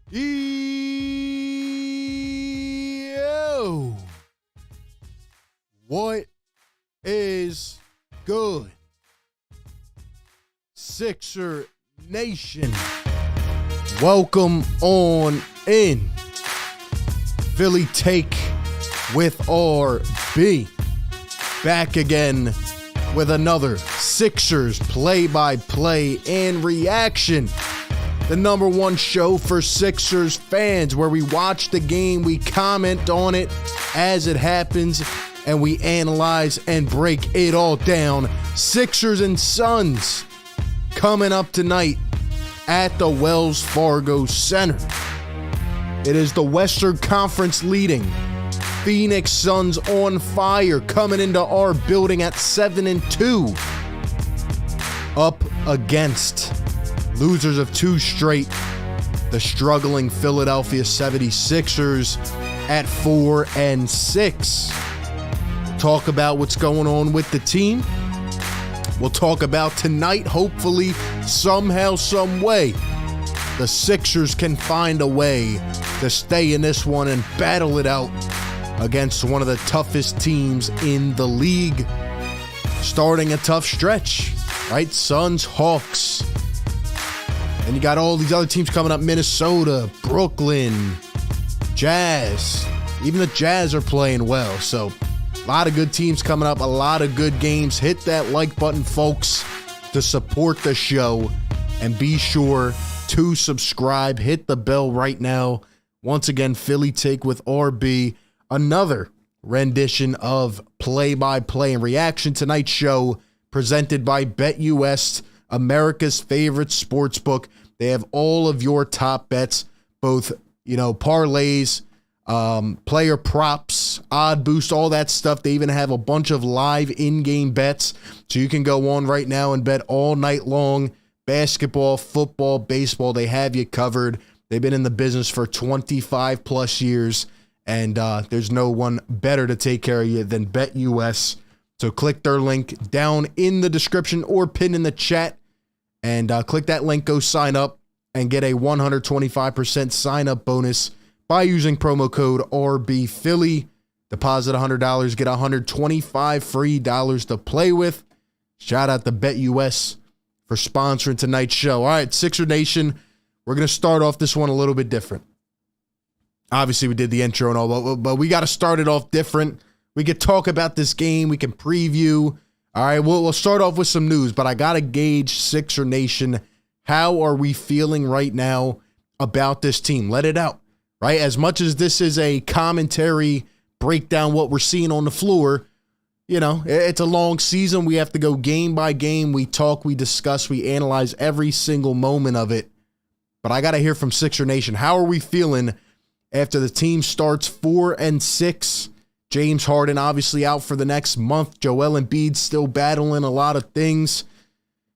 Yo, what is good, Sixer Nation? Welcome on in. Philly Take with RB. Back again with another Sixers play-by-play and reaction. The number one show for Sixers fans, where we watch the game, we comment on it as it happens, and we analyze and break it all down. Sixers and Suns coming up tonight at the Wells Fargo Center. It is the Western Conference leading Phoenix Suns on fire, coming into our building at 7-2, up against losers of two straight, the struggling Philadelphia 76ers at 4-6. We'll talk about what's going on with the team. We'll talk about tonight, hopefully, somehow, some way, the Sixers can find a way to stay in this one and battle it out against one of the toughest teams in the league. Starting a tough stretch, right? Suns, Hawks. And you got all these other teams coming up: Minnesota, Brooklyn, Jazz. Even the Jazz are playing well. So a lot of good teams coming up, a lot of good games. Hit that like button, folks, to support the show. And be sure to subscribe. Hit the bell right now. Once again, Philly Take with RB. Another rendition of play-by-play and reaction. Tonight's show presented by BetUS, America's favorite sports book. They have all of your top bets, both, parlays, player props, odd boost, all that stuff. They even have a bunch of live in-game bets. So you can go on right now and bet all night long. Basketball, football, baseball, they have you covered. They've been in the business for 25 plus years, and there's no one better to take care of you than BetUS. So click their link down in the description or pin in the chat, and click that link, go sign up, and get a 125% sign-up bonus by using promo code RBPhilly. Deposit $100, get $125 free dollars to play with. Shout out to BetUS for sponsoring tonight's show. All right, Sixer Nation, we're going to start off this one a little bit different. Obviously, we did the intro and all, but we got to start it off different. We could talk about this game. We can preview. All right, we'll start off with some news, but I got to gauge Sixer Nation. How are we feeling right now about this team? Let it out, right? As much as this is a commentary breakdown, what we're seeing on the floor, it's a long season. We have to go game by game. We talk, we discuss, we analyze every single moment of it. But I got to hear from Sixer Nation. How are we feeling after the team starts 4-6? James Harden obviously out for the next month. Joel Embiid still battling a lot of things.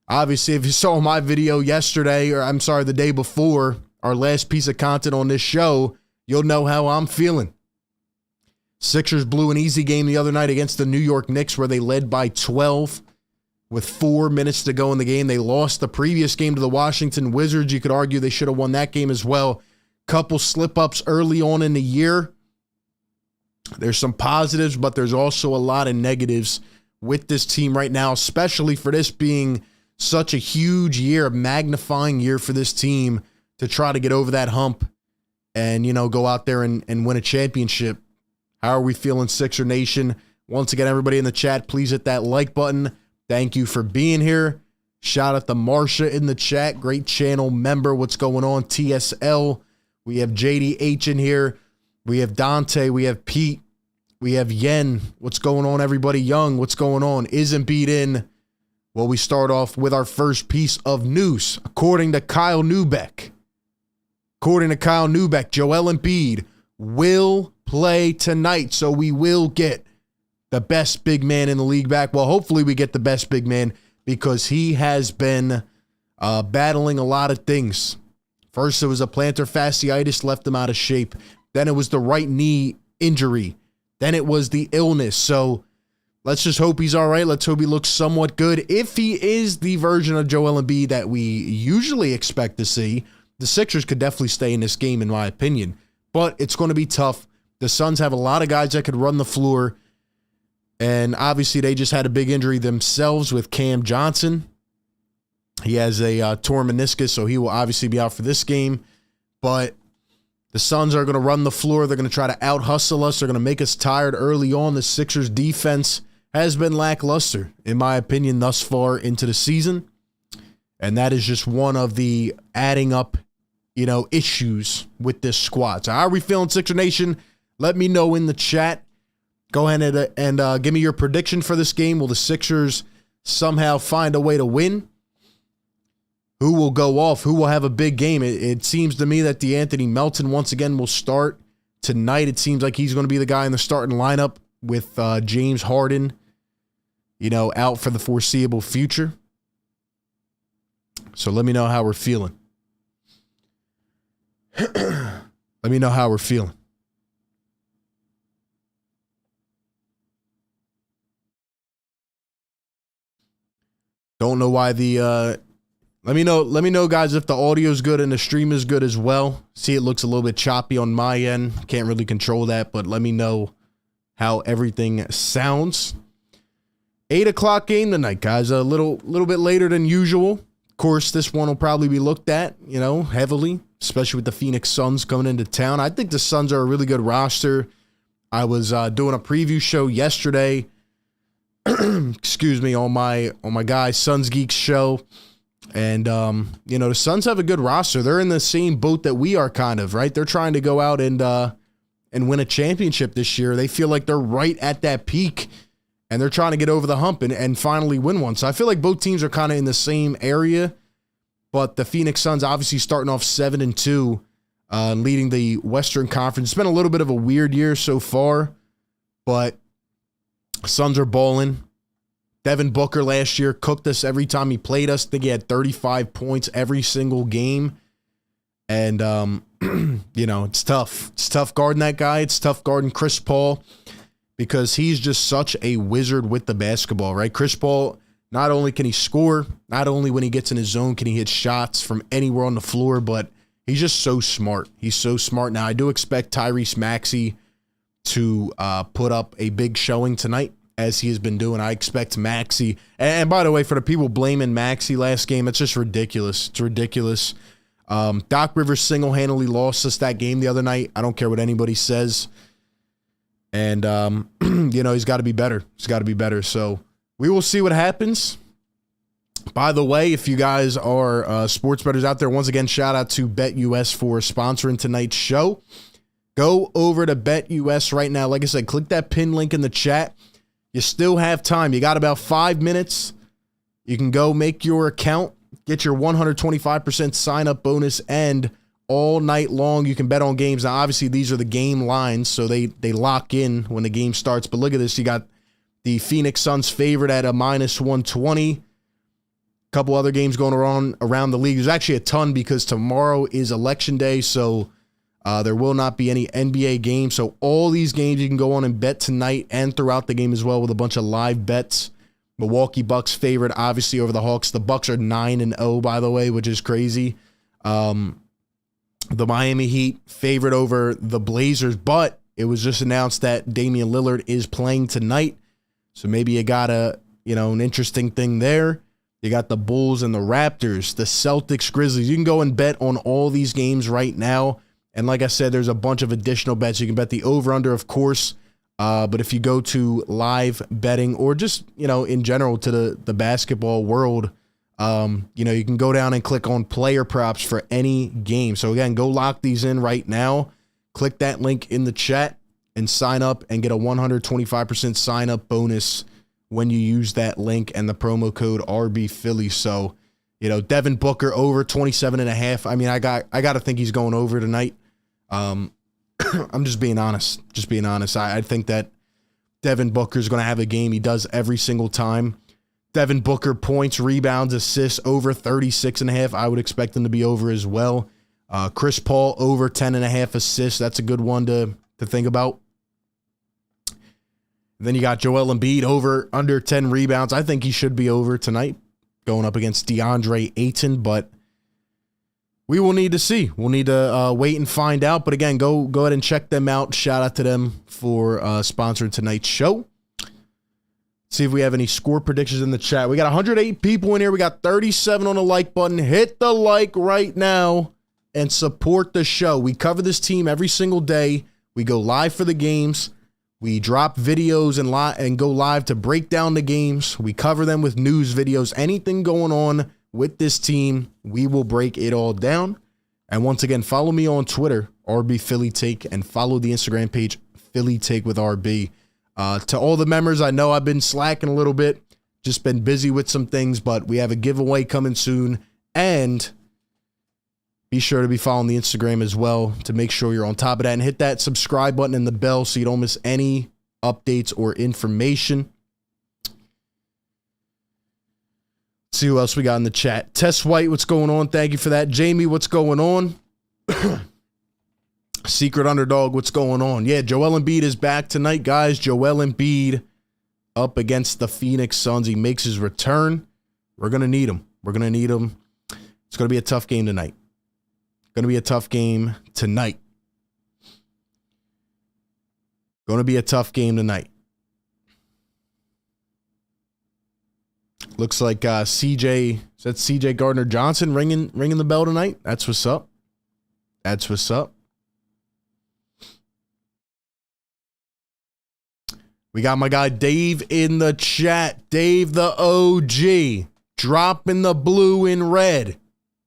Obviously, if you saw my video yesterday, the day before, our last piece of content on this show, you'll know how I'm feeling. Sixers blew an easy game the other night against the New York Knicks, where they led by 12 with 4 minutes to go in the game. They lost the previous game to the Washington Wizards. You could argue they should have won that game as well. Couple slip-ups early on in the year. There's some positives, but there's also a lot of negatives with this team right now, especially for this being such a huge year, a magnifying year for this team to try to get over that hump and, go out there and win a championship. How are we feeling, Sixer Nation? Once again, everybody in the chat, please hit that like button. Thank you for being here. Shout out to Marsha in the chat. Great channel member. What's going on? TSL. We have JDH in here. We have Dante. We have Pete. We have Yen. What's going on, everybody? Young, what's going on? Is Embiid in? Well, we start off with our first piece of news. According to Kyle Neubeck, Joel Embiid will play tonight. So we will get the best big man in the league back. Well, hopefully we get the best big man, because he has been battling a lot of things. First, it was a plantar fasciitis, left him out of shape. Then it was the right knee injury. Then it was the illness. So let's just hope he's all right. Let's hope he looks somewhat good. If he is the version of Joel Embiid that we usually expect to see, the Sixers could definitely stay in this game, in my opinion. But it's going to be tough. The Suns have a lot of guys that could run the floor. And obviously, they just had a big injury themselves with Cam Johnson. He has a torn meniscus, so he will obviously be out for this game. But the Suns are going to run the floor. They're going to try to out-hustle us. They're going to make us tired early on. The Sixers' defense has been lackluster, in my opinion, thus far into the season. And that is just one of the adding up, issues with this squad. So how are we feeling, Sixer Nation? Let me know in the chat. Go ahead and give me your prediction for this game. Will the Sixers somehow find a way to win? Who will go off? Who will have a big game? It seems to me that DeAnthony Melton once again will start tonight. It seems like he's going to be the guy in the starting lineup with James Harden, out for the foreseeable future. So let me know how we're feeling. Let me know how we're feeling. Don't know why the let me know guys if the audio is good and the stream is good as well. See, it looks a little bit choppy on my end. Can't really control that, but let me know how everything sounds. 8 o'clock game tonight, guys. A little bit later than usual. Of course, this one will probably be looked at, heavily, especially with the Phoenix Suns coming into town. I think the Suns are a really good roster. I was doing a preview show yesterday. Excuse me, on my guy Suns Geeks show. And, the Suns have a good roster. They're in the same boat that we are, kind of, right? They're trying to go out and win a championship this year. They feel like they're right at that peak, and they're trying to get over the hump and finally win one. So I feel like both teams are kind of in the same area, but the Phoenix Suns obviously starting off 7-2, leading the Western Conference. It's been a little bit of a weird year so far, but Suns are balling. Devin Booker last year cooked us every time he played us. I think he had 35 points every single game. And, it's tough. It's tough guarding that guy. It's tough guarding Chris Paul because he's just such a wizard with the basketball, right? Chris Paul, not only can he score, not only when he gets in his zone can he hit shots from anywhere on the floor, but he's just so smart. He's so smart. Now, I do expect Tyrese Maxey to put up a big showing tonight, as he has been doing. I expect Maxey. And by the way, for the people blaming Maxey last game, it's just ridiculous. It's ridiculous. Doc Rivers single-handedly lost us that game the other night. I don't care what anybody says. And, he's got to be better. He's got to be better. So we will see what happens. By the way, if you guys are sports bettors out there, once again, shout out to BetUS for sponsoring tonight's show. Go over to BetUS right now. Like I said, click that pin link in the chat. You still have time. You got about 5 minutes. You can go make your account, get your 125% sign-up bonus, and all night long you can bet on games. Now, obviously, these are the game lines, so they lock in when the game starts. But look at this. You got the Phoenix Suns favorite at a -120. A couple other games going around the league. There's actually a ton because tomorrow is election day, so there will not be any NBA games. So all these games you can go on and bet tonight and throughout the game as well with a bunch of live bets. Milwaukee Bucks favorite, obviously, over the Hawks. The Bucks are 9-0, by the way, which is crazy. The Miami Heat favorite over the Blazers, but it was just announced that Damian Lillard is playing tonight. So maybe you got an interesting thing there. You got the Bulls and the Raptors, the Celtics, Grizzlies. You can go and bet on all these games right now. And like I said, there's a bunch of additional bets. You can bet the over-under, of course. But if you go to live betting or just, in general to the basketball world, you can go down and click on player props for any game. So again, go lock these in right now. Click that link in the chat and sign up and get a 125% sign-up bonus when you use that link and the promo code RBPhilly. So, Devin Booker over 27.5. I mean, I got to think he's going over tonight. I'm just being honest. I think that Devin Booker is going to have a game he does every single time. Devin Booker points, rebounds, assists over 36.5. I would expect him to be over as well. Chris Paul over 10.5 assists. That's a good one to think about. Then you got Joel Embiid over under 10 rebounds. I think he should be over tonight going up against DeAndre Ayton, but we will need to see. We'll need to wait and find out. But again, go ahead and check them out. Shout out to them for sponsoring tonight's show. See if we have any score predictions in the chat. We got 108 people in here. We got 37 on the like button. Hit the like right now and support the show. We cover this team every single day. We go live for the games. We drop videos and go live to break down the games. We cover them with news videos. Anything going on with this team, we will break it all down. And once again, follow me on Twitter, RB Philly Take, and follow the Instagram page, Philly Take with RB. To all the members, I know I've been slacking a little bit, just been busy with some things, but we have a giveaway coming soon. And be sure to be following the Instagram as well to make sure you're on top of that, and hit that subscribe button and the bell so you don't miss any updates or information. See who else we got in the chat. Tess White, what's going on? Thank you for that. Jamie, what's going on? Secret Underdog, what's going on? Yeah, Joel Embiid is back tonight, guys. Joel Embiid up against the Phoenix Suns. He makes his return. We're going to need him. We're going to need him. It's going to be a tough game tonight. Going to be a tough game tonight. Going to be a tough game tonight. Looks like CJ, is that CJ Gardner-Johnson ringing the bell tonight? That's what's up. That's what's up. We got my guy Dave in the chat. Dave the OG. Dropping the blue and red.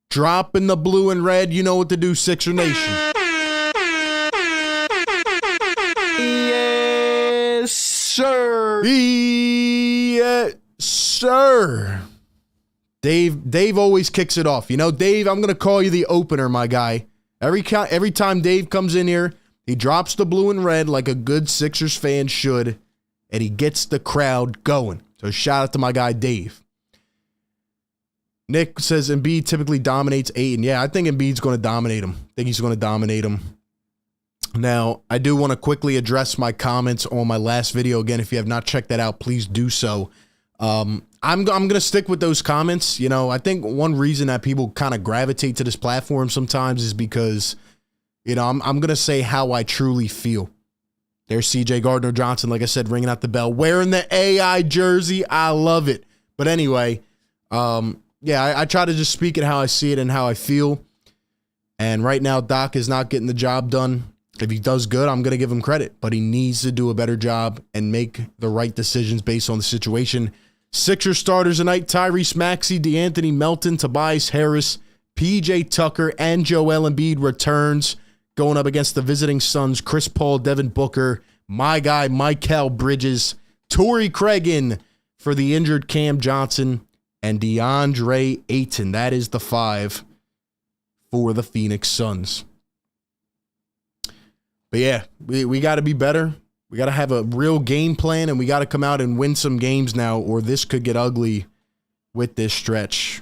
Dropping the blue and red. You know what to do, Sixer Nation. Yes, sir. Yes, sir. Dave always kicks it off. You know, Dave, I'm going to call you the opener, my guy. Every time Dave comes in here, he drops the blue and red like a good Sixers fan should. And he gets the crowd going. So shout out to my guy, Dave. Nick says Embiid typically dominates Ayton. Yeah, I think Embiid's going to dominate him. I think he's going to dominate him. Now, I do want to quickly address my comments on my last video. Again, if you have not checked that out, please do so. I'm going to stick with those comments. You know, I think one reason that people kind of gravitate to this platform sometimes is because, you know, I'm going to say how I truly feel. There's CJ Gardner-Johnson, like I said, ringing out the bell, wearing the AI jersey. I love it. But anyway, yeah, I try to just speak it how I see it and how I feel. And right now, Doc is not getting the job done. If he does good, I'm going to give him credit. But he needs to do a better job and make the right decisions based on the situation. Sixers starters tonight: Tyrese Maxey, DeAnthony Melton, Tobias Harris, PJ Tucker, and Joel Embiid returns. Going up against the visiting Suns, Chris Paul, Devin Booker, my guy, Mikal Bridges, Torrey Craig in for the injured Cam Johnson, and DeAndre Ayton. That is the 5 for the Phoenix Suns. But yeah, we got to be better. We got to have a real game plan, and we got to come out and win some games now, or this could get ugly with this stretch.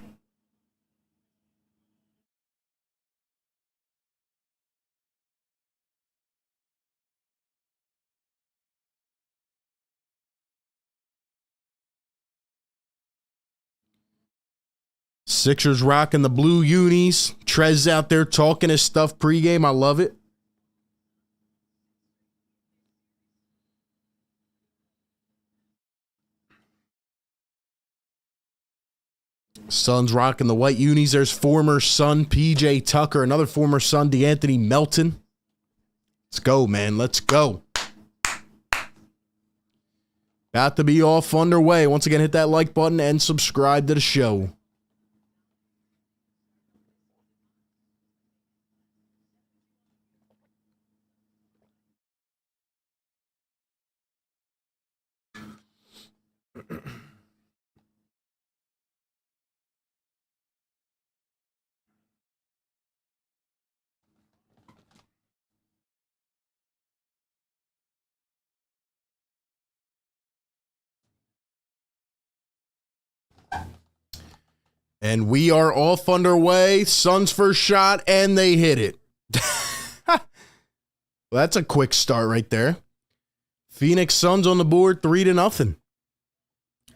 Sixers rocking the blue unis. Trez out there talking his stuff pregame. I love it. Suns rocking the white unis. There's former Sun PJ Tucker, another former Sun DeAnthony Melton. Let's go, man. Let's go. Got to be off underway. Once again, hit that like button and subscribe to the show. And we are off underway. Suns first shot, and they hit it. Well, that's a quick start right there. Phoenix Suns on the board, 3-0.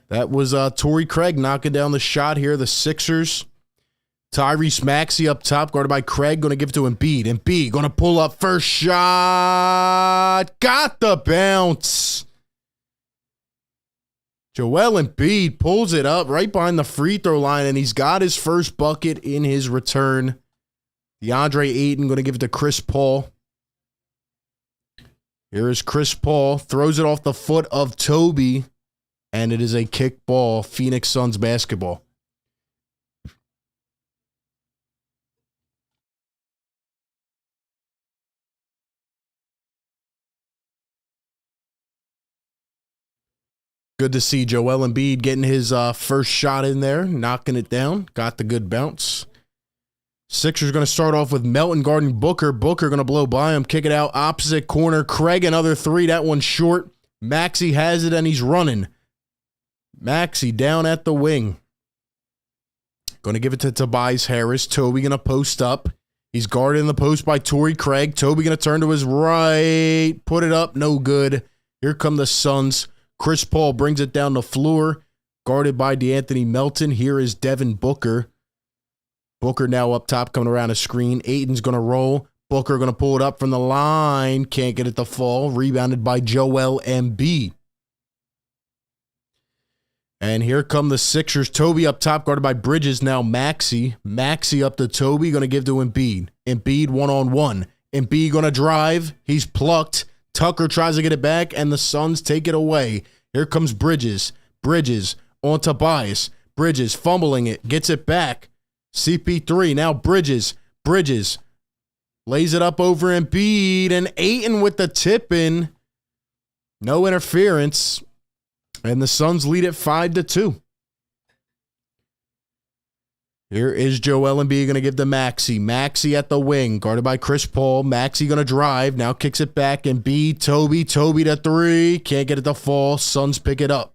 That was Torrey Craig knocking down the shot here. The Sixers Tyrese Maxey up top, guarded by Craig. Going to give it to Embiid. Embiid going to pull up first shot. Got the bounce. Joel Embiid pulls it up right behind the free throw line, and he's got his first bucket in his return. DeAndre Ayton going to give it to Chris Paul. Here is Chris Paul. Throws it off the foot of Toby, and it is a kick ball. Phoenix Suns basketball. Good to see Joel Embiid getting his first shot in there, knocking it down. Got the good bounce. Sixers going to start off with Melton guarding Booker. Booker going to blow by him, kick it out opposite corner. Craig, another three. That one's short. Maxey has it, and he's running. Maxey down at the wing. Going to give it to Tobias Harris. Toby going to post up. He's guarded in the post by Torrey Craig. Toby going to turn to his right. Put it up. No good. Here come the Suns. Chris Paul brings it down the floor, guarded by DeAnthony Melton. Here is Devin Booker. Booker now up top, coming around a screen. Ayton's going to roll. Booker going to pull it up from the line. Can't get it to fall. Rebounded by Joel Embiid. And here come the Sixers. Toby up top, guarded by Bridges. Now Maxey. Maxey up to Toby, going to give to Embiid. Embiid one-on-one. Embiid going to drive. He's plucked. Tucker tries to get it back, and the Suns take it away. Here comes Bridges. Bridges on Tobias. Bridges fumbling it. Gets it back. CP3. Now Bridges. Bridges lays it up over Embiid, and Ayton with the tip in. No interference. And the Suns lead it 5-2. Here is Joel Embiid going to give to Maxey. Maxey at the wing, guarded by Chris Paul. Maxey going to drive. Now kicks it back. Embiid, Toby. Toby to three. Can't get it to fall. Suns pick it up.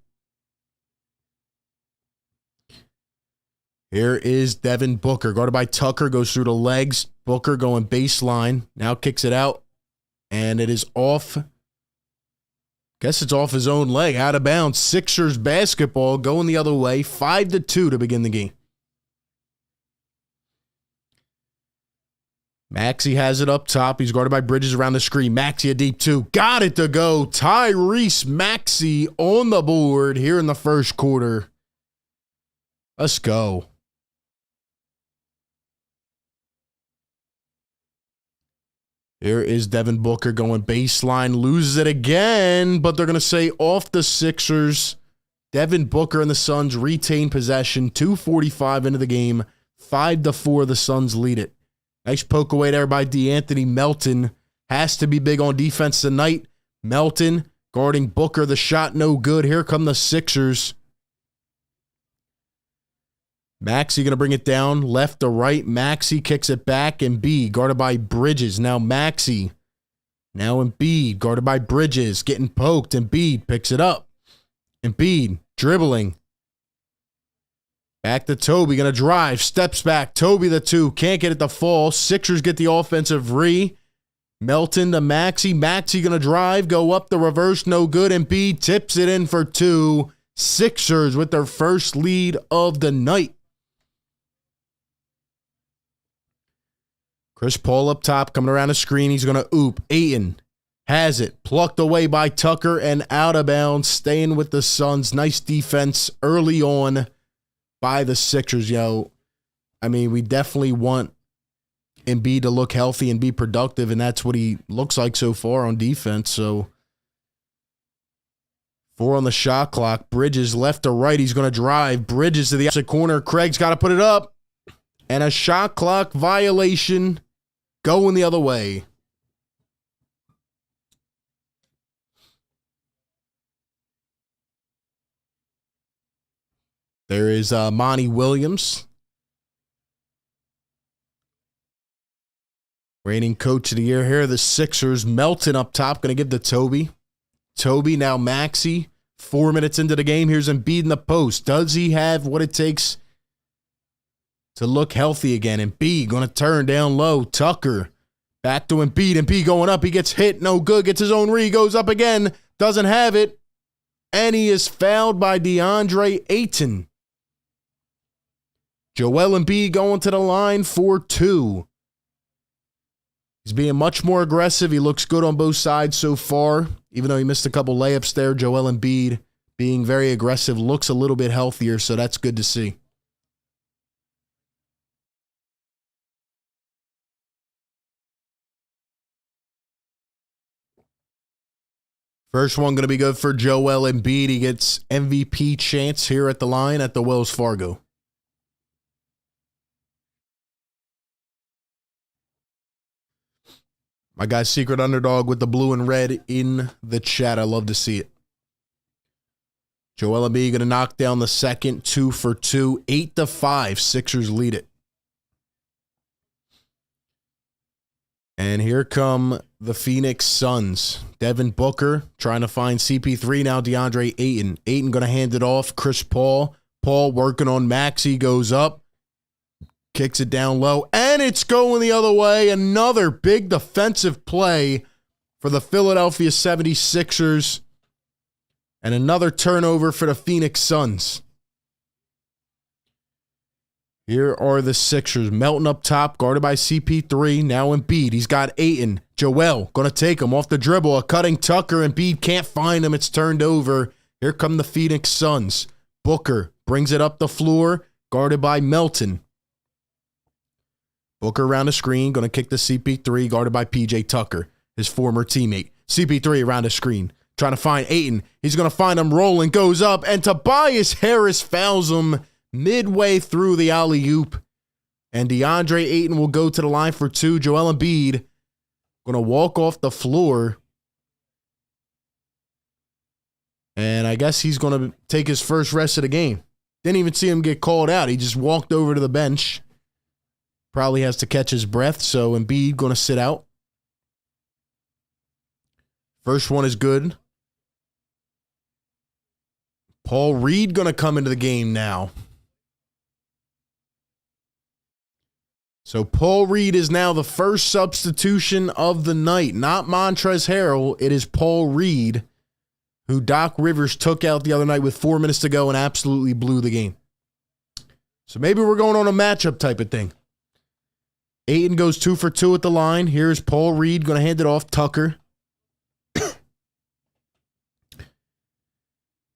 Here is Devin Booker, guarded by Tucker. Goes through the legs. Booker going baseline. Now kicks it out. And it is off. Guess it's off his own leg. Out of bounds. Sixers basketball going the other way. 5-2 to begin the game. Maxey has it up top. He's guarded by Bridges around the screen. Maxey a deep two. Got it to go. Tyrese Maxey on the board here in the first quarter. Let's go. Here is Devin Booker going baseline. Loses it again, but they're going to say off the Sixers. Devin Booker and the Suns retain possession. 2:45 into the game. 5-4, the Suns lead it. Nice poke away there by DeAnthony Melton. Has to be big on defense tonight. Melton guarding Booker. The shot no good. Here come the Sixers. Maxey going to bring it down left to right. Maxey kicks it back. Embiid guarded by Bridges. Now Maxey. Now Embiid guarded by Bridges. Getting poked. Embiid picks it up. Embiid dribbling. Back to Toby, going to drive, steps back. Toby the two, can't get it to fall. Sixers get the offensive re. Melton to Maxey. Maxey going to drive, go up the reverse, no good. Embiid tips it in for two. Sixers with their first lead of the night. Chris Paul up top, coming around the screen. He's going to oop. Ayton has it. Plucked away by Tucker and out of bounds. Staying with the Suns. Nice defense early on by the Sixers, I mean, we definitely want Embiid to look healthy and be productive, and that's what he looks like so far on defense. So 4 on the shot clock. Bridges left to right. He's going to drive. Bridges to the opposite corner. Craig's got to put it up. And a shot clock violation going the other way. There is Monty Williams, reigning coach of the year here. The Sixers. Melton up top, going to give to Toby. Toby, now Maxey. 4 minutes into the game. Here's Embiid in the post. Does he have what it takes to look healthy again? Embiid going to turn down low. Tucker back to Embiid. Embiid going up. He gets hit. No good. Gets his own re. Goes up again. Doesn't have it. And he is fouled by DeAndre Ayton. Joel Embiid going to the line for 2. He's being much more aggressive. He looks good on both sides so far. Even though he missed a couple layups there, Joel Embiid being very aggressive, looks a little bit healthier, so that's good to see. First one going to be good for Joel Embiid. He gets MVP chance here at the line at the Wells Fargo. My guy Secret Underdog with the blue and red in the chat. I love to see it. Joel Embiid going to knock down the second, 2 for 2, 8-5. Sixers lead it. And here come the Phoenix Suns. Devin Booker trying to find CP3. Now DeAndre Ayton. Ayton going to hand it off. Chris Paul. Paul working on Maxey. Goes up. Kicks it down low. And it's going the other way. Another big defensive play for the Philadelphia 76ers. And another turnover for the Phoenix Suns. Here are the Sixers. Melton up top, guarded by CP3. Now Embiid. He's got Ayton. Joel going to take him off the dribble. A cutting Tucker. Embiid can't find him. It's turned over. Here come the Phoenix Suns. Booker brings it up the floor, guarded by Melton. Booker around the screen. Going to kick the CP3, guarded by PJ Tucker, his former teammate. CP3 around the screen. Trying to find Ayton. He's going to find him rolling. Goes up. And Tobias Harris fouls him midway through the alley-oop. And DeAndre Ayton will go to the line for 2. Joel Embiid going to walk off the floor. And I guess he's going to take his first rest of the game. Didn't even see him get called out. He just walked over to the bench. Probably has to catch his breath. So Embiid going to sit out. First one is good. Paul Reed going to come into the game now. So Paul Reed is now the first substitution of the night. Not Montrezl Harrell. It is Paul Reed, who Doc Rivers took out the other night with 4 minutes to go and absolutely blew the game. So maybe we're going on a matchup type of thing. Ayton goes 2 for 2 at the line. Here's Paul Reed going to hand it off. Tucker.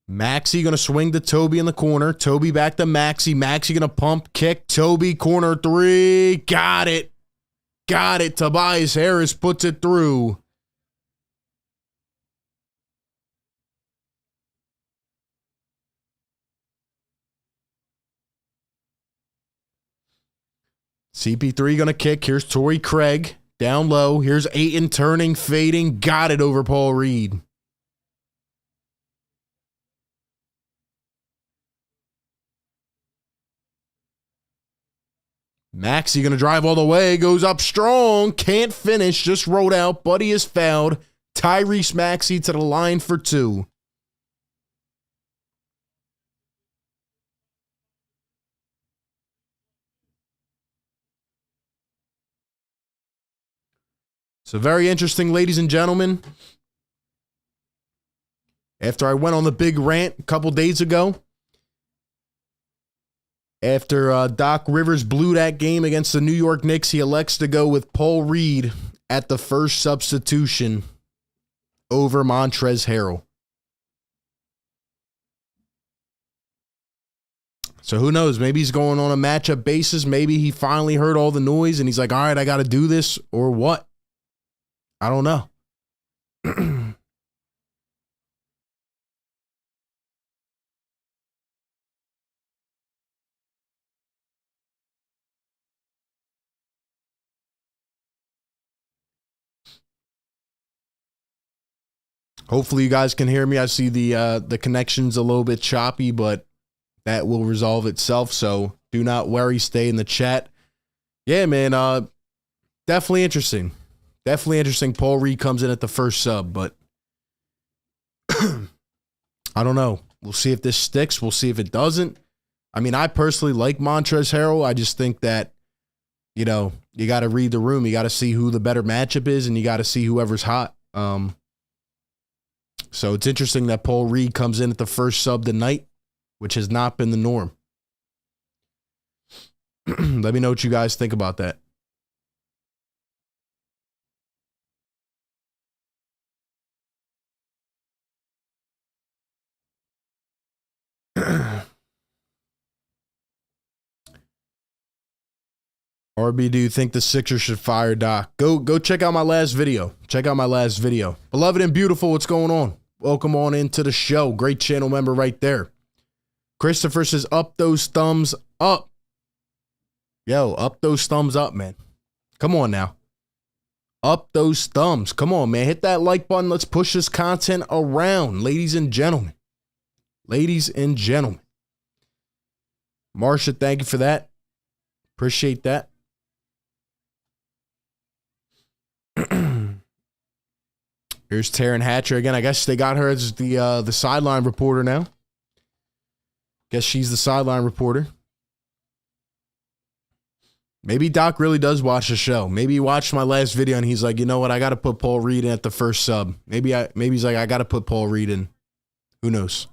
Maxey going to swing to Toby in the corner. Toby back to Maxey. Maxey going to pump, kick. Toby, corner 3. Got it. Got it. Tobias Harris puts it through. CP3 going to kick. Here's Torrey Craig. Down low. Here's Ayton turning, fading. Got it over Paul Reed. Maxey going to drive all the way, goes up strong, can't finish, just rolled out. Buddy is fouled. Tyrese Maxey to the line for 2. So very interesting, ladies and gentlemen. After I went on the big rant a couple days ago, after Doc Rivers blew that game against the New York Knicks, he elects to go with Paul Reed at the first substitution over Montrezl Harrell. So who knows? Maybe he's going on a matchup basis. Maybe he finally heard all the noise and he's like, all right, I got to do this, or what? I don't know. Hopefully you guys can hear me. I see the connection's a little bit choppy, but that will resolve itself. So do not worry. Stay in the chat. Yeah, man. Definitely interesting. Definitely interesting. Paul Reed comes in at the first sub, but I don't know. We'll see if this sticks. We'll see if it doesn't. I mean, I personally like Montrezl Harrell. I just think that, you know, you got to read the room. You got to see who the better matchup is, and you got to see whoever's hot. So it's interesting that Paul Reed comes in at the first sub tonight, which has not been the norm. Let me know what you guys think about that. RB, do you think the Sixers should fire Doc? Go check out my last video. Check out my last video. Beloved and beautiful, what's going on? Welcome on into the show. Great channel member right there. Christopher says, up those thumbs up. Yo, up those thumbs up, man. Come on now. Up those thumbs. Come on, man. Hit that like button. Let's push this content around, ladies and gentlemen. Ladies and gentlemen. Marsha, thank you for that. Appreciate that. Here's Taryn Hatcher again. I guess they got her as the sideline reporter now. Guess she's the sideline reporter. Maybe Doc really does watch the show. Maybe he watched my last video and he's like, you know what? I got to put Paul Reed in at the first sub. Maybe he's like, I got to put Paul Reed in. Who knows?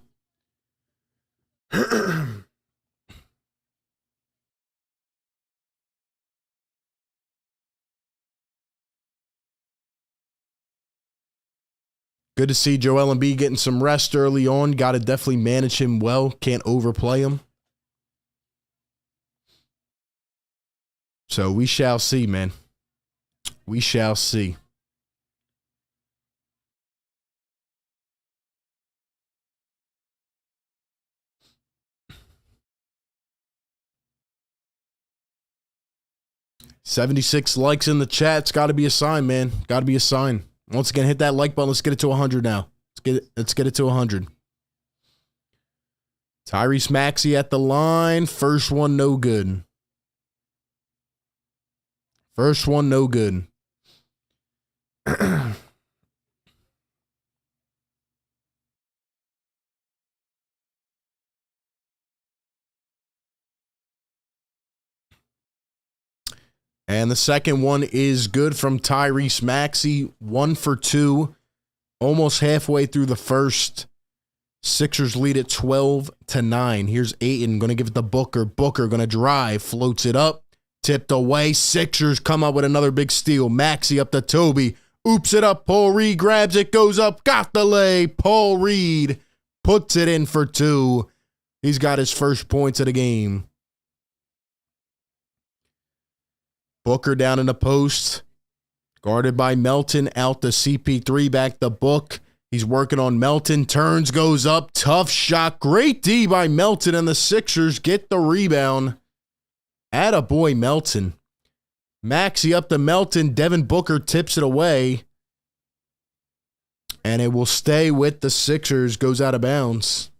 Good to see Joel Embiid getting some rest early on. Got to definitely manage him well. Can't overplay him. So we shall see, man. We shall see. $76 likes in the chat. It's got to be a sign, man. Got to be a sign. Once again, hit that like button. Let's get it to 100 now. Let's get it to 100. Tyrese Maxey at the line. First one, no good. First one, no good. And the second one is good from Tyrese Maxey. 1 for 2. Almost halfway through the first. Sixers lead at 12-9. Here's Ayton. Going to give it to Booker. Booker going to drive. Floats it up. Tipped away. Sixers come up with another big steal. Maxey up to Toby. Oops it up. Paul Reed grabs it. Goes up. Got the lay. Paul Reed puts it in for 2. He's got his first points of the game. Booker down in the post. Guarded by Melton. Out to CP3. Back to Book. He's working on Melton. Turns. Goes up. Tough shot. Great D by Melton. And the Sixers get the rebound. Attaboy Melton. Maxey up to Melton. Devin Booker tips it away. And it will stay with the Sixers. Goes out of bounds.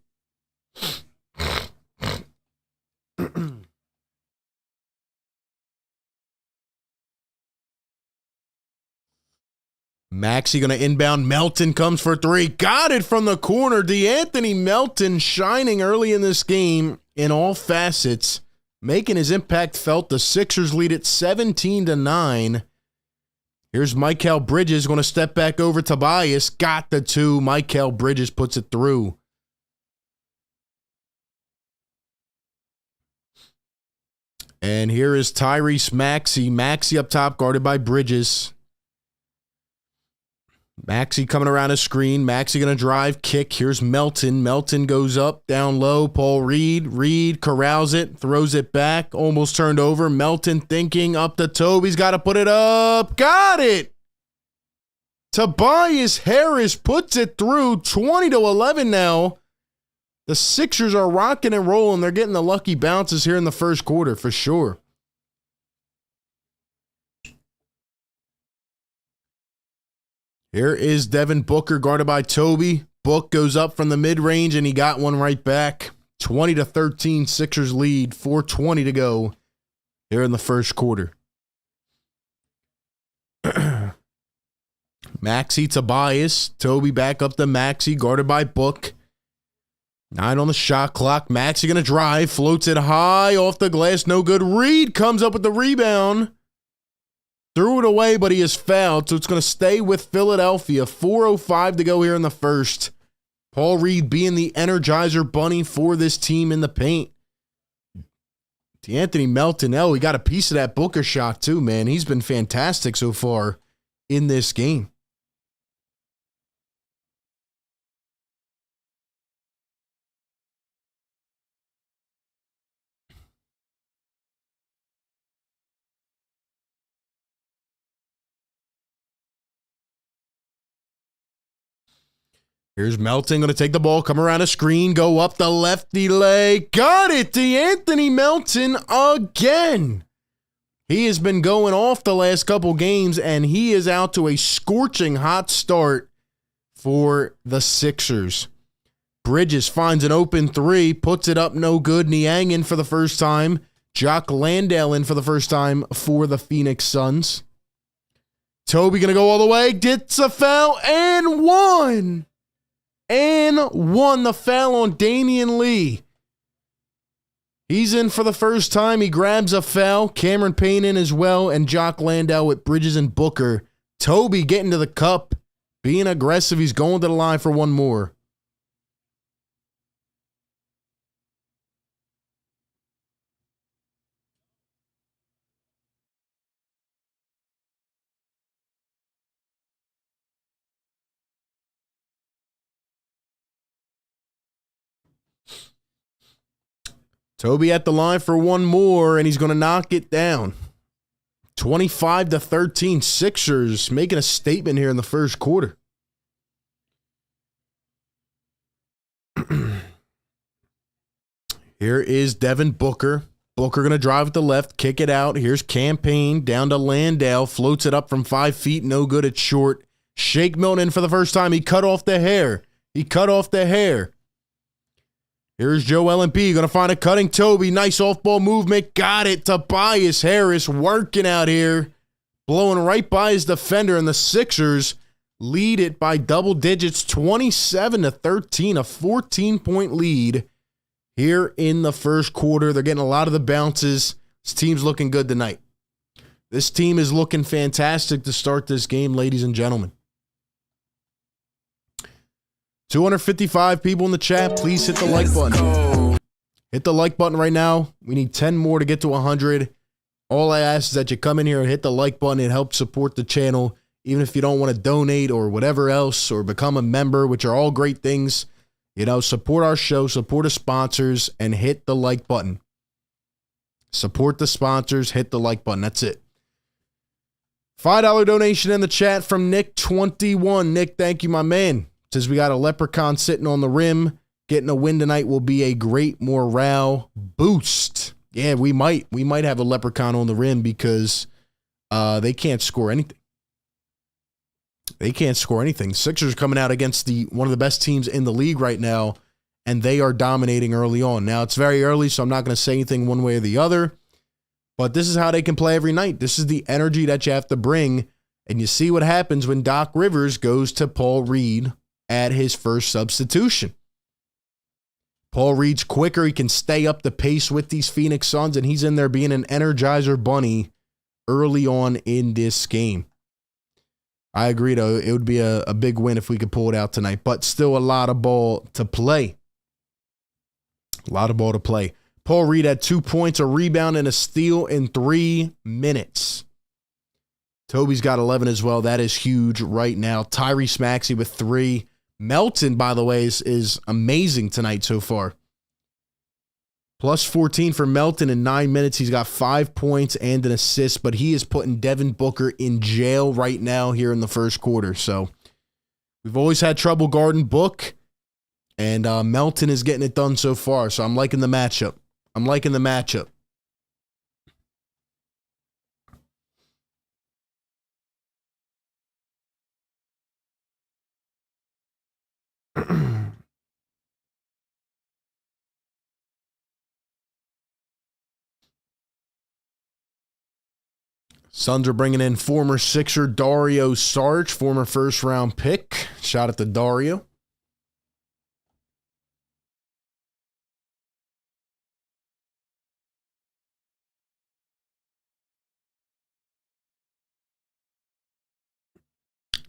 Maxey going to inbound. Melton comes for 3. Got it from the corner. DeAnthony Melton shining early in this game in all facets, making his impact felt. The Sixers lead at 17-9. Here's Mikal Bridges going to step back over Tobias. Got the 2. Mikal Bridges puts it through. And here is Tyrese Maxey. Maxey up top, guarded by Bridges. Maxey coming around a screen. Maxey going to drive, kick. Here's Melton. Melton goes up, down low. Paul Reed. Reed corrals it, throws it back. Almost turned over. Melton thinking up to Toby's got to put it up. Got it. Tobias Harris puts it through. 20-11 now. The Sixers are rocking and rolling. They're getting the lucky bounces here in the first quarter for sure. Here is Devin Booker guarded by Toby. Book goes up from the mid-range, and he got one right back. 20-13, Sixers lead. 4:20 to go here in the first quarter. Maxey, Tobias. Toby back up to Maxey, guarded by Book. 9 on the shot clock. Maxey going to drive. Floats it high off the glass. No good. Reed comes up with the rebound. Threw it away, but he is fouled, so it's going to stay with Philadelphia. 4:05 to go here in the first. Paul Reed being the Energizer Bunny for this team in the paint. D'Anthony Melton, he got a piece of that Booker shot too, man. He's been fantastic so far in this game. Here's Melton, going to take the ball, come around a screen, go up the lefty leg. Got it, D'Anthony Melton again. He has been going off the last couple games, and he is out to a scorching hot start for the Sixers. Bridges finds an open three, puts it up, no good. Niang in for the first time. Jock Landale in for the first time for the Phoenix Suns. Toby going to go all the way, gets a foul, and one. And won the foul on Damian Lee. He's in for the first time. He grabs a foul. Cameron Payne in as well. And Jock Landale with Bridges and Booker. Toby getting to the cup. Being aggressive. He's going to the line for one more. Toby at the line for one more, and he's going to knock it down. 25-13, Sixers making a statement here in the first quarter. Here is Devin Booker. Booker going to drive with the left, kick it out. Here's Cam Payne down to Landale, floats it up from 5 feet, no good, it's short. Shake Milton for the first time. He cut off the hair. Here's Joel Embiid, going to find a cutting Toby. Nice off-ball movement. Got it. Tobias Harris working out here. Blowing right by his defender, and the Sixers lead it by double digits, 27-13, a 14-point lead here in the first quarter. They're getting a lot of the bounces. This team's looking good tonight. This team is looking fantastic to start this game, ladies and gentlemen. 255 people in the chat. Please hit the like button. Hit the like button right now. We need 10 more to get to 100. All I ask is that you come in here and hit the like button. It helps support the channel. Even if you don't want to donate or whatever else or become a member, which are all great things, support our show, support the sponsors, and hit the like button. Support the sponsors, hit the like button. That's it. $5 donation in the chat from Nick21. Nick, thank you, my man. Says we got a leprechaun sitting on the rim. Getting a win tonight will be a great morale boost. Yeah, we might have a leprechaun on the rim because they can't score anything. Sixers coming out against one of the best teams in the league right now, and they are dominating early on. Now, it's very early, so I'm not going to say anything one way or the other, but this is how they can play every night. This is the energy that you have to bring, and you see what happens when Doc Rivers goes to Paul Reed at his first substitution. Paul Reed's quicker. He can stay up the pace with these Phoenix Suns, and he's in there being an Energizer bunny early on in this game. I agree, though. It would be a big win if we could pull it out tonight, but still a lot of ball to play. Paul Reed had 2 points, a rebound, and a steal in 3 minutes. Toby's got 11 as well. That is huge right now. Tyrese Maxey with 3. Melton, by the way, is amazing tonight so far. Plus 14 for Melton in 9 minutes. He's got 5 points and an assist, but he is putting Devin Booker in jail right now here in the first quarter. So we've always had trouble guarding Book, and Melton is getting it done so far. So I'm liking the matchup. Suns are bringing in former Sixer Dario Saric, former first-round pick. Shout out to Dario.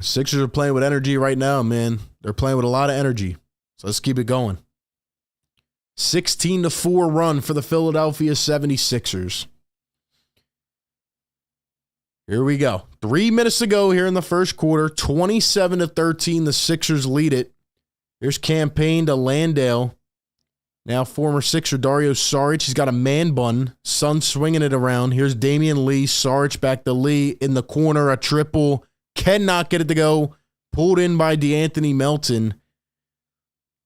Sixers are playing with energy right now, man. They're playing with a lot of energy. So let's keep it going. 16-4 run for the Philadelphia 76ers. Here we go. 3 minutes to go here in the first quarter. 27-13, the Sixers lead it. Here's campaign to Landale. Now former Sixer Dario Saric. He's got a man bun. Sun swinging it around. Here's Damian Lee. Saric back to Lee in the corner. A triple. Cannot get it to go. Pulled in by DeAnthony Melton.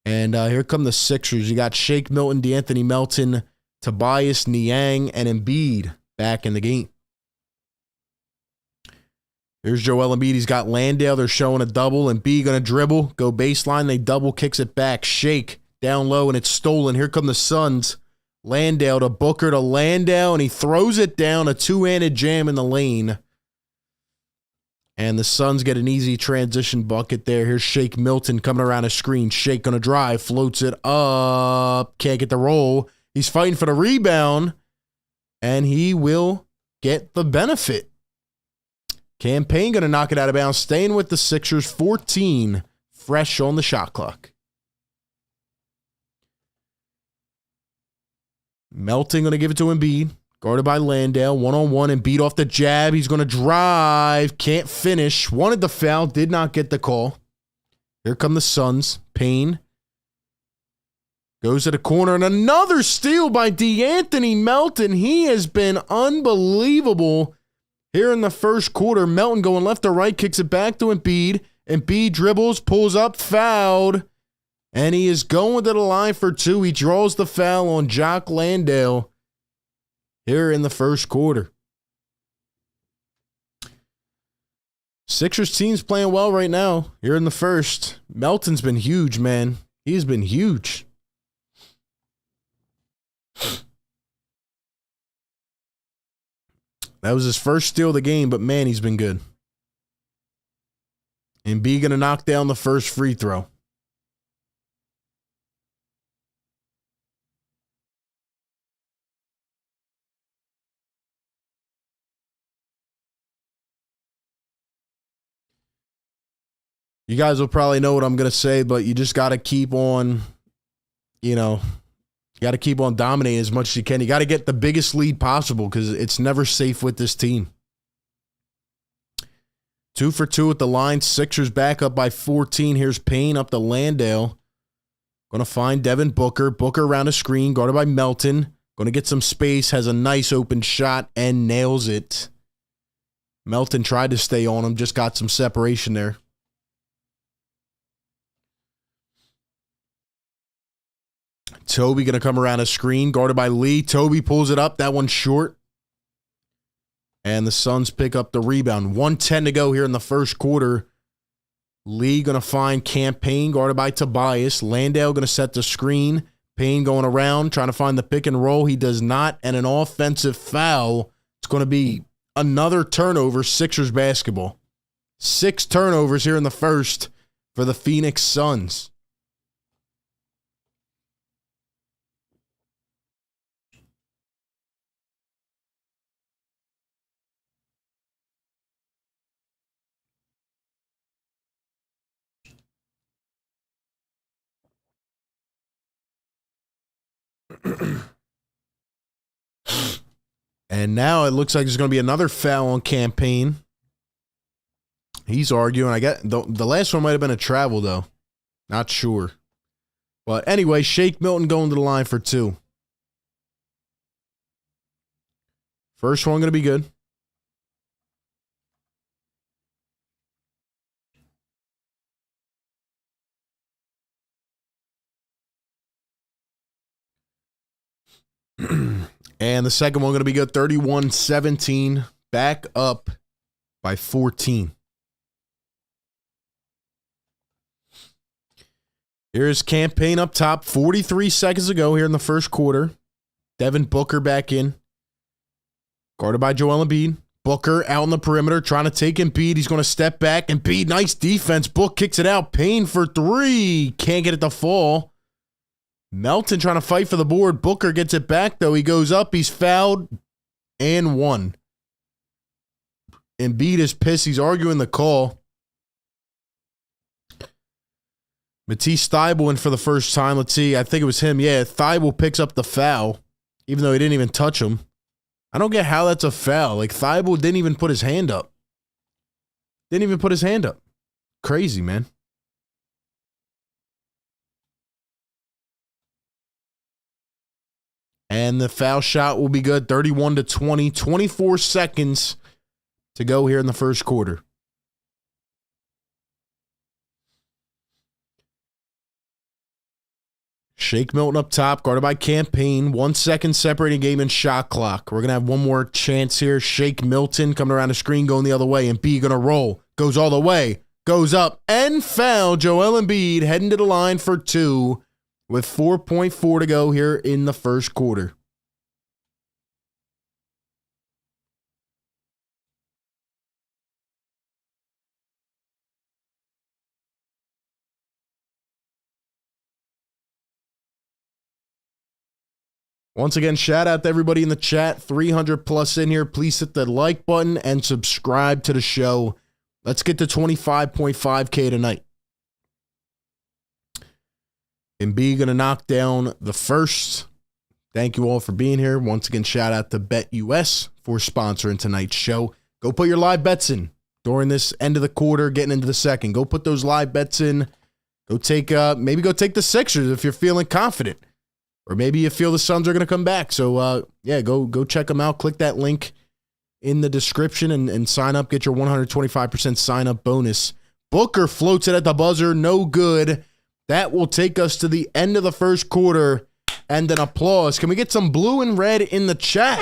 And here come the Sixers. You got Shake Milton, DeAnthony Melton, Tobias, Niang, and Embiid back in the game. Here's Joel Embiid. He's got Landale. They're showing a double. Embiid going to dribble. Go baseline. They double. Kicks it back. Shake. Down low, and it's stolen. Here come the Suns. Landale to Booker to Landale, and he throws it down. A two-handed jam in the lane. And the Suns get an easy transition bucket there. Here's Shake Milton coming around a screen. Shake going to drive. Floats it up. Can't get the roll. He's fighting for the rebound, and he will get the benefit. Campaign going to knock it out of bounds. Staying with the Sixers. 14 fresh on the shot clock. Melton going to give it to Embiid. Guarded by Landale. One-on-one. Embiid off the jab. He's going to drive. Can't finish. Wanted the foul. Did not get the call. Here come the Suns. Payne. Goes to the corner. And another steal by DeAnthony Melton. He has been unbelievable here in the first quarter. Melton going left to right. Kicks it back to Embiid. Embiid dribbles. Pulls up. Fouled. And he is going to the line for two. He draws the foul on Jock Landale here in the first quarter. Sixers team's playing well right now here in the first. Melton's been huge, man. He's been huge. That was his first steal of the game, but man, he's been good. Embiid going to knock down the first free throw. You guys will probably know what I'm going to say, but you just got to keep on, you got to keep on dominating as much as you can. You got to get the biggest lead possible because it's never safe with this team. 2 for 2 at the line. Sixers back up by 14. Here's Payne up to Landale. Going to find Devin Booker. Booker around a screen, guarded by Melton. Going to get some space, has a nice open shot, and nails it. Melton tried to stay on him, just got some separation there. Toby going to come around a screen, guarded by Lee. Toby pulls it up. That one's short. And the Suns pick up the rebound. 1:10 to go here in the first quarter. Lee going to find Campaign, guarded by Tobias. Landale going to set the screen. Payne going around, trying to find the pick and roll. He does not. And an offensive foul. It's going to be another turnover, Sixers basketball. 6 turnovers here in the first for the Phoenix Suns. And now it looks like there's going to be another foul on Campaign. He's arguing. I got the last one might have been a travel, though. Not sure. But anyway, Shake Milton going to the line for 2. First one going to be good. And the second one going to be good. 31-17. Back up by 14. Here's Campaign up top. 43 seconds ago here in the first quarter. Devin Booker back in. Guarded by Joel Embiid. Booker out on the perimeter trying to take Embiid. He's going to step back. Embiid, nice defense. Book kicks it out. Payne for 3. Can't get it to fall. Melton trying to fight for the board. Booker gets it back, though. He goes up. He's fouled and 1. Embiid is pissed. He's arguing the call. Matisse Thybulle in for the first time. Let's see. I think it was him. Yeah, Thybulle picks up the foul, even though he didn't even touch him. I don't get how that's a foul. Like, Thybulle didn't even put his hand up. Didn't even put his hand up. Crazy, man. And the foul shot will be good. 31-20. 24 seconds to go here in the first quarter. Shake Milton up top, guarded by Cam Payne. 1 second separating game and shot clock. We're going to have one more chance here. Shake Milton coming around the screen, going the other way. Embiid going to roll. Goes all the way. Goes up and foul. Joel Embiid heading to the line for 2 with 4.4 to go here in the first quarter. Once again, shout out to everybody in the chat. 300 plus in here. Please hit the like button and subscribe to the show. Let's get to 25.5K tonight. Embiid going to knock down the first. Thank you all for being here. Once again, shout out to BetUS for sponsoring tonight's show. Go put your live bets in during this end of the quarter, getting into the second. Go put those live bets in. Go take, maybe go take the Sixers if you're feeling confident. Or maybe you feel the Suns are going to come back. So, yeah, go check them out. Click that link in the description and sign up. Get your 125% sign-up bonus. Booker floats it at the buzzer. No good. That will take us to the end of the first quarter. And an applause. Can we get some blue and red in the chat?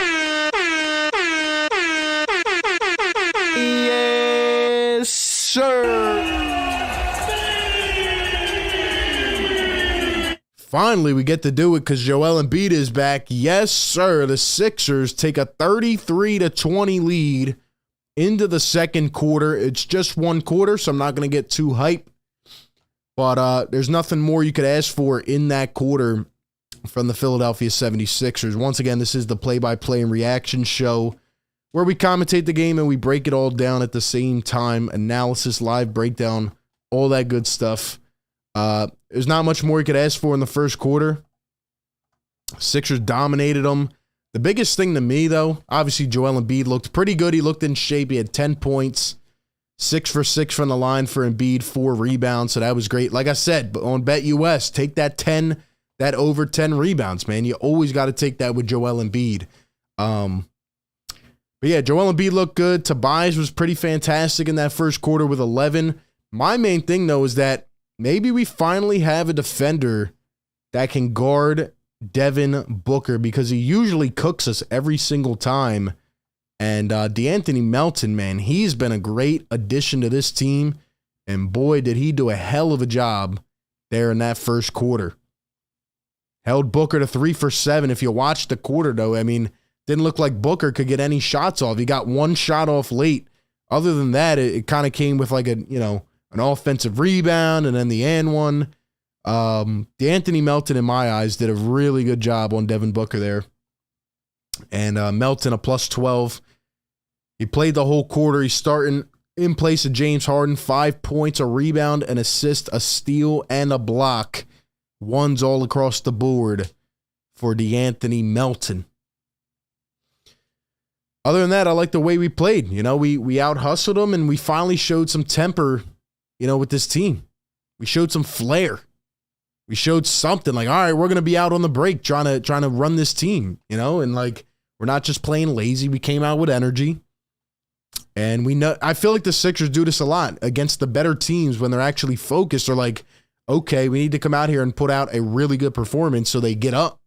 Yes, sir. Finally, we get to do it because Joel Embiid is back. Yes, sir. The Sixers take a 33-20 lead into the second quarter. It's just one quarter, so I'm not going to get too hype. But there's nothing more you could ask for in that quarter from the Philadelphia 76ers. Once again, this is the play-by-play and reaction show where we commentate the game and we break it all down at the same time. Analysis, live breakdown, all that good stuff. There's not much more you could ask for in the first quarter. Sixers dominated them. The biggest thing to me, though, obviously Joel Embiid looked pretty good. He looked in shape. He had 10 points, 6 for 6 from the line for Embiid, 4 rebounds, so that was great. Like I said, on BetUS, take that 10, that over 10 rebounds, man. You always got to take that with Joel Embiid. But yeah, Joel Embiid looked good. Tobias was pretty fantastic in that first quarter with 11. My main thing, though, is that maybe we finally have a defender that can guard Devin Booker because he usually cooks us every single time. And De'Anthony Melton, man, he's been a great addition to this team. And boy, did he do a hell of a job there in that first quarter. Held Booker to 3 for 7. If you watch the quarter, though, I mean, didn't look like Booker could get any shots off. He got one shot off late. Other than that, it kind of came with like an offensive rebound and then the and one. De'Anthony Melton, in my eyes, did a really good job on Devin Booker there. And Melton, a plus 12. He played the whole quarter. He's starting in place of James Harden. 5 points, a rebound, an assist, a steal, and a block. Ones all across the board for De'Anthony Melton. Other than that, I like the way we played. We out-hustled them, and we finally showed some temper, with this team. We showed some flair. We showed something like, all right, we're going to be out on the break trying to run this team, and like, we're not just playing lazy. We came out with energy. And I feel like the Sixers do this a lot against the better teams when they're actually focused. They're like, okay, we need to come out here and put out a really good performance so they get up,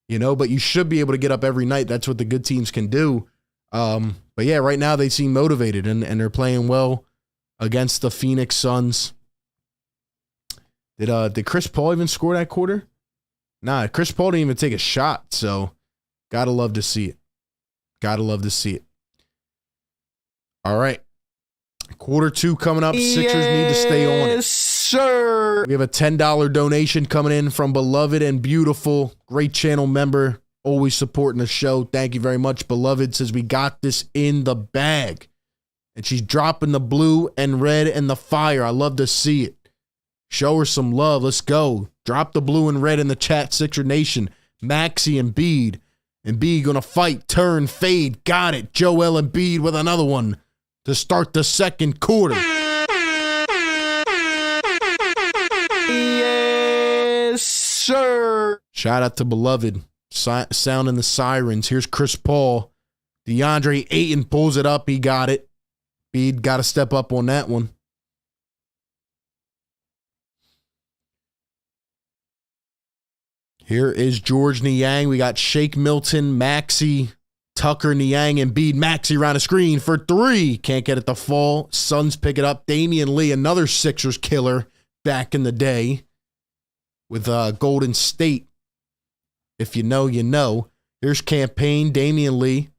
but you should be able to get up every night. That's what the good teams can do. But yeah, right now they seem motivated and they're playing well against the Phoenix Suns. Did Chris Paul even score that quarter? Nah, Chris Paul didn't even take a shot, so gotta love to see it. Gotta love to see it. All right. Quarter 2 coming up. Yes, Sixers need to stay on it. Yes, sir. We have a $10 donation coming in from Beloved and Beautiful. Great channel member. Always supporting the show. Thank you very much, Beloved. Says we got this in the bag. And she's dropping the blue and red and the fire. I love to see it. Show her some love. Let's go. Drop the blue and red in the chat, Sixer Nation. Maxey Embiid. Embiid gonna fight, turn, fade. Got it. Joel Embiid with another one to start the second quarter. Yes, sir. Shout out to Beloved. Sounding the sirens. Here's Chris Paul. DeAndre Ayton pulls it up. He got it. Embiid got to step up on that one. Here is George Niang. We got Shake Milton, Maxey, Tucker, Niang, Embiid. Maxey around the screen for three. Can't get it to fall. Suns pick it up. Damian Lee, another Sixers killer back in the day with Golden State. If you know, you know. Here's Campaign, Damian Lee.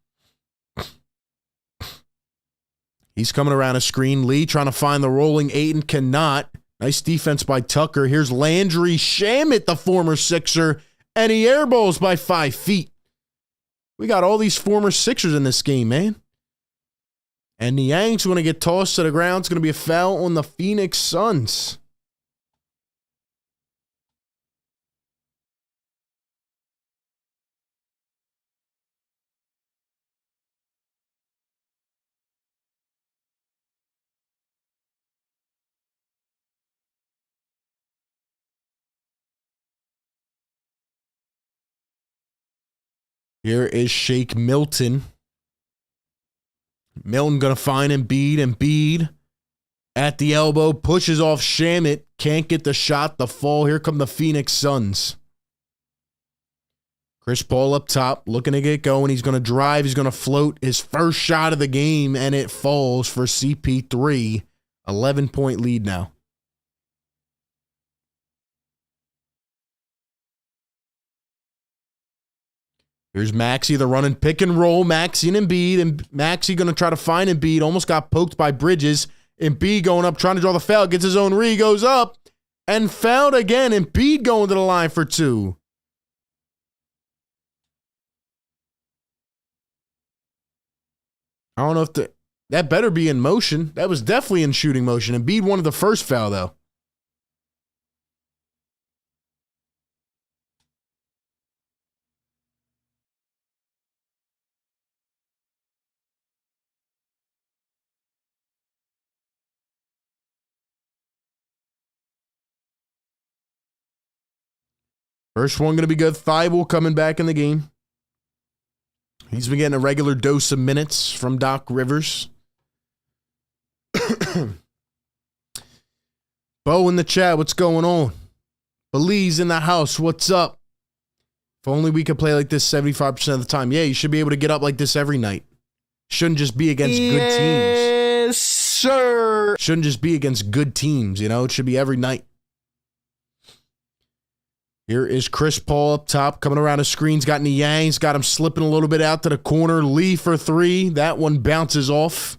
He's coming around a screen. Lee trying to find the rolling. Ayton cannot. Nice defense by Tucker. Here's Landry Shamet, the former Sixer, and he airballs by 5 feet. We got all these former Sixers in this game, man. And Niang's going to get tossed to the ground. It's going to be a foul on the Phoenix Suns. Here is Shake Milton. Milton going to find Embiid. Embiid at the elbow. Pushes off Shamet. Can't get the shot. The fall. Here come the Phoenix Suns. Chris Paul up top. Looking to get going. He's going to drive. He's going to float. His first shot of the game. And it falls for CP3. 11-point lead now. Here's Maxey, the running pick and roll. Maxey and Embiid. And Maxey going to try to find Embiid. Almost got poked by Bridges. Embiid going up, trying to draw the foul. Gets his own re. Goes up. And fouled again. Embiid going to the line for two. I don't know if that better be in motion. That was definitely in shooting motion. Embiid wanted the first foul, though. First one going to be good. Thibault coming back in the game. He's been getting a regular dose of minutes from Doc Rivers. Bo in the chat, what's going on? Belize in the house, what's up? If only we could play like this 75% of the time. Yeah, you should be able to get up like this every night. Shouldn't just be against good teams. Yes, sir. Shouldn't just be against good teams, you know? It should be every night. Here is Chris Paul up top, coming around the screens. Got Niang's got him slipping a little bit out to the corner. Lee for three. That one bounces off.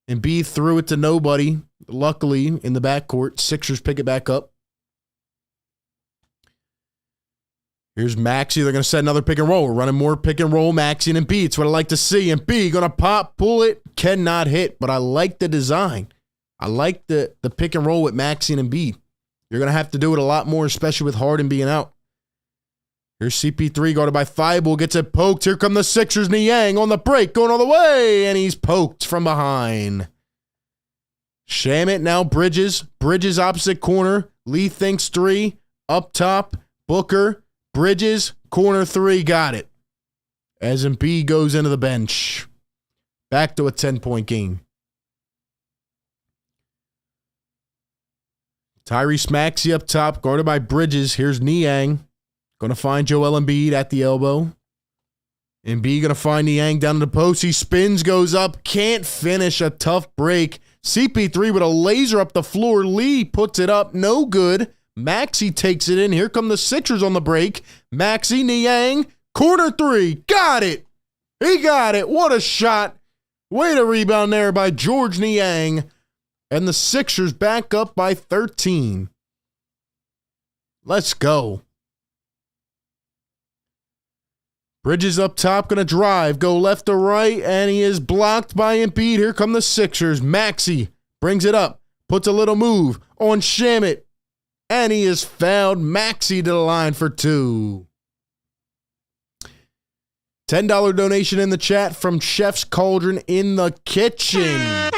Embiid threw it to nobody. Luckily, in the backcourt, Sixers pick it back up. Here's Maxey. They're going to set another pick and roll. We're running more pick and roll. Maxey and Embiid. It's what I like to see. Embiid going to pop, pull it. Cannot hit, but I like the design. I like the pick and roll with Maxey and Embiid. You're going to have to do it a lot more, especially with Harden being out. Here's CP3 guarded by Thibault. Gets it poked. Here come the Sixers. Niang on the break. Going all the way. And he's poked from behind. Shamet now Bridges. Bridges opposite corner. Lee thinks three. Up top. Booker. Bridges. Corner three. Got it. As Embiid goes into the bench. Back to a 10-point game. Tyrese Maxey up top, guarded by Bridges. Here's Niang. Going to find Joel Embiid at the elbow. Embiid going to find Niang down in the post. He spins, goes up, can't finish. A tough break. CP3 with a laser up the floor. Lee puts it up, no good. Maxey takes it in. Here come the Sixers on the break. Maxey, Niang, corner three. Got it. He got it. What a shot. Way to rebound there by George Niang. And the Sixers back up by 13. Let's go. Bridges up top, going to drive, go left to right, and he is blocked by Embiid. Here come the Sixers. Maxey brings it up, puts a little move on Shamet. And he has fouled Maxey to the line for 2. $10 donation in the chat from Chef's Cauldron in the kitchen.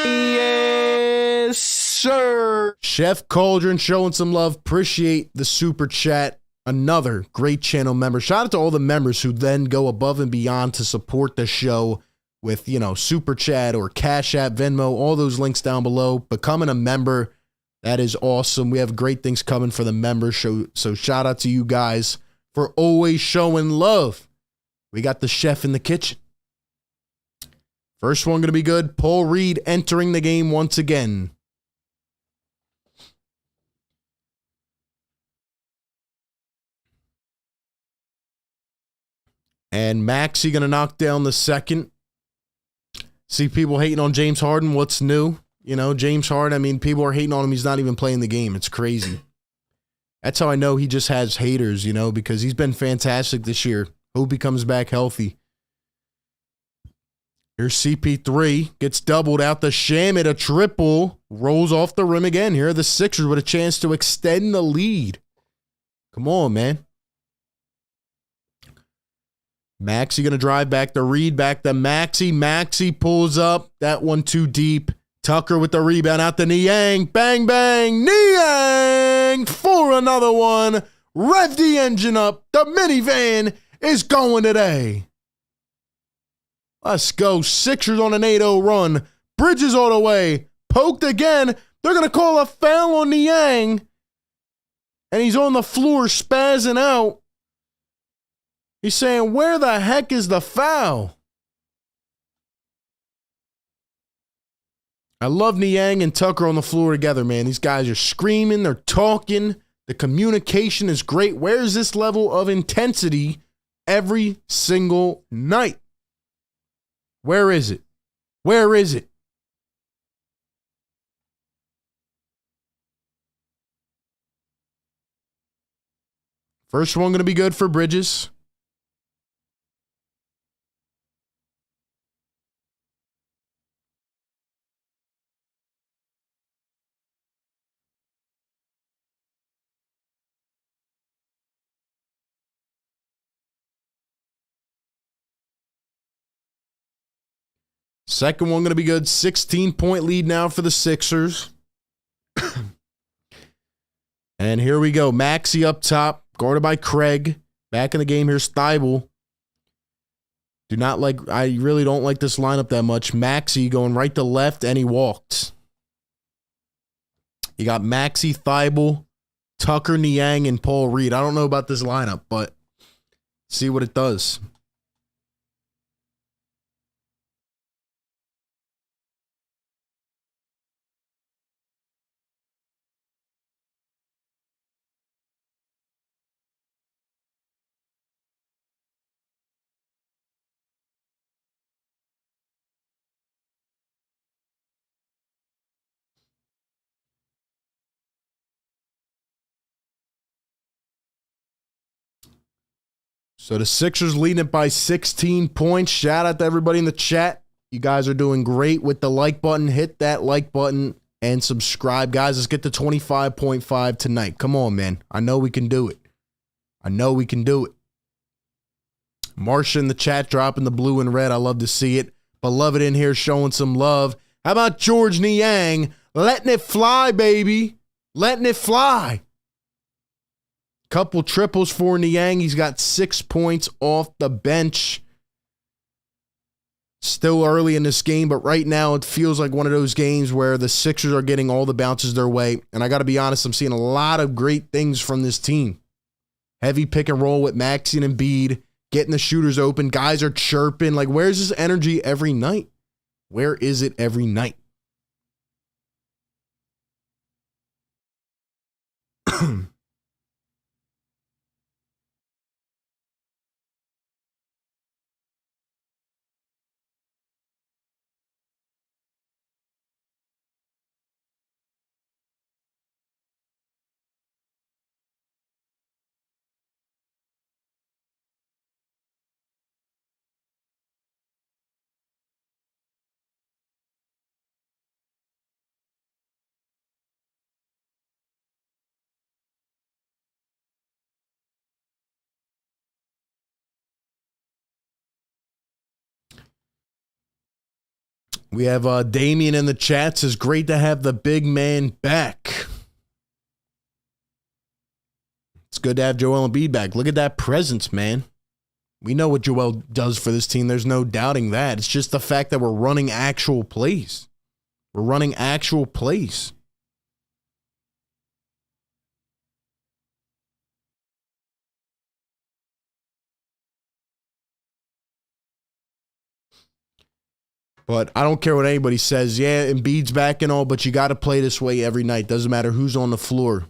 Yes, sir. Chef Cauldron showing some love. Appreciate the super chat. Another great channel member. Shout out to all the members who then go above and beyond to support the show with, super chat or Cash App, Venmo, all those links down below. Becoming a member, that is awesome. We have great things coming for the members show. So shout out to you guys for always showing love. We got the chef in the kitchen. First one going to be good. Paul Reed entering the game once again. And Maxey going to knock down the second. See people hating on James Harden. What's new? James Harden, people are hating on him. He's not even playing the game. It's crazy. That's how I know he just has haters, because he's been fantastic this year. Hope he comes back healthy. Here's CP3. Gets doubled out the Shamit. A triple. Rolls off the rim again. Here are the Sixers with a chance to extend the lead. Come on, man. Maxey going to drive back to Reed. Back to Maxey. Maxey pulls up. That one too deep. Tucker with the rebound out to Niang. Bang, bang. Niang for another one. Rev the engine up. The minivan is going today. Let's go. Sixers on an 8-0 run. Bridges all the way. Poked again. They're going to call a foul on Niang. And he's on the floor spazzing out. He's saying, where the heck is the foul? I love Niang and Tucker on the floor together, man. These guys are screaming. They're talking. The communication is great. Where's this level of intensity every single night? Where is it? Where is it? First one going to be good for Bridges. Second one going to be good. 16-point lead now for the Sixers. And here we go. Maxey up top, guarded by Craig. Back in the game, here's Thibault. I really don't like this lineup that much. Maxey going right to left, and he walked. You got Maxey, Thibault, Tucker, Niang, and Paul Reed. I don't know about this lineup, but see what it does. So the Sixers leading it by 16 points. Shout out to everybody in the chat. You guys are doing great with the like button. Hit that like button and subscribe. Guys, let's get to 25.5 tonight. Come on, man. I know we can do it. I know we can do it. Marsha in the chat dropping the blue and red. I love to see it. Beloved in here showing some love. How about George Niang? Letting it fly, baby. Letting it fly. Couple triples for Niang. He's got 6 points off the bench. Still early in this game, but right now it feels like one of those games where the Sixers are getting all the bounces their way. And I got to be honest, I'm seeing a lot of great things from this team. Heavy pick and roll with Maxey and Embiid, getting the shooters open. Guys are chirping. Like, where's this energy every night? Where is it every night? We have Damien in the chat says, great to have the big man back. It's good to have Joel Embiid back. Look at that presence, man. We know what Joel does for this team. There's no doubting that. It's just the fact that we're running actual plays. We're running actual plays. But I don't care what anybody says. Yeah, Embiid's back and all, but you got to play this way every night. Doesn't matter who's on the floor,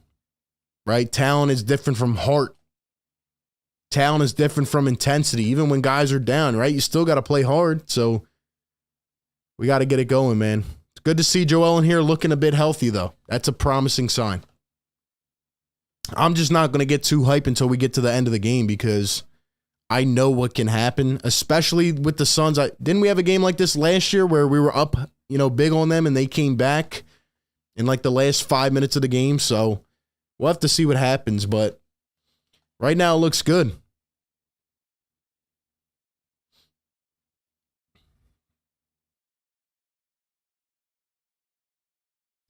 right? Talent is different from heart. Talent is different from intensity. Even when guys are down, right? You still got to play hard. So we got to get it going, man. It's good to see Joel in here looking a bit healthy, though. That's a promising sign. I'm just not going to get too hyped until we get to the end of the game because I know what can happen, especially with the Suns. Didn't we have a game like this last year where we were up, big on them and they came back in like the last 5 minutes of the game? So we'll have to see what happens, but right now it looks good.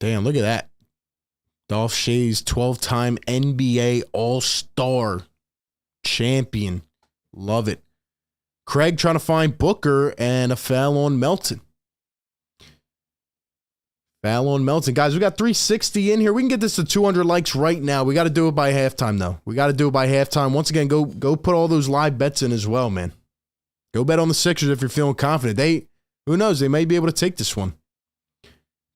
Damn, look at that. Dolph Schayes, 12-time NBA All-Star champion. Love it. Craig trying to find Booker and a foul on Melton. Foul on Melton. Guys, we got 360 in here. We can get this to 200 likes right now. We got to do it by halftime, though. We got to do it by halftime. Once again, go put all those live bets in as well, man. Go bet on the Sixers if you're feeling confident. Who knows? They may be able to take this one.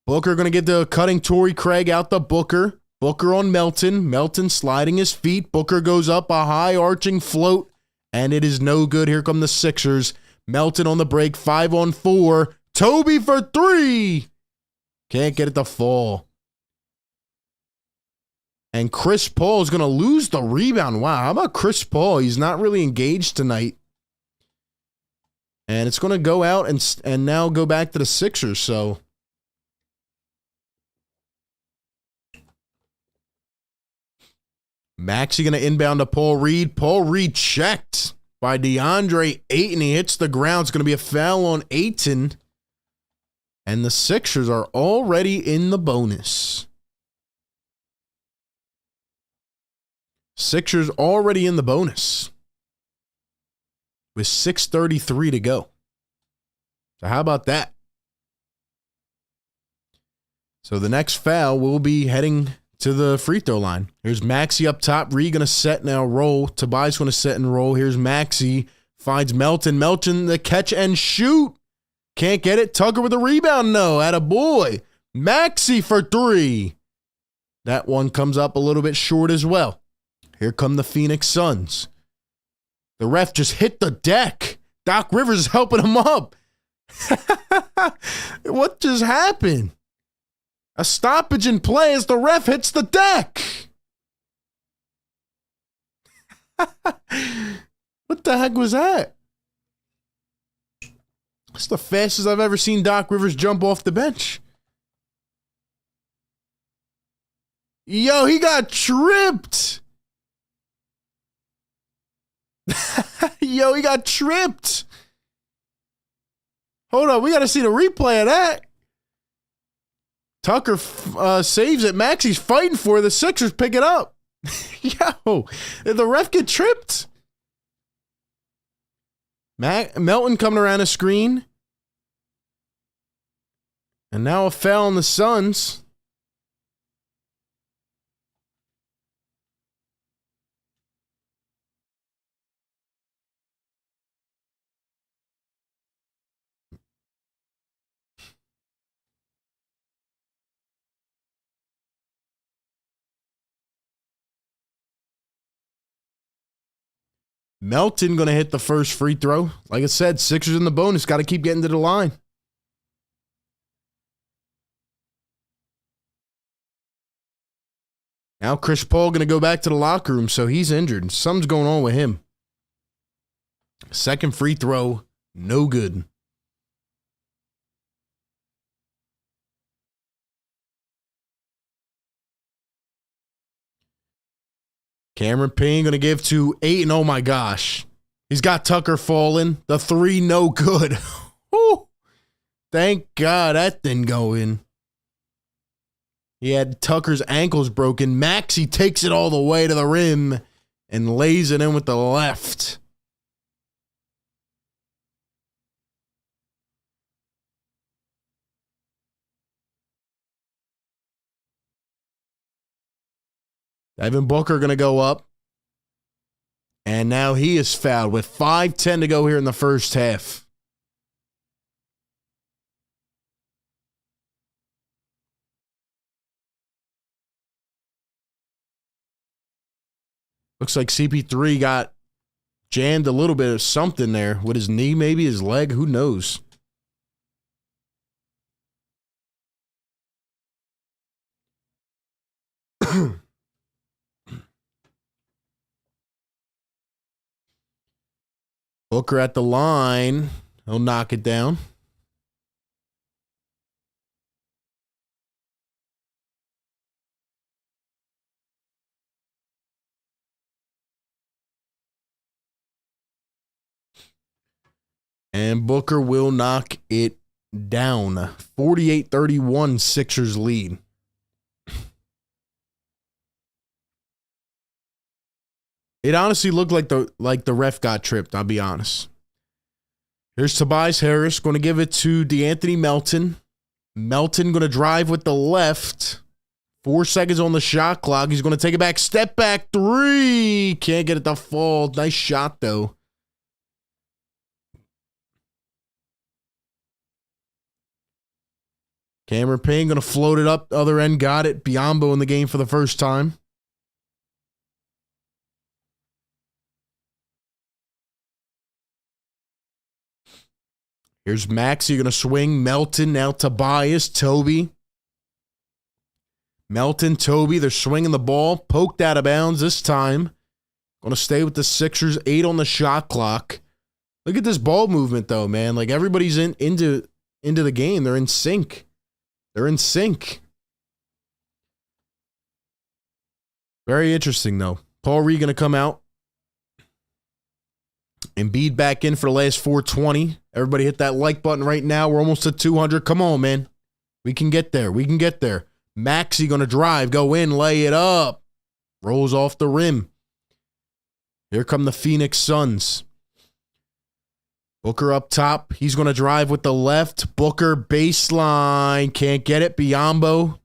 Booker going to get the cutting Torrey Craig out the Booker. Booker on Melton. Melton sliding his feet. Booker goes up a high arching float. And it is no good. Here come the Sixers. Melton on the break. 5-on-4. Toby for 3. Can't get it to fall. And Chris Paul is going to lose the rebound. Wow, how about Chris Paul? He's not really engaged tonight. And it's going to go out and now go back to the Sixers. So Maxey going to inbound to Paul Reed. Paul Reed checked by DeAndre Ayton. He hits the ground. It's going to be a foul on Ayton. And the Sixers are already in the bonus. Sixers already in the bonus with 6:33 to go. So how about that? So the next foul will be heading to the free throw line. Here's Maxey up top. Reed going to set now, roll. Tobias going to set and roll. Here's Maxey. Finds Melton. Melton the catch and shoot. Can't get it. Tucker with a rebound. No. Attaboy. Maxey for 3. That one comes up a little bit short as well. Here come the Phoenix Suns. The ref just hit the deck. Doc Rivers is helping him up. What just happened? A stoppage in play as the ref hits the deck. What the heck was that? It's the fastest I've ever seen Doc Rivers jump off the bench. Yo, he got tripped. Yo, he got tripped. Hold on, we got to see the replay of that. Tucker saves it. Maxey's fighting for it. The Sixers pick it up. Yo, did the ref get tripped? Melton coming around the screen. And now a foul on the Suns. Melton going to hit the first free throw. Like I said, Sixers in the bonus. Got to keep getting to the line. Now Chris Paul going to go back to the locker room, so he's injured. Something's going on with him. Second free throw, no good. Cameron Payne going to give to Ayton. Oh, my gosh. He's got Tucker falling. The 3, no good. Thank God that didn't go in. He had Tucker's ankles broken. Maxey takes it all the way to the rim and lays it in with the left. Devin Booker going to go up. And now he is fouled with 5:10 to go here in the first half. Looks like CP3 got jammed a little bit of something there with his knee, maybe his leg. Who knows? Booker at the line. He'll knock it down. And Booker will knock it down. 48-31 Sixers lead. It honestly looked like the ref got tripped, I'll be honest. Here's Tobias Harris going to give it to DeAnthony Melton. Melton going to drive with the left. 4 seconds on the shot clock. He's going to take it back. Step back three. Can't get it to fall. Nice shot, though. Cameron Payne going to float it up. Other end got it. Biyombo in the game for the first time. Here's Maxey going to swing. Melton, now Tobias, Toby. Melton, Toby, they're swinging the ball. Poked out of bounds this time. Going to stay with the Sixers. 8 on the shot clock. Look at this ball movement, though, man. Like, everybody's into the game. They're in sync. They're in sync. Very interesting, though. Paul Reed going to come out. Embiid back in for the last 420. Everybody hit that like button right now. We're almost at 200. Come on, man. We can get there. We can get there. Maxey going to drive, go in, lay it up. Rolls off the rim. Here come the Phoenix Suns. Booker up top. He's going to drive with the left. Booker baseline. Can't get it. Biyombo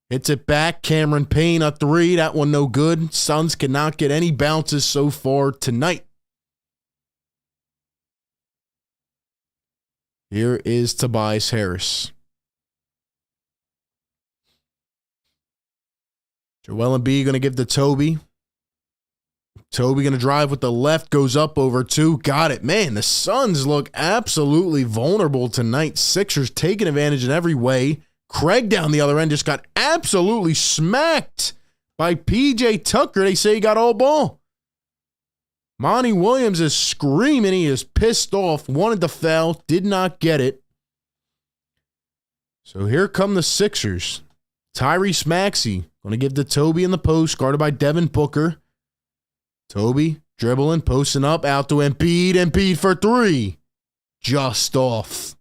hits it back. Cameron Payne a three. That one no good. Suns cannot get any bounces so far tonight. Here is Tobias Harris. Joel Embiid going to give to Toby. Toby going to drive with the left. Goes up over 2. Got it. Man, the Suns look absolutely vulnerable tonight. Sixers taking advantage in every way. Craig down the other end just got absolutely smacked by P.J. Tucker. They say he got all ball. Monty Williams is screaming. He is pissed off. Wanted the foul. Did not get it. So here come the Sixers. Tyrese Maxey going to give to Toby in the post, guarded by Devin Booker. Toby dribbling, posting up, out to Embiid. Embiid for 3. Just off.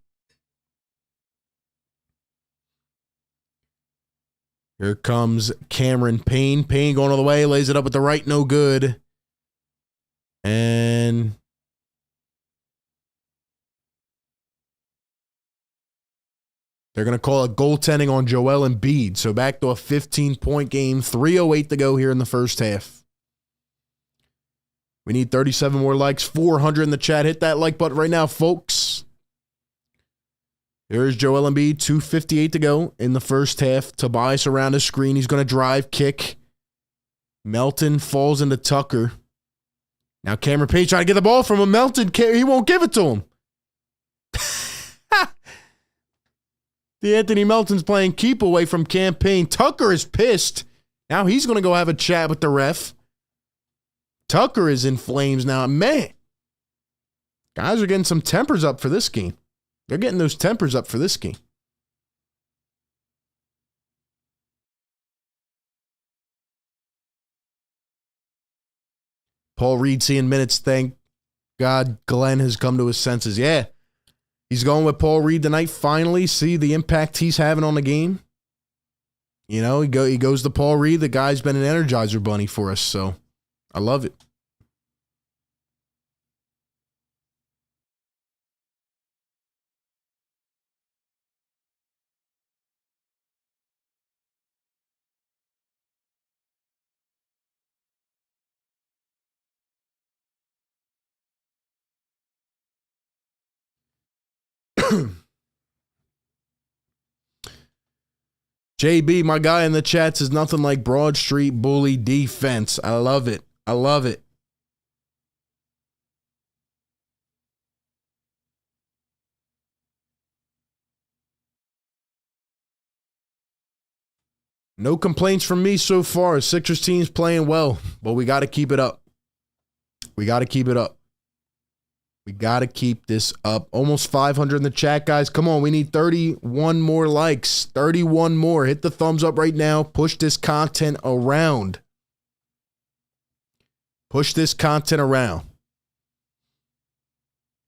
Here comes Cameron Payne. Payne going all the way, lays it up with the right, no good. And they're going to call it goaltending on Joel Embiid. So back to a 15-point game. 3:08 to go here in the first half. We need 37 more likes. 400 in the chat. Hit that like button right now, folks. Here's Joel Embiid. 2:58 to go in the first half. Tobias around his screen. He's going to drive, kick. Melton falls into Tucker. Now Cameron Payne trying to get the ball from him. Melton, he won't give it to him. Anthony Melton's playing keep away from Cam Payne. Tucker is pissed. Now he's going to go have a chat with the ref. Tucker is in flames now. Man, guys are getting some tempers up for this game. They're getting those tempers up for this game. Paul Reed seeing minutes. Thank God Glenn has come to his senses. Yeah. He's going with Paul Reed tonight. Finally, see the impact he's having on the game. You know, he goes to Paul Reed. The guy's been an Energizer bunny for us, so I love it. JB, my guy in the chat, says nothing like Broad Street bully defense. I love it. I love it. No complaints from me so far. Sixers team's playing well, but we got to keep it up. We got to keep it up. We got to keep this up. Almost 500 in the chat, guys. Come on, we need 31 more likes. 31 more. Hit the thumbs up right now. Push this content around. Push this content around.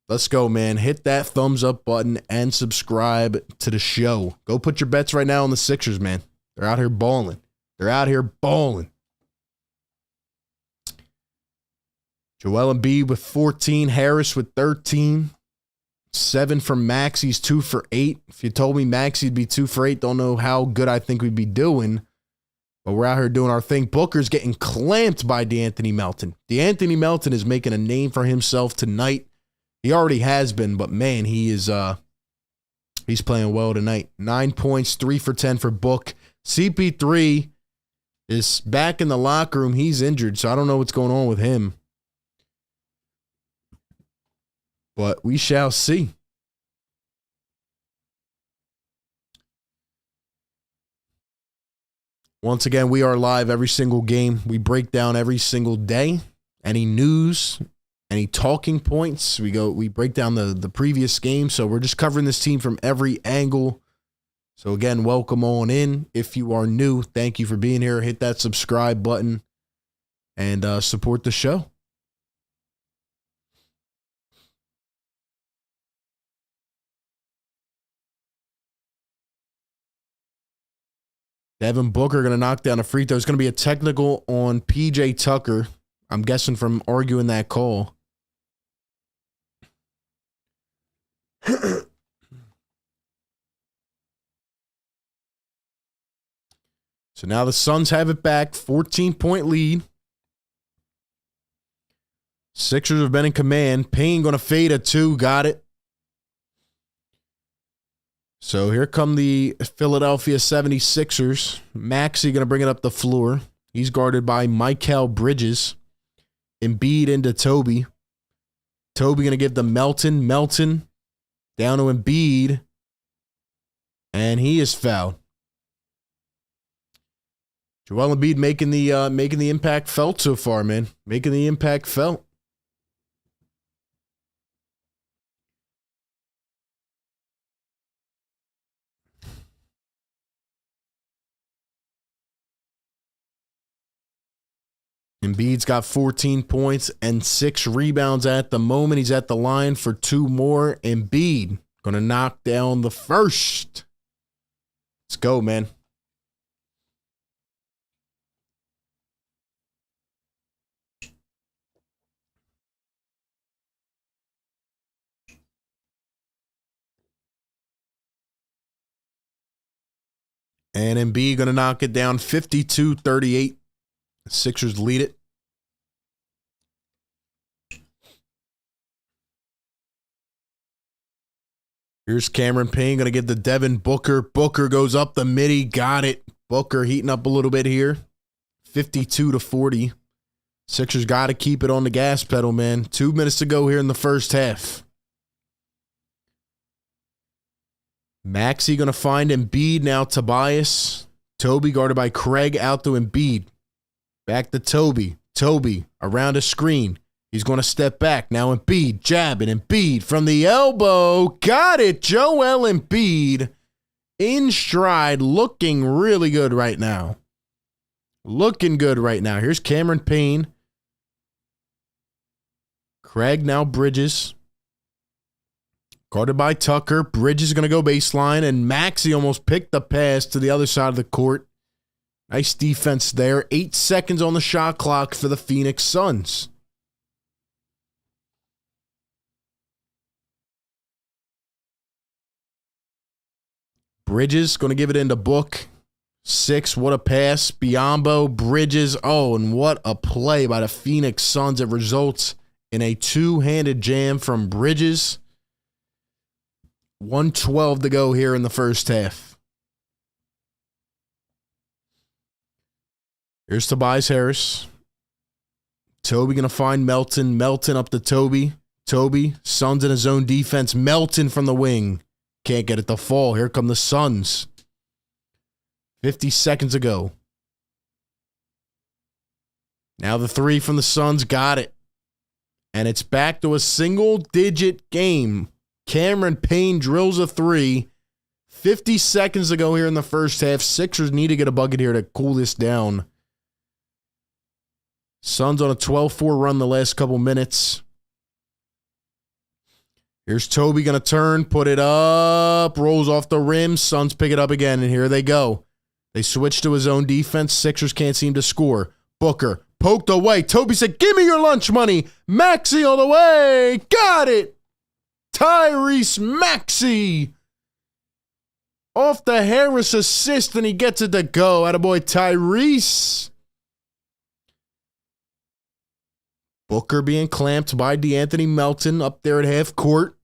Let's go, man. Hit that thumbs up button and subscribe to the show. Go put your bets right now on the Sixers, man. They're out here balling. They're out here balling. Joel Embiid with 14. Harris with 13. 7 from Max. He's 2 for 8. If you told me Maxi'd be 2 for 8, don't know how good I think we'd be doing. But we're out here doing our thing. Booker's getting clamped by DeAnthony Melton. DeAnthony Melton is making a name for himself tonight. He already has been, but man, he's playing well tonight. 9 points, 3 for 10 for Book. CP3 is back in the locker room. He's injured, so I don't know what's going on with him. But we shall see. Once again, we are live every single game. We break down every single day. Any news, any talking points. We break down the previous game. So we're just covering this team from every angle. So again, welcome on in. If you are new, thank you for being here. Hit that subscribe button and support the show. Devin Booker going to knock down a free throw. It's going to be a technical on PJ Tucker. I'm guessing from arguing that call. So now the Suns have it back. 14-point lead. Sixers have been in command. Payne going to fade a 2. Got it. So here come the Philadelphia 76ers. Maxey going to bring it up the floor. He's guarded by Mikal Bridges. Embiid into Toby. Toby going to give the Melton. Melton down to Embiid. And he is fouled. Joel Embiid making the impact felt so far, man. Making the impact felt. Embiid's got 14 points and 6 rebounds at the moment. He's at the line for 2 more. Embiid going to knock down the first. Let's go, man. And Embiid going to knock it down 52-38. Sixers lead it. Here's Cameron Payne going to get the Devin Booker. Booker goes up the midi. Got it. Booker heating up a little bit here. 52-40. Sixers got to keep it on the gas pedal, man. 2 minutes to go here in the first half. Maxey going to find Embiid now. Tobias. Toby guarded by Craig out to Embiid. Back to Toby. Toby around a screen. He's going to step back. Now Embiid jabbing. Embiid from the elbow. Got it. Joel Embiid in stride. Looking really good right now. Looking good right now. Here's Cameron Payne. Craig now Bridges. Guarded by Tucker. Bridges is going to go baseline, and Maxey almost picked the pass to the other side of the court. Nice defense there. 8 seconds on the shot clock for the Phoenix Suns. Bridges going to give it into Book. 6, what a pass. Biyombo, Bridges. Oh, and what a play by the Phoenix Suns. It results in a two-handed jam from Bridges. 1:12 to go here in the first half. Here's Tobias Harris. Toby going to find Melton. Melton up to Toby. Toby, Suns in his own defense. Melton from the wing. Can't get it to fall. Here come the Suns. 50 seconds ago. Now the three from the Suns got it. And it's back to a single-digit game. Cameron Payne drills a three. 50 seconds to go here in the first half. Sixers need to get a bucket here to cool this down. Suns on a 12-4 run the last couple minutes. Here's Toby going to turn, put it up, rolls off the rim. Suns pick it up again, and here they go. They switch to his own defense. Sixers can't seem to score. Booker poked away. Toby said, give me your lunch money. Maxey all the way. Got it. Tyrese Maxey. Off the Harris assist, and he gets it to go. Attaboy Tyrese. Booker being clamped by DeAnthony Melton up there at half court.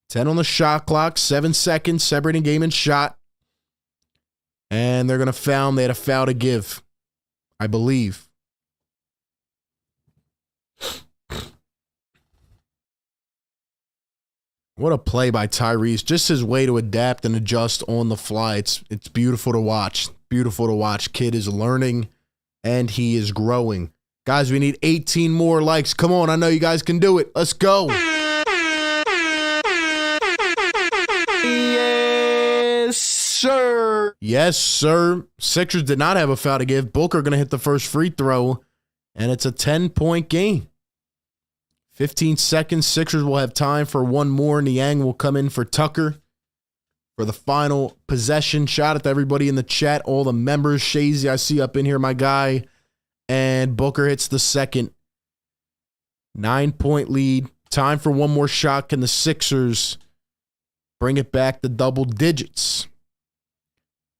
10 on the shot clock. 7 seconds. Separating game and shot. And they're going to foul. They had a foul to give, I believe. What a play by Tyrese. Just his way to adapt and adjust on the fly. It's beautiful to watch. Beautiful to watch. Kid is learning and he is growing. Guys, we need 18 more likes. Come on, I know you guys can do it. Let's go. Yes, sir. Yes, sir. Sixers did not have a foul to give. Booker going to hit the first free throw, and it's a 10-point game. 15 seconds. Sixers will have time for one more. Niang will come in for Tucker for the final possession. Shout out to everybody in the chat, all the members. Shazy, I see up in here, my guy. And Booker hits the second. 9-point lead. Time for one more shot. Can the Sixers bring it back to double digits?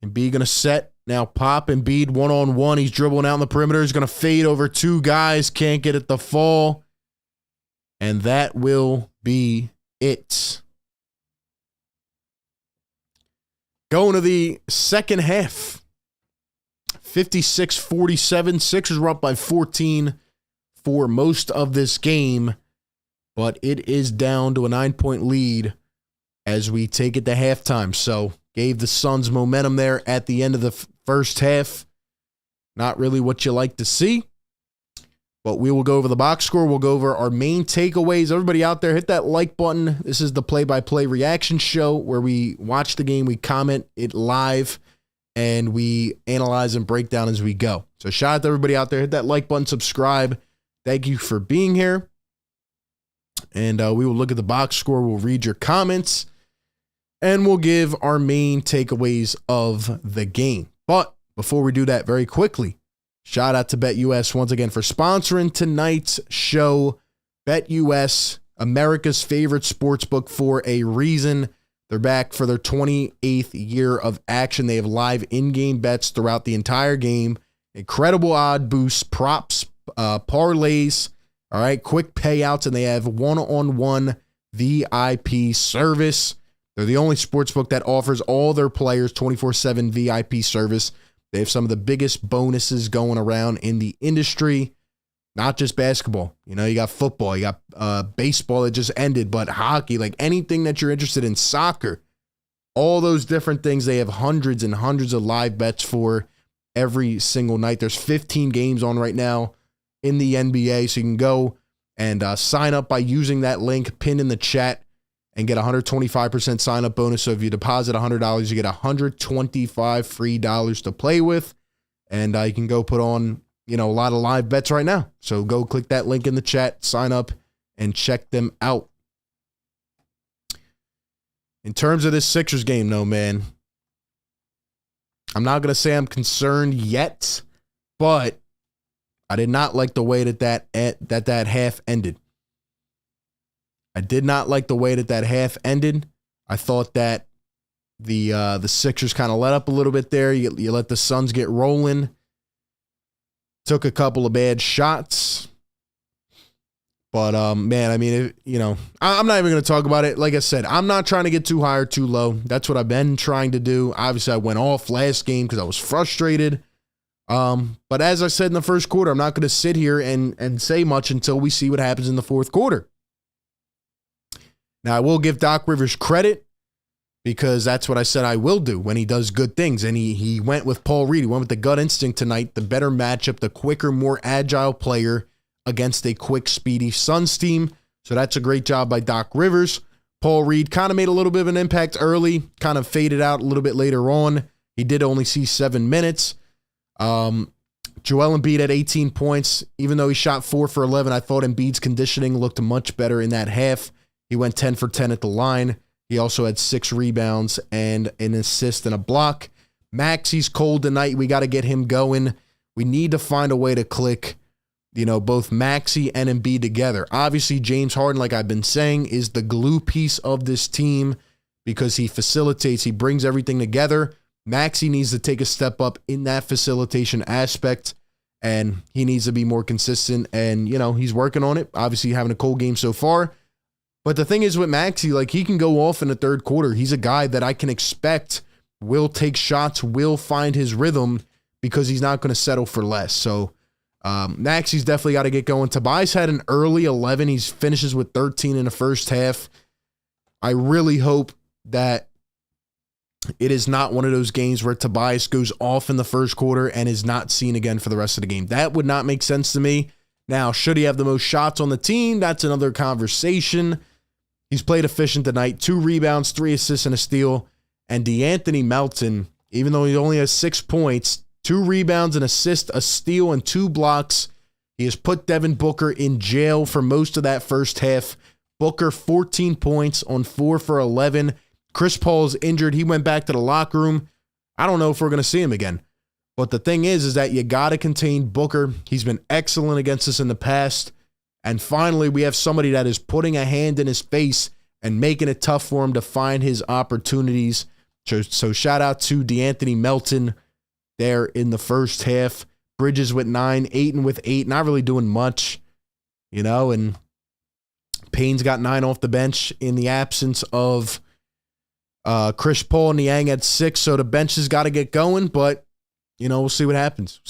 Embiid going to set. Now Pop Embiid one-on-one. He's dribbling out in the perimeter. He's going to fade over two guys. Can't get it to fall. And that will be it. Going to the second half. 56-47. Sixers were up by 14 for most of this game. But it is down to a 9-point lead as we take it to halftime. So gave the Suns momentum there at the end of the first half. Not really what you like to see. But we will go over the box score. We'll go over our main takeaways. Everybody out there, hit that like button. This is the play-by-play reaction show where we watch the game, we comment it live, and we analyze and break down as we go. So shout out to everybody out there. Hit that like button, subscribe. Thank you for being here. And we will look at the box score. We'll read your comments. And we'll give our main takeaways of the game. But before we do that, very quickly, shout out to BetUS once again for sponsoring tonight's show. BetUS, America's favorite sportsbook for a reason. They're back for their 28th year of action. They have live in-game bets throughout the entire game. Incredible odd boosts, props, parlays, all right, quick payouts, and they have one-on-one VIP service. They're the only sportsbook that offers all their players 24/7 VIP service. They have some of the biggest bonuses going around in the industry, not just basketball. You know, you got football, you got baseball that just ended, but hockey, like anything that you're interested in, soccer, all those different things. They have hundreds and hundreds of live bets for every single night. There's 15 games on right now in the NBA, so you can go and sign up by using that link pinned in the chat and get a 125% sign-up bonus. So if you deposit $100, you get $125 free dollars to play with. And you can go put on, you know, a lot of live bets right now. So go click that link in the chat, sign up, and check them out. In terms of this Sixers game, though, man, I'm not going to say I'm concerned yet, but I did not like the way that half ended. I did not like the way that half ended. I thought that the Sixers kind of let up a little bit there. You let the Suns get rolling. Took a couple of bad shots. But, man, I mean, I'm not even going to talk about it. Like I said, I'm not trying to get too high or too low. That's what I've been trying to do. Obviously, I went off last game because I was frustrated. But as I said in the first quarter, I'm not going to sit here and say much until we see what happens in the fourth quarter. Now, I will give Doc Rivers credit because that's what I said I will do when he does good things. And he went with Paul Reed. He went with the gut instinct tonight, the better matchup, the quicker, more agile player against a quick, speedy Suns team. So that's a great job by Doc Rivers. Paul Reed kind of made a little bit of an impact early, kind of faded out a little bit later on. He did only see 7 minutes. Joel Embiid had 18 points. Even though he shot 4 for 11, I thought Embiid's conditioning looked much better in that half. He went 10 for 10 at the line. He also had 6 rebounds and an assist and a block. Maxey's cold tonight. We got to get him going. We need to find a way to click, both Maxey and Embiid together. Obviously, James Harden, like I've been saying, is the glue piece of this team because he facilitates, he brings everything together. Maxey needs to take a step up in that facilitation aspect, and he needs to be more consistent, and, he's working on it. Obviously, having a cold game so far. But the thing is with Maxey, he can go off in the third quarter. He's a guy that I can expect will take shots, will find his rhythm because he's not going to settle for less. So, Maxey's definitely got to get going. Tobias had an early 11. He finishes with 13 in the first half. I really hope that it is not one of those games where Tobias goes off in the first quarter and is not seen again for the rest of the game. That would not make sense to me. Now, should he have the most shots on the team? That's another conversation. He's played efficient tonight. 2 rebounds, 3 assists, and a steal. And DeAnthony Melton, even though he only has 6 points, 2 rebounds, an assist, a steal, and 2 blocks. He has put Devin Booker in jail for most of that first half. Booker, 14 points on 4 for 11. Chris Paul is injured. He went back to the locker room. I don't know if we're going to see him again. But the thing is that you got to contain Booker. He's been excellent against us in the past. And finally, we have somebody that is putting a hand in his face and making it tough for him to find his opportunities. So shout out to DeAnthony Melton there in the first half. Bridges with 9, Ayton with 8, not really doing much, and Payne's got 9 off the bench in the absence of Chris Paul. Niang had 6, so the bench has got to get going, but, we'll see what happens.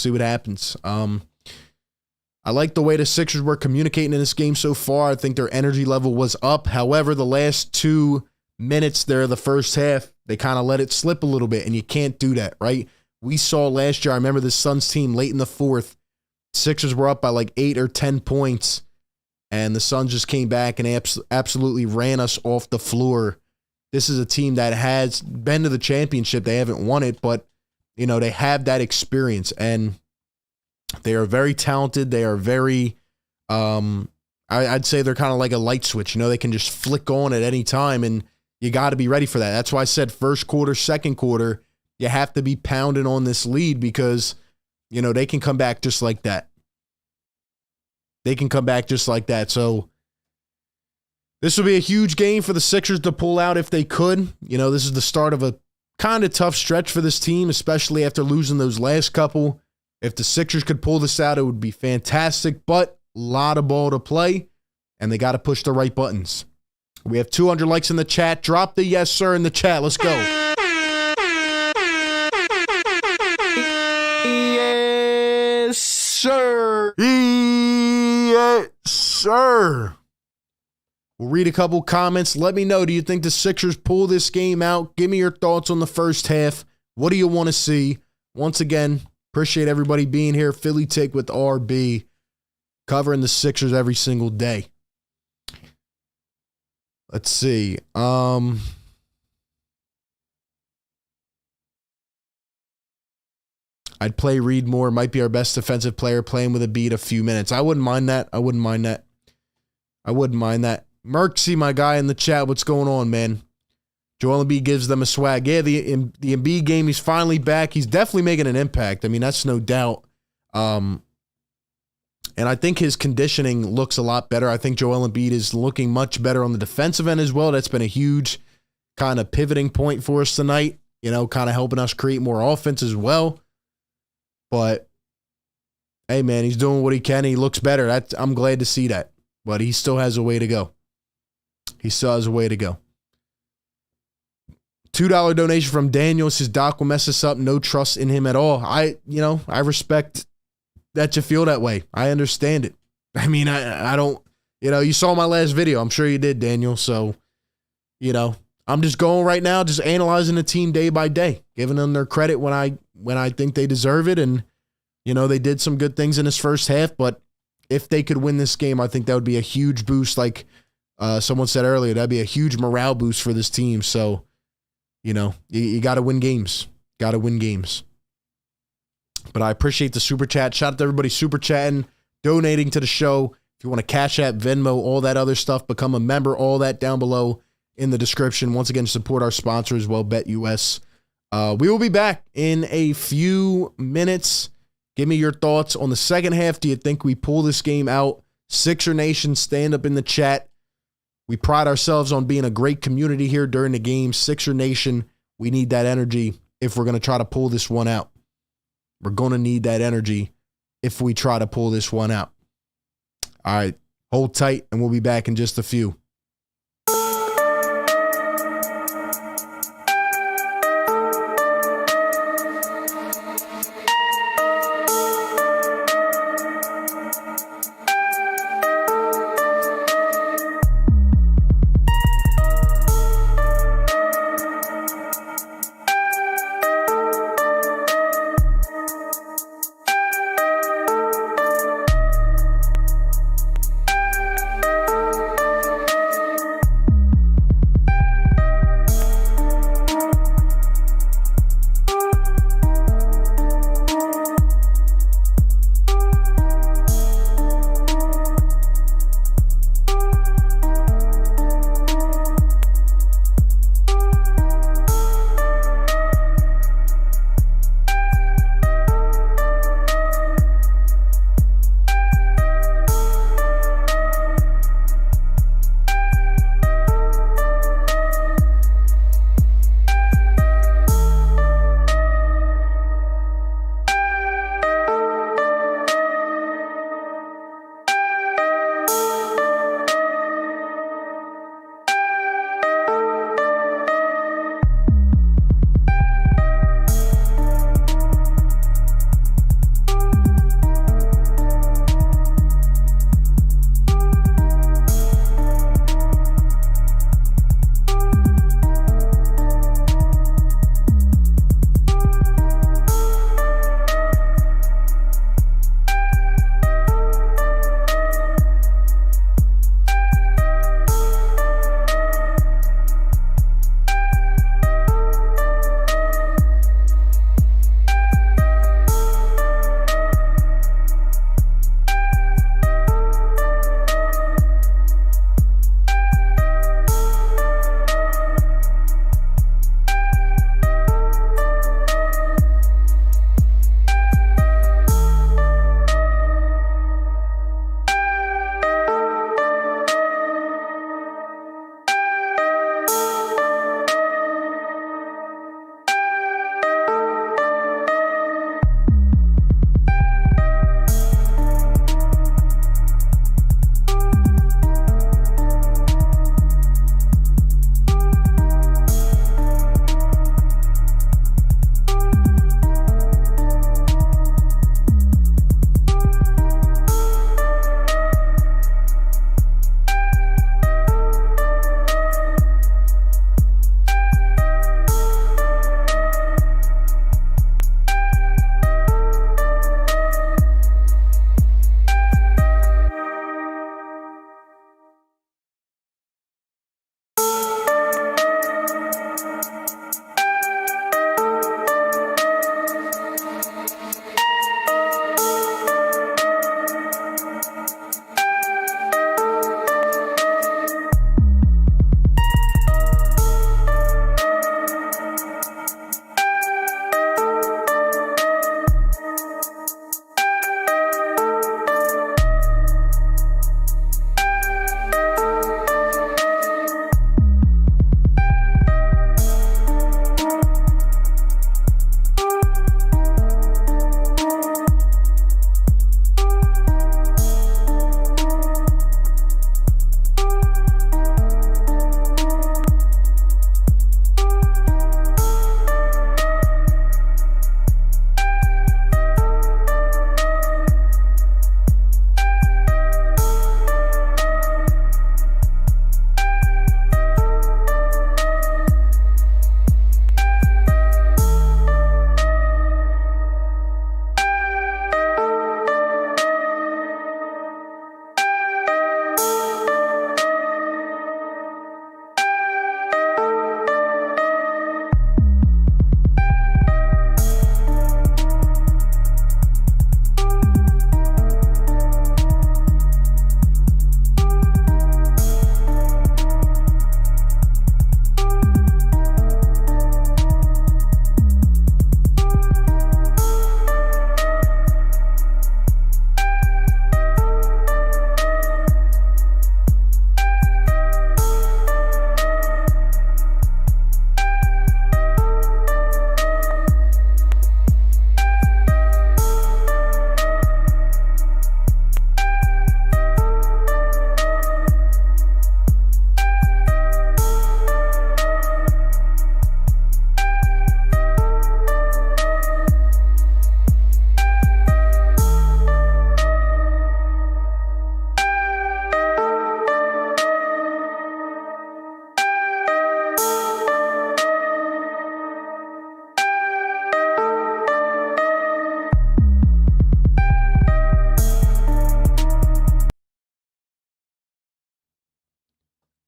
I like the way the Sixers were communicating in this game so far. I think their energy level was up. However, the last 2 minutes there, the first half, they kind of let it slip a little bit, and you can't do that, right? We saw last year, I remember the Suns team late in the fourth, Sixers were up by 8 or 10 points, and the Suns just came back and absolutely ran us off the floor. This is a team that has been to the championship. They haven't won it, but, they have that experience, and they are very talented. They are very, I'd say they're kind of like a light switch. They can just flick on at any time, and you got to be ready for that. That's why I said first quarter, second quarter, you have to be pounding on this lead because, they can come back just like that. So this will be a huge game for the Sixers to pull out if they could. This is the start of a kind of tough stretch for this team, especially after losing those last couple. If the Sixers could pull this out, it would be fantastic, but a lot of ball to play, and they got to push the right buttons. We have 200 likes in the chat. Drop the yes, sir, in the chat. Let's go. Yes, sir. Yes, sir. We'll read a couple comments. Let me know, do you think the Sixers pull this game out? Give me your thoughts on the first half. What do you want to see? Once again, appreciate everybody being here. Philly Take with RB, covering the Sixers every single day. Let's see. I'd play Reed more. Might be our best defensive player playing with a beat a few minutes. I wouldn't mind that. Merksy, my guy in the chat, what's going on, man? Joel Embiid gives them a swag. Yeah, the Embiid game, he's finally back. He's definitely making an impact. I mean, that's no doubt. And I think his conditioning looks a lot better. I think Joel Embiid is looking much better on the defensive end as well. That's been a huge kind of pivoting point for us tonight, kind of helping us create more offense as well. But, hey, man, he's doing what he can. He looks better. I'm glad to see that. But he still has a way to go. $2 donation from Daniel says, Doc will mess us up. No trust in him at all. I respect that you feel that way. I understand it. I mean, I don't, you saw my last video. I'm sure you did, Daniel. So, I'm just going right now, just analyzing the team day by day, giving them their credit when I think they deserve it. And, they did some good things in this first half, but if they could win this game, I think that would be a huge boost. Like someone said earlier, that'd be a huge morale boost for this team. So, you got to win games. Got to win games. But I appreciate the super chat. Shout out to everybody super chatting, donating to the show. If you want to Cash App, Venmo, all that other stuff, become a member, all that down below in the description. Once again, support our sponsor as well, BetUS. We will be back in a few minutes. Give me your thoughts on the second half. Do you think we pull this game out? Sixer Nation, stand up in the chat. We pride ourselves on being a great community here during the game. Sixer Nation, we need that energy if we're going to try to pull this one out. We're going to need that energy if we try to pull this one out. All right, hold tight, and we'll be back in just a few.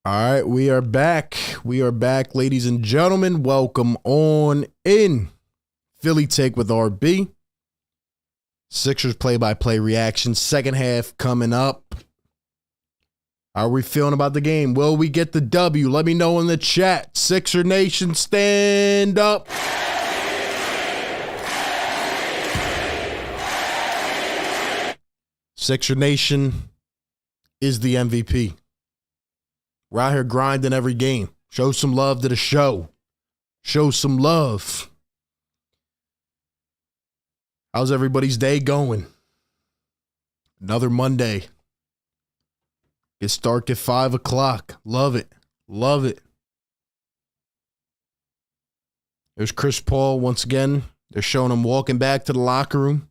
All right, we are back. We are back, ladies and gentlemen. Welcome on in. Philly Take with RB. Sixers play-by-play reaction. Second half coming up. How are we feeling about the game? Will we get the W? Let me know in the chat. Sixer Nation, stand up. Sixer Nation is the MVP. We're out here grinding every game. Show some love to the show. Show some love. How's everybody's day going? Another Monday. It's dark at 5 o'clock. Love it. Love it. There's Chris Paul once again. They're showing him walking back to the locker room.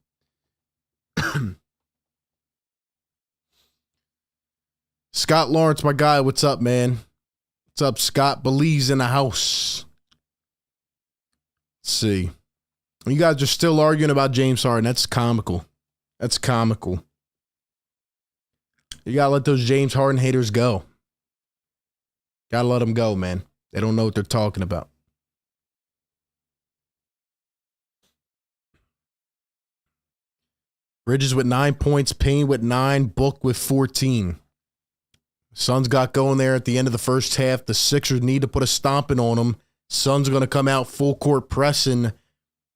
Scott Lawrence, my guy, what's up, man? What's up, Scott? Belize in the house. Let's see. You guys are still arguing about James Harden. That's comical. That's comical. You gotta let those James Harden haters go. Gotta let them go, man. They don't know what they're talking about. Bridges with 9 points, Payne with 9, Book with 14. Suns got going there at the end of the first half. The Sixers need to put a stomping on them. Suns are going to come out full court pressing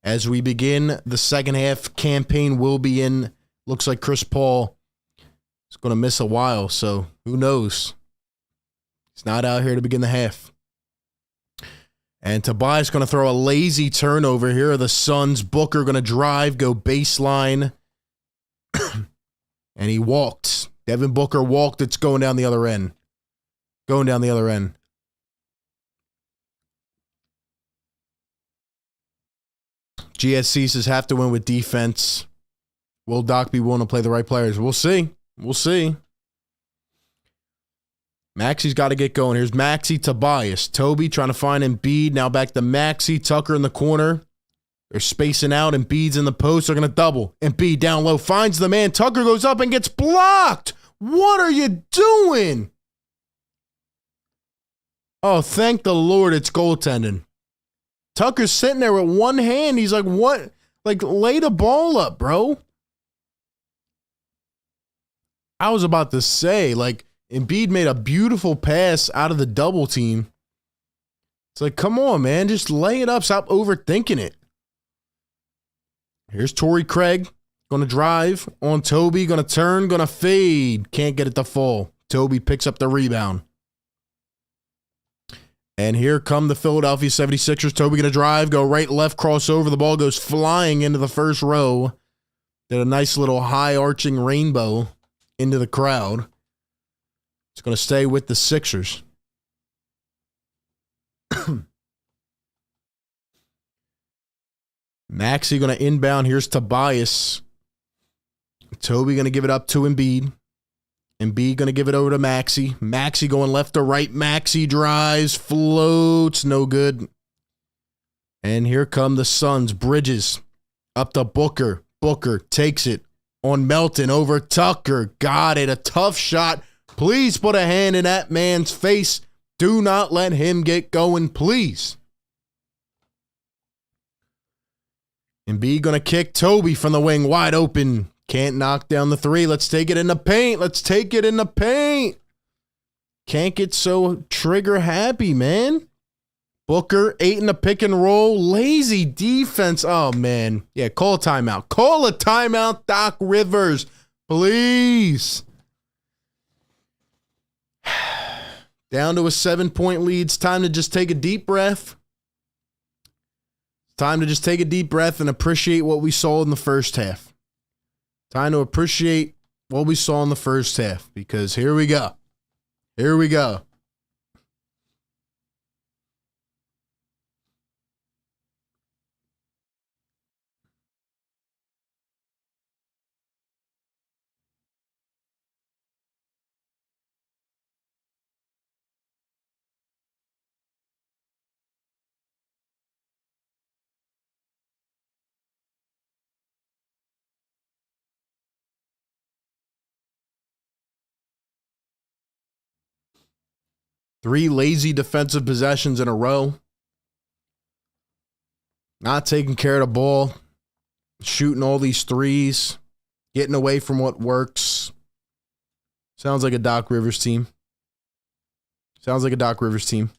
as we begin the second half. Campaign will be in. Looks like Chris Paul is going to miss a while, so who knows? He's not out here to begin the half. And Tobias going to throw a lazy turnover here. The Suns. Booker going to drive, go baseline. And he walked. Devin Booker walked. It's going down the other end. Going down the other end. GSC says have to win with defense. Will Doc be willing to play the right players? We'll see. We'll see. Maxi's got to get going. Here's Maxi, Tobias. Toby trying to find Embiid. Now back to Maxi. Tucker in the corner. They're spacing out. Embiid's in the post. They're going to double. Embiid down low. Finds the man. Tucker goes up and gets blocked. What are you doing? Oh, thank the Lord it's goaltending. Tucker's sitting there with one hand. He's like, what? Like, lay the ball up, bro. I was about to say, like, Embiid made a beautiful pass out of the double team. It's like, come on, man. Just lay it up. Stop overthinking it. Here's Torrey Craig. Going to drive on Toby. Going to turn. Going to fade. Can't get it to fall. Toby picks up the rebound. And here come the Philadelphia 76ers. Toby going to drive. Go right, left, crossover. The ball goes flying into the first row. Did a nice little high arching rainbow into the crowd. It's going to stay with the Sixers. Maxey going to inbound. Here's Tobias. Toby going to give it up to Embiid. Embiid going to give it over to Maxey. Maxey going left to right. Maxey drives, floats, no good. And here come the Suns. Bridges up to Booker. Booker takes it on Melton over Tucker. Got it. A tough shot. Please put a hand in that man's face. Do not let him get going, please. Embiid going to kick. Toby from the wing, wide open. Can't knock down the three. Let's take it in the paint. Let's take it in the paint. Can't get so trigger happy, man. Booker, 8 in the pick and roll. Lazy defense. Oh, man. Yeah, call a timeout. Call a timeout, Doc Rivers. Please. Down to a 7-point lead. It's time to just take a deep breath. Time to just take a deep breath and appreciate what we saw in the first half. Time to appreciate what we saw in the first half, because here we go. Here we go. 3 lazy defensive possessions in a row. Not taking care of the ball. Shooting all these threes. Getting away from what works. Sounds like a Doc Rivers team. Sounds like a Doc Rivers team.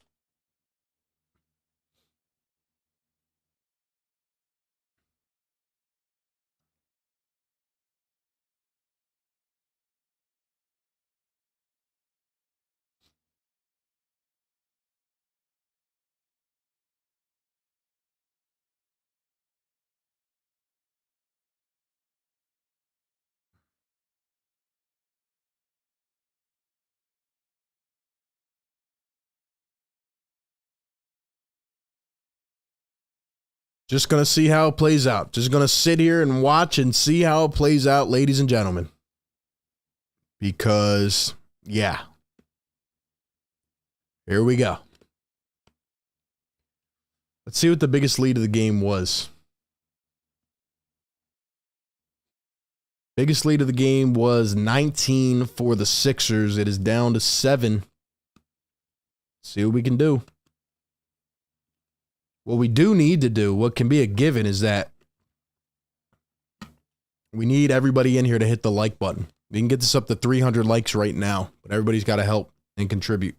Just going to see how it plays out. Just going to sit here and watch and see how it plays out, ladies and gentlemen. Because, yeah. Here we go. Let's see what the biggest lead of the game was. Biggest lead of the game was 19 for the Sixers. It is down to 7. See what we can do. What we do need to do, what can be a given, is that we need everybody in here to hit the like button. We can get this up to 300 likes right now, but everybody's got to help and contribute.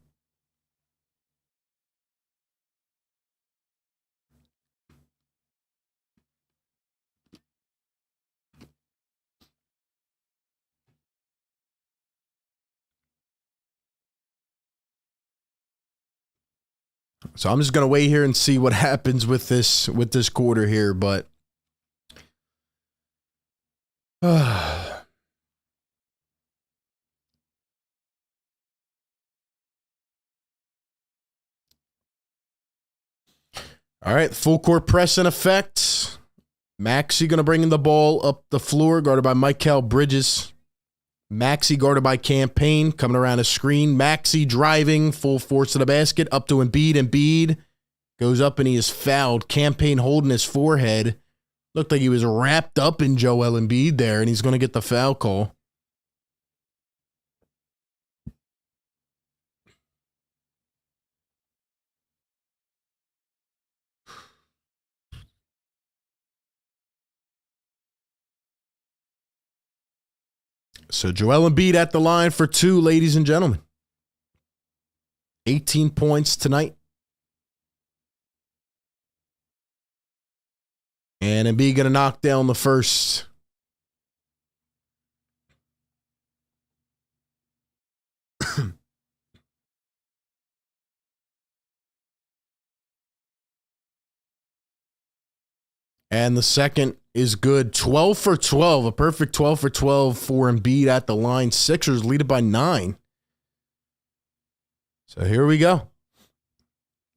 So I'm just going to wait here and see what happens with this quarter here, but all right, full court press in effect. Maxey going to bring the ball up the floor, guarded by Mikal Bridges. Maxey guarded by Campaign, coming around a screen. Maxey driving, full force to the basket, up to Embiid. Embiid goes up and he is fouled. Campaign holding his forehead. Looked like he was wrapped up in Joel Embiid there, and he's going to get the foul call. So Joel Embiid at the line for 2, ladies and gentlemen. 18 points tonight. And Embiid going to knock down the first. And the second is good. 12 for 12. A perfect 12 for 12 for Embiid at the line. Sixers lead it by 9. So here we go.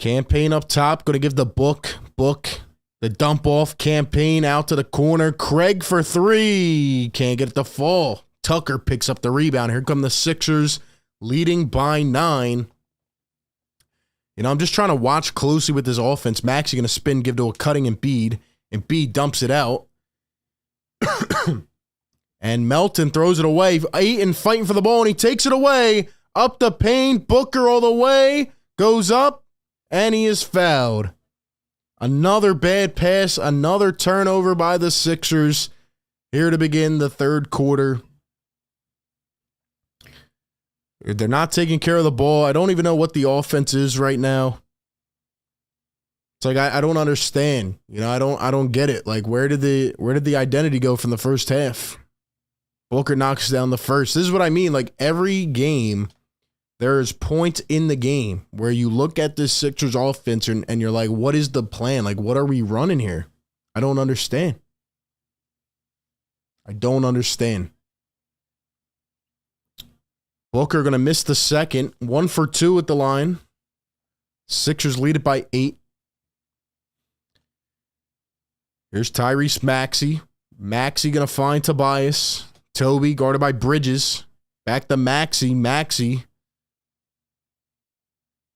Campaign up top. Going to give the book. The dump off. Campaign out to the corner. Craig for 3. Can't get it to fall. Tucker picks up the rebound. Here come the Sixers leading by 9. You know, I'm just trying to watch closely with this offense. Maxey going to spin, give to a cutting Embiid. Embiid dumps it out. And Melton throws it away. Ayton fighting for the ball, and he takes it away. Up the paint. Booker all the way. Goes up, and he is fouled. Another bad pass. Another turnover by the Sixers. Here to begin the third quarter. They're not taking care of the ball. I don't even know what the offense is right now. It's like I don't understand. You know, I don't get it. Like where did the identity go from the first half? Booker knocks down the first. This is what I mean. Like every game, there's points in the game where you look at this Sixers offense and you're like, what is the plan? Like, what are we running here? I don't understand. I don't understand. Booker going to miss the second. 1 for 2 at the line. Sixers lead it by 8. Here's Tyrese Maxey. Maxey going to find Tobias. Toby guarded by Bridges. Back to Maxey. Maxey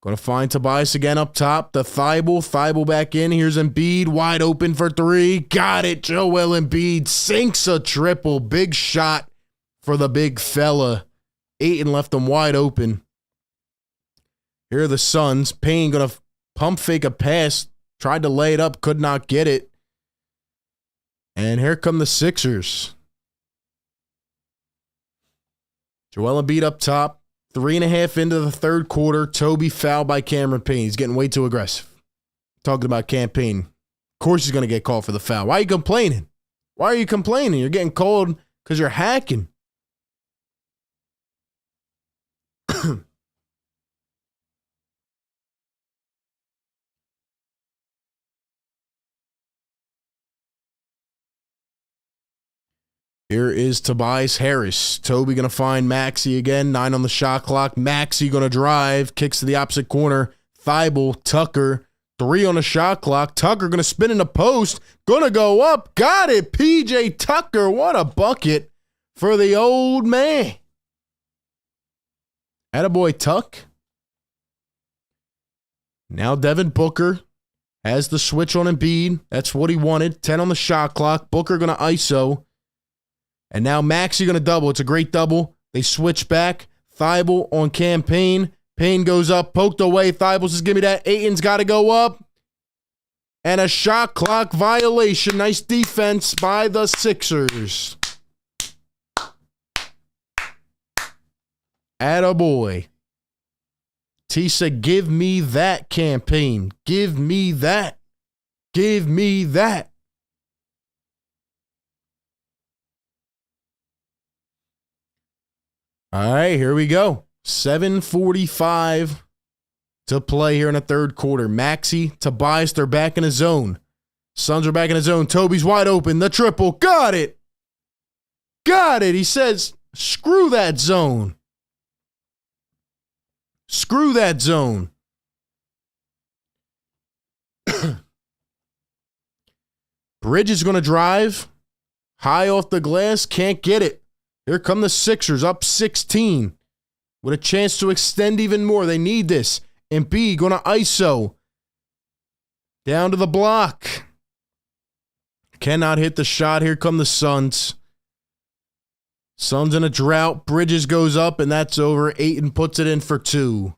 going to find Tobias again up top. The Thibault back in. Here's Embiid wide open for 3. Got it. Joel Embiid sinks a triple. Big shot for the big fella. Ayton left him wide open. Here are the Suns. Payne going to pump fake a pass. Tried to lay it up. Could not get it. And here come the Sixers. Joel Embiid up top. 3.5 into the third quarter. Toby fouled by Cameron Payne. He's getting way too aggressive. Talking about Cam Payne. Of course he's going to get called for the foul. Why are you complaining? Why are you complaining? You're getting called because you're hacking. Here is Tobias Harris. Toby going to find Maxey again. 9 on the shot clock. Maxey going to drive. Kicks to the opposite corner. Thibault, Tucker. 3 on the shot clock. Tucker going to spin in the post. Going to go up. Got it. PJ Tucker. What a bucket for the old man. Attaboy Tuck. Now Devin Booker has the switch on Embiid. That's what he wanted. 10 on the shot clock. Booker going to ISO. And now Maxey going to double. It's a great double. They switch back. Thibault on Cam Payne. Payne goes up, poked away. Thibault says, give me that. Ayton's got to go up. And a shot clock violation. Nice defense by the Sixers. Attaboy. T said, give me that, Cam Payne. Give me that. Give me that. All right, here we go. 7:45 to play here in the third quarter. Maxey, Tobias, they're back in the zone. Suns are back in the zone. Toby's wide open. The triple. Got it. Got it. He says, screw that zone. Screw that zone. Bridges going to drive. High off the glass. Can't get it. Here come the Sixers, up 16. With a chance to extend even more. They need this. Embiid going to ISO. Down to the block. Cannot hit the shot. Here come the Suns. Suns in a drought. Bridges goes up, and that's over. Ayton puts it in for 2.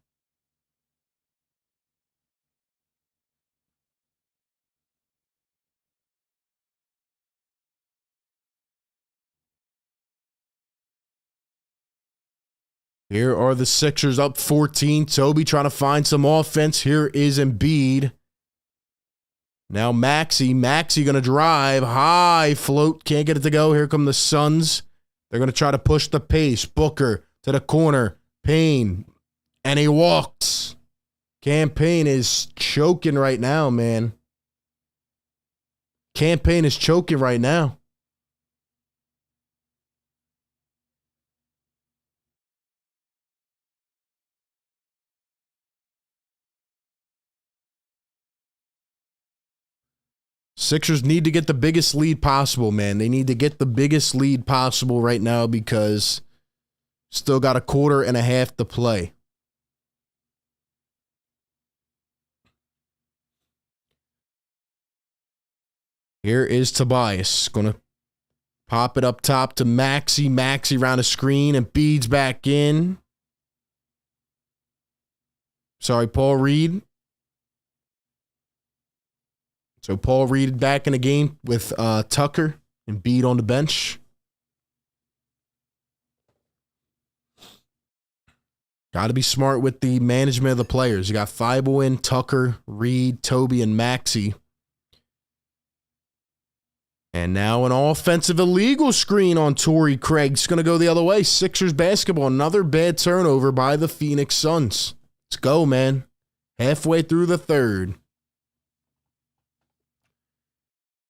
Here are the Sixers up 14. Toby trying to find some offense. Here is Embiid. Now Maxey. Maxey going to drive. High float. Can't get it to go. Here come the Suns. They're going to try to push the pace. Booker to the corner. Payne. And he walks. Cam Payne is choking right now, man. Cam Payne is choking right now. Sixers need to get the biggest lead possible, man. They need to get the biggest lead possible right now because still got a quarter and a half to play. Here is Tobias. Going to pop it up top to Maxey. Maxey around the screen and Embiid's back in. Sorry, Paul Reed. So Paul Reed back in the game with Tucker and Embiid on the bench. Got to be smart with the management of the players. You got Thibault in, Tucker, Reed, Toby, and Maxey. And now an offensive illegal screen on Torrey Craig. It's going to go the other way. Sixers basketball. Another bad turnover by the Phoenix Suns. Let's go, man. Halfway through the third.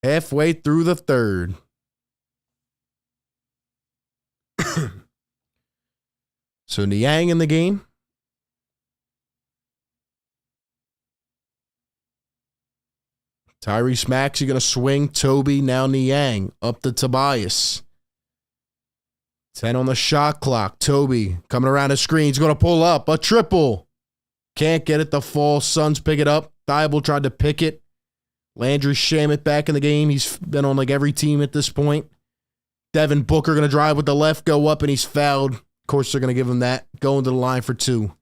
Halfway through the third. So Niang in the game. Tyrese Maxey going to swing. Toby, now Niang. Up to Tobias. 10 on the shot clock. Toby coming around the screen. He's going to pull up. A triple. Can't get it to fall. Suns pick it up. Thibault tried to pick it. Landry Shamet back in the game. He's been on like every team at this point. Devin Booker going to drive with the left, go up, and he's fouled. Of course, they're going to give him that. Going to the line for 2.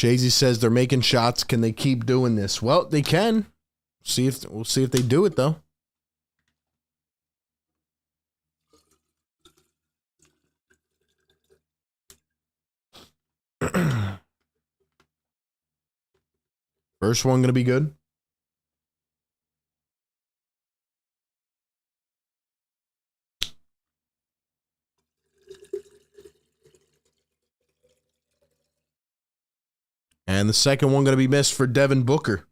Chazy says they're making shots. Can they keep doing this? Well, they can. We'll see if they do it, though. First one going to be good. And the second one going to be missed for Devin Booker.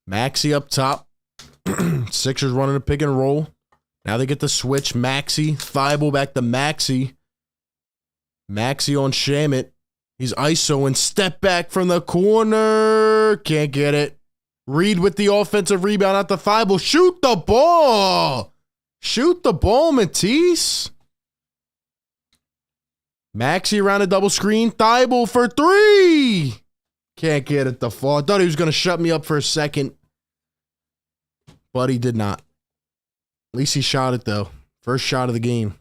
Maxey up top. Sixers running a pick and roll. Now they get the switch. Maxey. Thibault back to Maxey. Maxey on Shamet. He's ISO-ing. Step back from the corner. Can't get it. Reed with the offensive rebound out to Thibault. Shoot the ball. Shoot the ball, Matisse. Maxey around a double screen. Thibault for three. Can't get it the fall. I thought he was going to shut me up for a second, but he did not. At least he shot it, though. First shot of the game.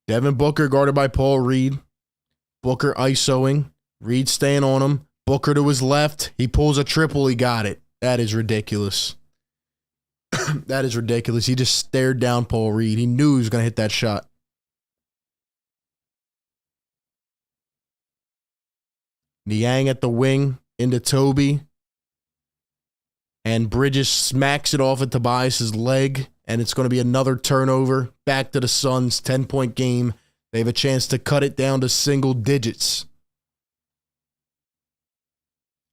Devin Booker guarded by Paul Reed. Booker ISOing. Reed staying on him. Booker to his left. He pulls a triple. He got it. That is ridiculous. That is ridiculous. He just stared down Paul Reed. He knew he was going to hit that shot. Niang at the wing into Toby. And Bridges smacks it off at Tobias' leg. And it's going to be another turnover. Back to the Suns. 10-point game. They have a chance to cut it down to single digits.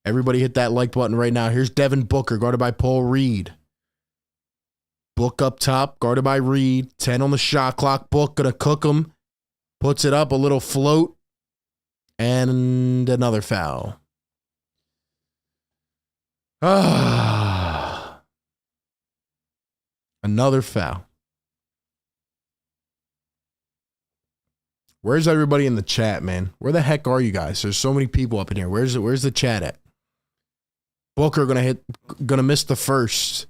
Everybody hit that like button right now. Here's Devin Booker, guarded by Paul Reed. Book up top, guarded by Reed. 10 on the shot clock. Book going to cook him. Puts it up, a little float. And another foul. Another foul. Where's everybody in the chat, man? Where the heck are you guys? There's so many people up in here. Where's the chat at? Booker gonna miss the first.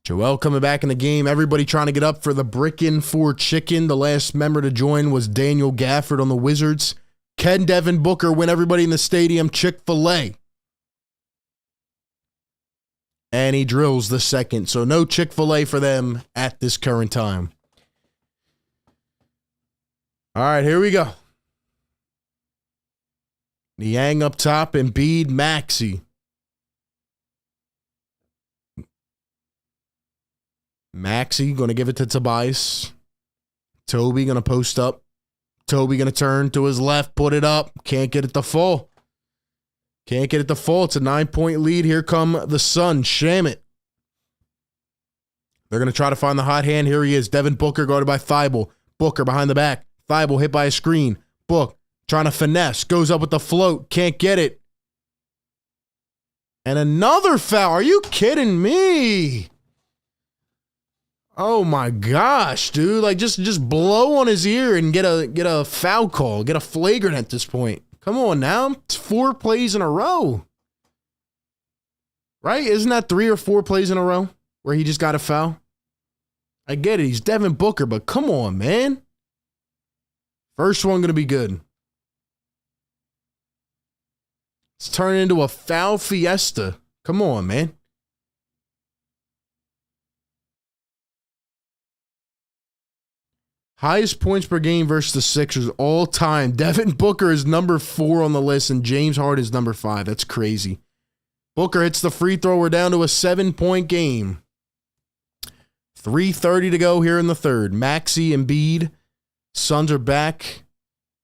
Joel coming back in the game. Everybody trying to get up for the Brickin' for Chicken. The last member to join was Daniel Gafford on the Wizards. Can Devin Booker win everybody in the stadium Chick-fil-A? And he drills the second. So no Chick-fil-A for them at this current time. All right, here we go. Niang up top, Embiid, Maxey. Maxey going to give it to Tobias. Toby going to post up. Toby going to turn to his left, put it up. Can't get it to fall. Can't get it to fall. It's a 9-point lead. Here come the Suns. Shamet. They're going to try to find the hot hand. Here he is. Devin Booker guarded by Thibault. Booker behind the back. Thibault hit by a screen. Book trying to finesse. Goes up with the float. Can't get it. And another foul. Are you kidding me? Oh my gosh, dude. Like just blow on his ear and get a foul call. Get a flagrant at this point. Come on now. It's 4 plays in a row. Right? Isn't that 3 or 4 plays in a row where he just got a foul? I get it. He's Devin Booker, but come on, man. First one going to be good. It's turning into a foul fiesta. Come on, man. Highest points per game versus the Sixers all time. Devin Booker is number 4 on the list, and James Harden is number 5. That's crazy. Booker hits the free throw. We're down to a 7-point game. 3:30 to go here in the third. Maxey, Embiid. Suns are back.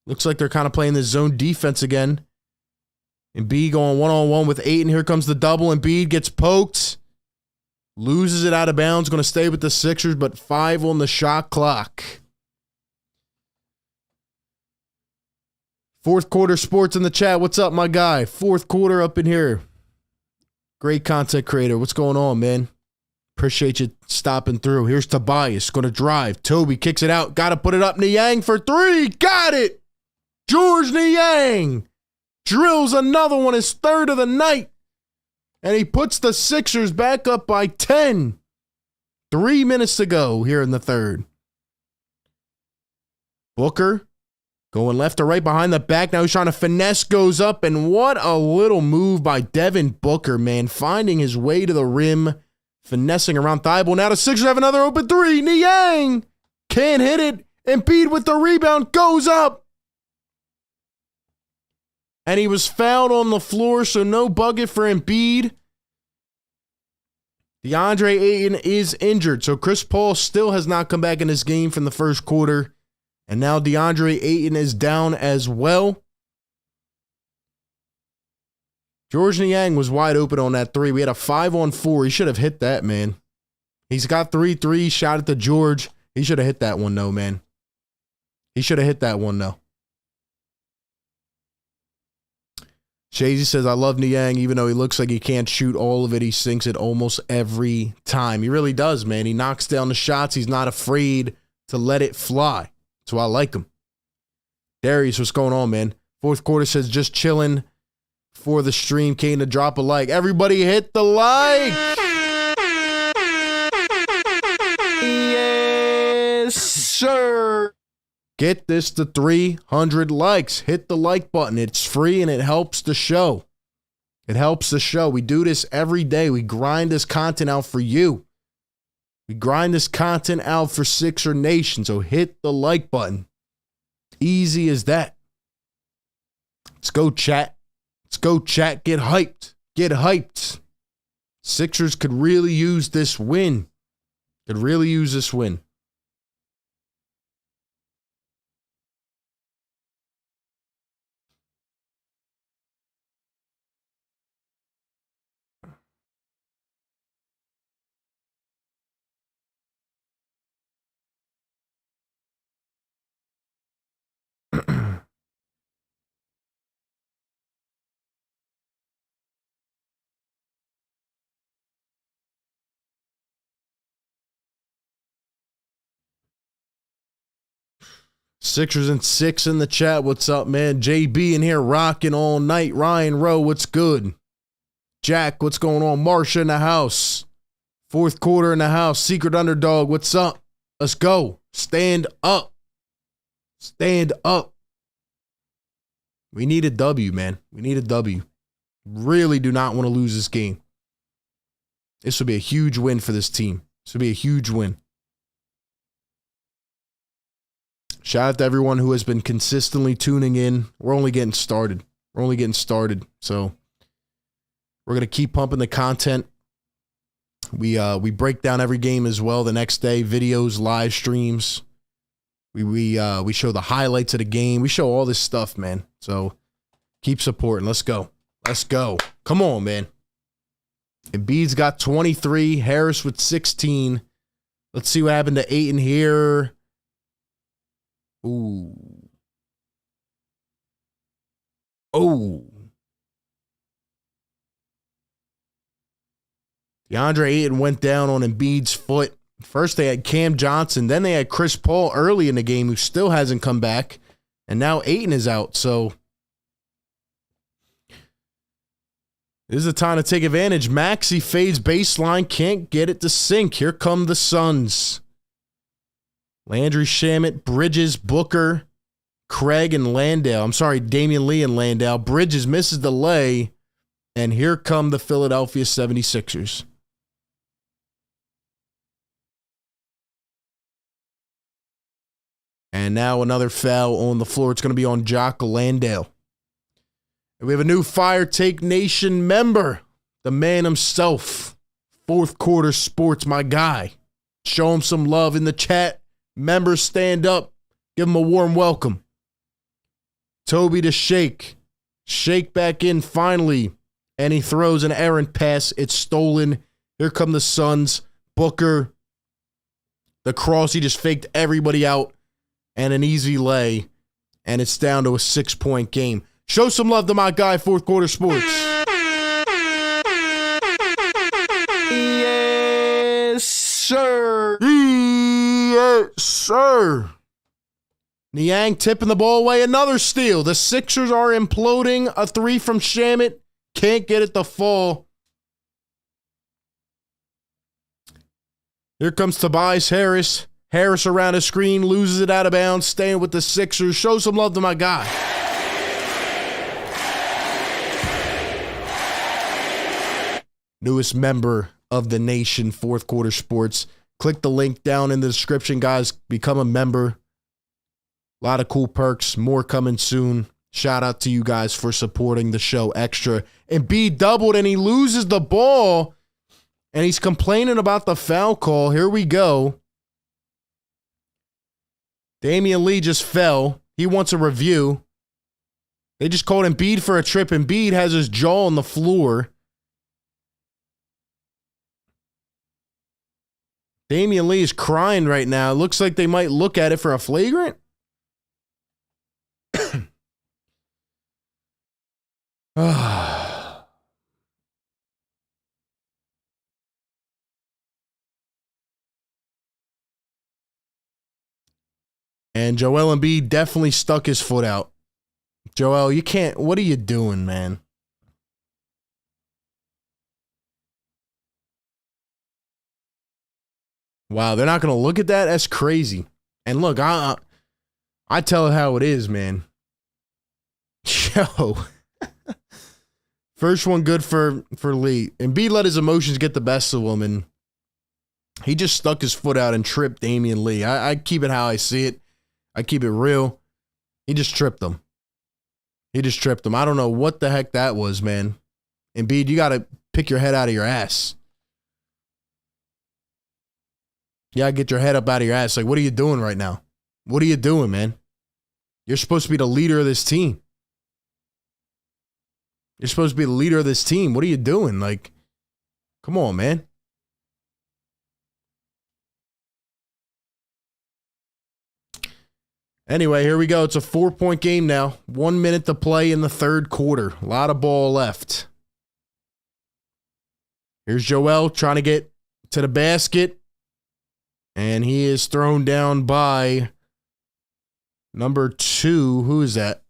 Looks like they're kind of playing this zone defense again. Embiid going one-on-one with Ayton. Here comes the double. Embiid gets poked. Loses it out of bounds. Going to stay with the Sixers, but 5 on the shot clock. Fourth quarter sports in the chat. What's up, my guy? Fourth quarter up in here. Great content creator. What's going on, man? Appreciate you stopping through. Here's Tobias. Going to drive. Toby kicks it out. Got to put it up. Niang for 3. Got it. George Niang drills another one. His 3rd of the night. And he puts the Sixers back up by 10. 3 minutes to go here in the third. Booker going left to right behind the back. Now he's trying to finesse, goes up, and what a little move by Devin Booker, man. Finding his way to the rim, finessing around Thibault. Now the Sixers have another open three. Niang can't hit it. Embiid with the rebound, goes up. And he was fouled on the floor, so no bucket for Embiid. DeAndre Ayton is injured, so Chris Paul still has not come back in this game from the first quarter. And now DeAndre Ayton is down as well. Georges Niang was wide open on that three. We had a 5-on-4. He should have hit that, man. He's got 3 threes, shot it to George. He should have hit that one, though, man. He should have hit that one, though. Shazy says, I love Niang, even though he looks like he can't shoot all of it. He sinks it almost every time. He really does, man. He knocks down the shots. He's not afraid to let it fly. That's why I like him. Darius, what's going on, man? Fourth quarter says, just chilling for the stream. Came to drop a like. Everybody hit the like. Yes, sir. Get this to 300 likes. Hit the like button. It's free and it helps the show. It helps the show. We do this every day. We grind this content out for you. We grind this content out for Sixer Nation. So hit the like button. Easy as that. Let's go, chat. Let's go, chat. Get hyped. Get hyped. Sixers could really use this win. Could really use this win. Sixers and 6 in the chat. What's up, man? JB in here rocking all night. Ryan Rowe, what's good? Jack, what's going on? Marsha in the house. Fourth quarter in the house. Secret Underdog, what's up? Let's go. Stand up. Stand up. We need a W, man. We need a W. Really do not want to lose this game. This will be a huge win for this team. This will be a huge win. Shout out to everyone who has been consistently tuning in. We're only getting started. We're only getting started. So we're going to keep pumping the content. We break down every game as well the next day. Videos, live streams. We show the highlights of the game. We show all this stuff, man. So keep supporting. Let's go. Let's go. Come on, man. Embiid's got 23. Harris with 16. Let's see what happened to Ayton here. Ooh. Oh. DeAndre Ayton went down on Embiid's foot. First they had Cam Johnson, then they had Chris Paul early in the game who still hasn't come back. And now Ayton is out, so this is the time to take advantage. Maxey fades baseline, can't get it to sink. Here come the Suns. Landry Shamet, Bridges, Booker, Craig, and Landale. I'm sorry, Damian Lee and Landale. Bridges misses the lay, and here come the Philadelphia 76ers. And now another foul on the floor. It's going to be on Jock Landale. And we have a new Fire Take Nation member, the man himself, Fourth Quarter Sports, my guy. Show him some love in the chat. Members, stand up. Give him a warm welcome. Toby to Shake. Shake back in finally. And he throws an errant pass. It's stolen. Here come the Suns. Booker. The cross. He just faked everybody out. And an easy lay. And it's down to a 6-point game. Show some love to my guy, Fourth Quarter Sports. Yes, sir. Yes, sir. Niang tipping the ball away. Another steal. The Sixers are imploding. A three from Shamet. Can't get it to fall. Here comes Tobias Harris. Harris around the screen, loses it out of bounds, staying with the Sixers. Show some love to my guy. Newest member of the nation, Fourth Quarter Sports. Click the link down in the description, guys. Become a member. A lot of cool perks. More coming soon. Shout out to you guys for supporting the show extra. And B doubled, and he loses the ball. And he's complaining about the foul call. Here we go. Damian Lee just fell. He wants a review. They just called Embiid for a trip. Embiid has his jaw on the floor. Damian Lee is crying right now. It looks like they might look at it for a flagrant. And Joel Embiid definitely stuck his foot out. Joel, you can't. What are you doing, man? Wow, they're not going to look at that? That's crazy. And look, I tell it how it is, man. Yo. First one good for Lee. Embiid let his emotions get the best of him, and he just stuck his foot out and tripped Damian Lee. I keep it how I see it. I keep it real. He just tripped him. He just tripped him. I don't know what the heck that was, man. Embiid, you got to pick your head out of your ass. You got to get your head up out of your ass. Like, what are you doing right now? What are you doing, man? You're supposed to be the leader of this team. You're supposed to be the leader of this team. What are you doing? Like, come on, man. Anyway, here we go. It's a 4-point game now. 1 minute to play in the third quarter. A lot of ball left. Here's Joel trying to get to the basket. And he is thrown down by number 2. Who is that?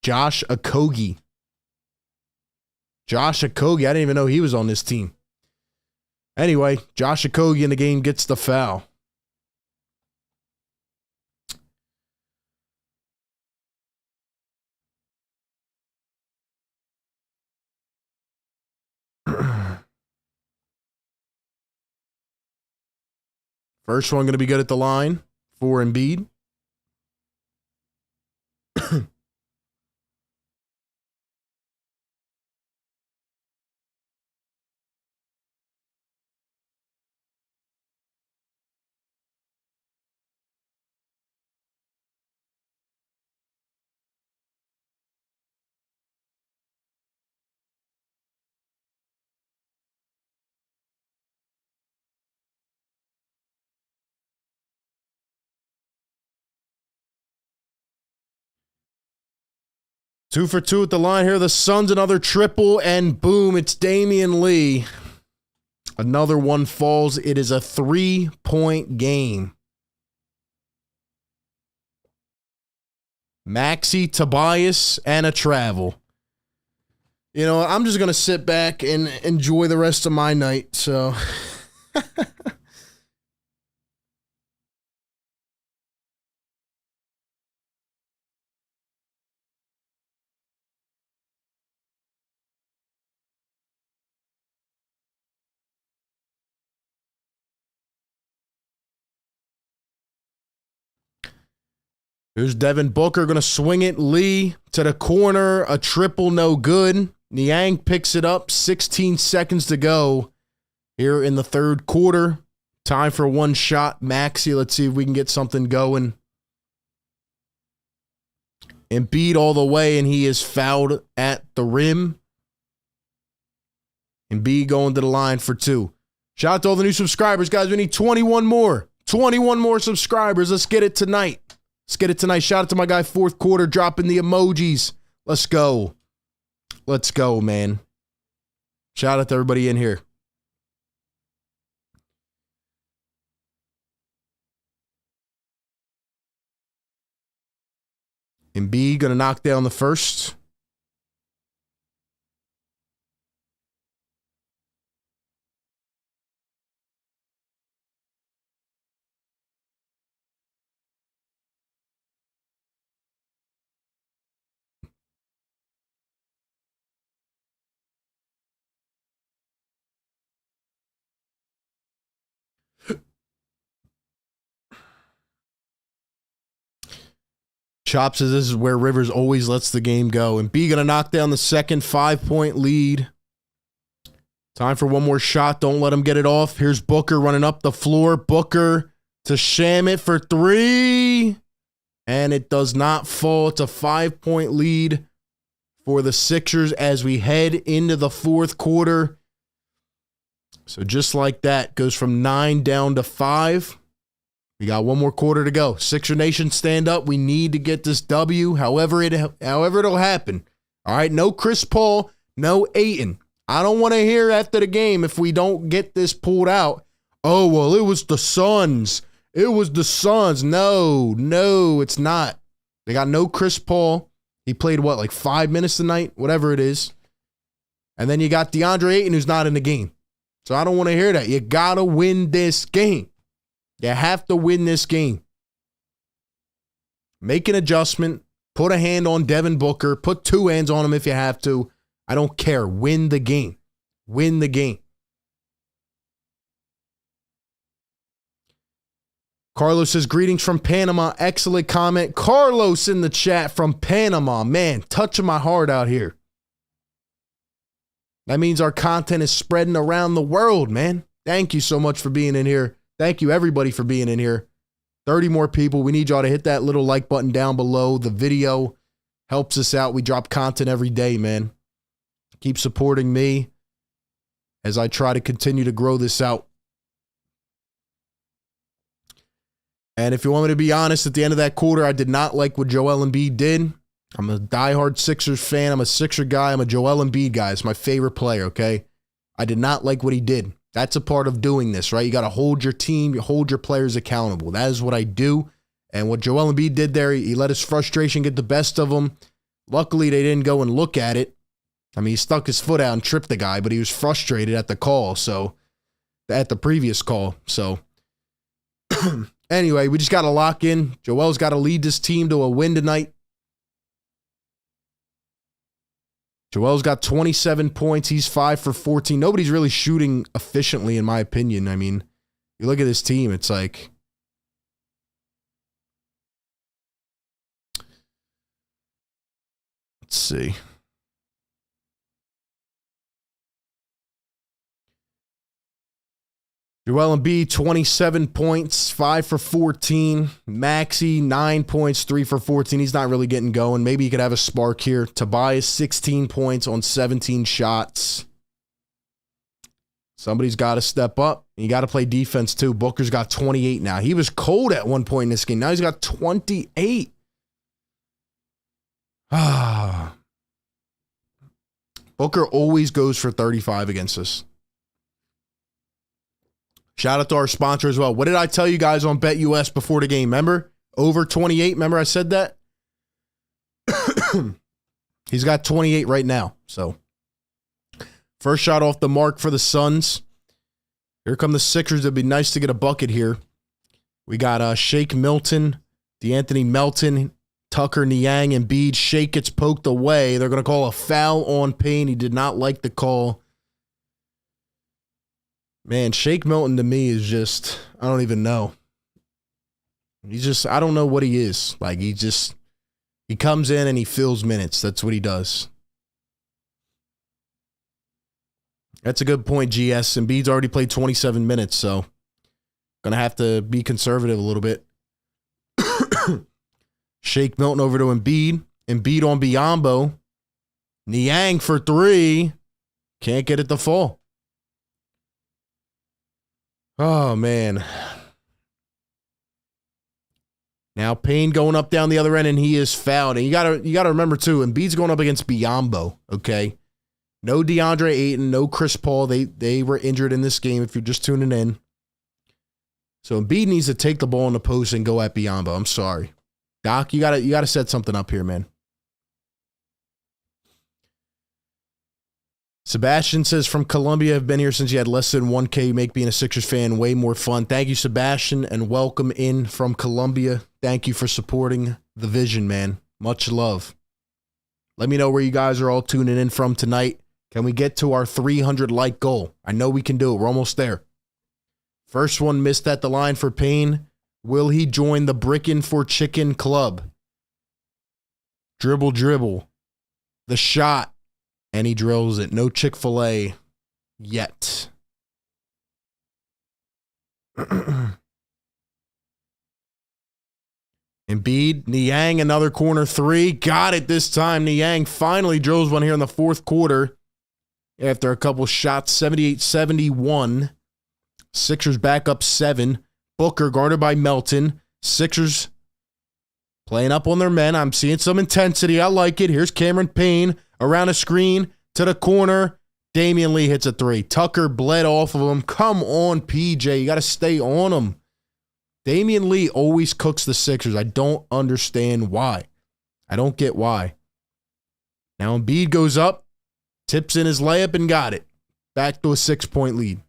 Josh Okogie. Josh Okogie. I didn't even know he was on this team. Anyway, Josh Okogie in the game gets the foul. First one going to be good at the line for Embiid. Two for two at the line here. The Suns, another triple, and boom, it's Damian Lee. Another one falls. It is a 3-point game. Maxey, Tobias, and a travel. You know, I'm just going to sit back and enjoy the rest of my night, so... Here's Devin Booker going to swing it. Lee to the corner. A triple, no good. Niang picks it up. 16 seconds to go here in the third quarter. Time for one shot. Maxey, let's see if we can get something going. Embiid all the way, and he is fouled at the rim. Embiid going to the line for 2. Shout out to all the new subscribers, guys. We need 21 more. 21 more subscribers. Let's get it tonight. Let's get it tonight. Shout out to my guy, Fourth Quarter, dropping the emojis. Let's go. Let's go, man. Shout out to everybody in here. Embiid going to knock down the first. Chop says this is where Rivers always lets the game go. And B going to knock down the second 5-point lead. Time for one more shot. Don't let him get it off. Here's Booker running up the floor. Booker to Shamet for 3. And it does not fall. It's a 5-point lead for the Sixers as we head into the fourth quarter. So just like that, goes from 9 down to 5. We got one more quarter to go. Sixer Nation, stand up. We need to get this W, however it'll happen. All right, no Chris Paul, no Ayton. I don't want to hear after the game if we don't get this pulled out. Oh, well, it was the Suns. It was the Suns. No, it's not. They got no Chris Paul. He played, like 5 minutes tonight? Whatever it is. And then you got DeAndre Ayton, who's not in the game. So I don't want to hear that. You got to win this game. You have to win this game. Make an adjustment. Put a hand on Devin Booker. Put 2 hands on him if you have to. I don't care. Win the game. Win the game. Carlos says, greetings from Panama. Excellent comment. Carlos in the chat from Panama. Man, touching my heart out here. That means our content is spreading around the world, man. Thank you so much for being in here. Thank you, everybody, for being in here. 30 more people. We need y'all to hit that little like button down below. The video helps us out. We drop content every day, man. Keep supporting me as I try to continue to grow this out. And if you want me to be honest, at the end of that quarter, I did not like what Joel Embiid did. I'm a diehard Sixers fan. I'm a Sixer guy. I'm a Joel Embiid guy. It's my favorite player, okay? I did not like what he did. That's a part of doing this, right? You got to hold your team, you hold your players accountable. That is what I do. And what Joel Embiid did there, he let his frustration get the best of him. Luckily, they didn't go and look at it. I mean, he stuck his foot out and tripped the guy, but he was frustrated at the call, so at the previous call. So anyway, we just got to lock in. Joel's got to lead this team to a win tonight. Joel's got 27 points. He's 5 for 14. Nobody's really shooting efficiently, in my opinion. I mean, you look at this team, it's like, let's see. Joel Embiid, 27 points, 5 for 14. Maxey, 9 points, 3 for 14. He's not really getting going. Maybe he could have a spark here. Tobias, 16 points on 17 shots. Somebody's got to step up. You got to play defense, too. Booker's got 28 now. He was cold at one point in this game. Now he's got 28. Booker always goes for 35 against us. Shout out to our sponsor as well. What did I tell you guys on BetUS before the game? Remember? Over 28. Remember I said that? He's got 28 right now. So, first shot off the mark for the Suns. Here come the Sixers. It'd be nice to get a bucket here. We got Shake Milton, DeAnthony Melton, Tucker Niang, Embiid. Shake gets poked away. They're going to call a foul on Payne. He did not like the call. Man, Shake Milton to me is just, I don't even know. He's just, I don't know what he is. Like, he comes in and he fills minutes. That's what he does. That's a good point, GS. Embiid's already played 27 minutes, so going to have to be conservative a little bit. Shake Milton over to Embiid. Embiid on Biyombo. Niang for 3. Can't get it to fall. Oh, man. Now Payne going up down the other end, and he is fouled. And you gotta remember, too, Embiid's going up against Biyombo, okay? No DeAndre Ayton, no Chris Paul. They were injured in this game if you're just tuning in. So Embiid needs to take the ball in the post and go at Biyombo. I'm sorry. Doc, you gotta set something up here, man. Sebastian says, from Colombia, I've been here since you had less than 1K. You make being a Sixers fan way more fun. Thank you, Sebastian, and welcome in from Colombia. Thank you for supporting the vision, man. Much love. Let me know where you guys are all tuning in from tonight. Can we get to our 300 like goal? I know we can do it. We're almost there. First one missed at the line for Payne. Will he join the Brickin' for Chicken Club? Dribble, dribble. The shot. And he drills it. No Chick-fil-A yet. Embiid, Niang, another corner three. Got it this time. Niang finally drills one here in the fourth quarter after a couple shots. 78-71. Sixers back up 7. Booker guarded by Melton. Sixers playing up on their men. I'm seeing some intensity. I like it. Here's Cameron Payne around a screen to the corner. Damian Lee hits a 3. Tucker bled off of him. Come on, PJ. You got to stay on him. Damian Lee always cooks the Sixers. I don't understand why. I don't get why. Now Embiid goes up, tips in his layup, and got it. Back to a 6-point lead.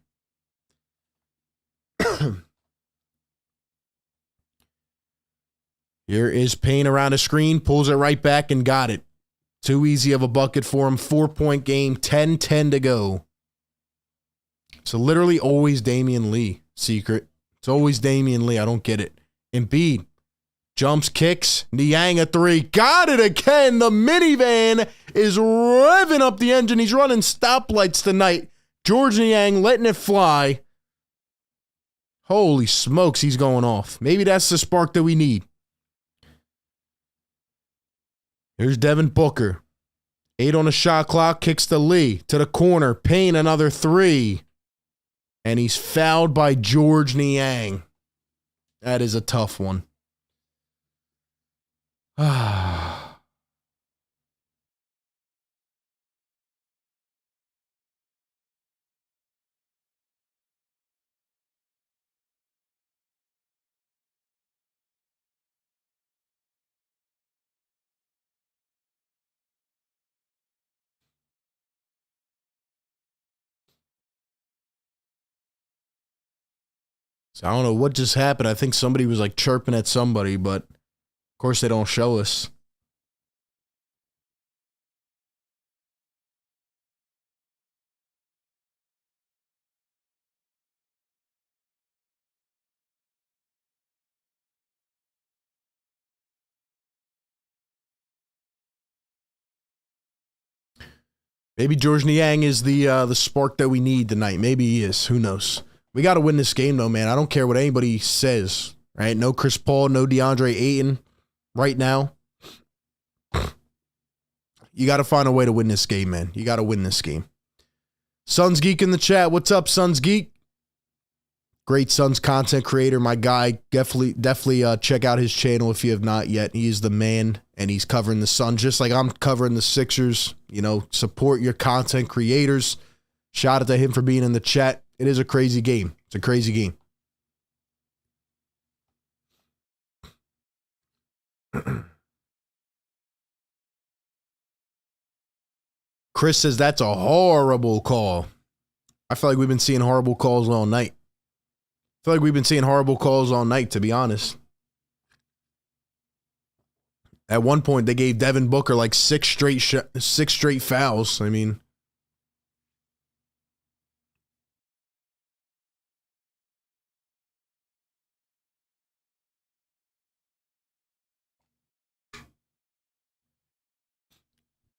Here is Payne around a screen, pulls it right back, and got it. Too easy of a bucket for him. 4-point game, 10-10 to go. So literally always Damian Lee secret. It's always Damian Lee. I don't get it. Embiid jumps, kicks. Niang a 3. Got it again. The minivan is revving up the engine. He's running stoplights tonight. George Niang letting it fly. Holy smokes, he's going off. Maybe that's the spark that we need. Here's Devin Booker. 8 on the shot clock. Kicks to Lee. To the corner. Payne another 3. And he's fouled by George Niang. That is a tough one. So I don't know what just happened. I think somebody was like chirping at somebody, but of course they don't show us. Maybe George Niang is the spark that we need tonight. Maybe he is. Who knows? We got to win this game, though, man. I don't care what anybody says, right? No Chris Paul, no DeAndre Ayton right now. You got to find a way to win this game, man. You got to win this game. Suns Geek in the chat. What's up, Suns Geek? Great Suns content creator, my guy. Definitely check out his channel if you have not yet. He is the man, and he's covering the Suns just like I'm covering the Sixers. You know, support your content creators. Shout out to him for being in the chat. It is a crazy game. It's a crazy game. Chris says that's a horrible call. I feel like we've been seeing horrible calls all night. I feel like we've been seeing horrible calls all night, to be honest. At one point, they gave Devin Booker like six straight fouls. I mean,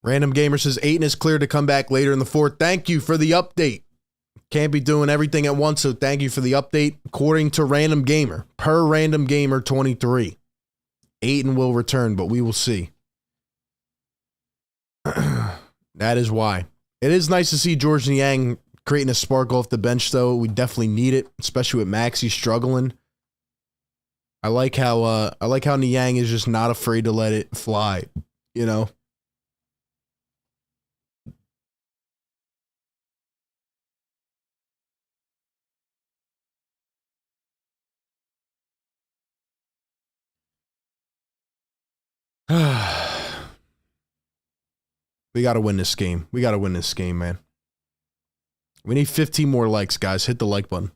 Random Gamer says Ayton is cleared to come back later in the fourth. Thank you for the update. Can't be doing everything at once, so thank you for the update. According to Random Gamer, per Random Gamer 23, Ayton will return, but we will see. That is why. It is nice to see George Niang creating a spark off the bench, though. We definitely need it, especially with Maxey struggling. I like how Niang is just not afraid to let it fly, you know. We got to win this game. We got to win this game, man. We need 15 more likes, guys. Hit the like button.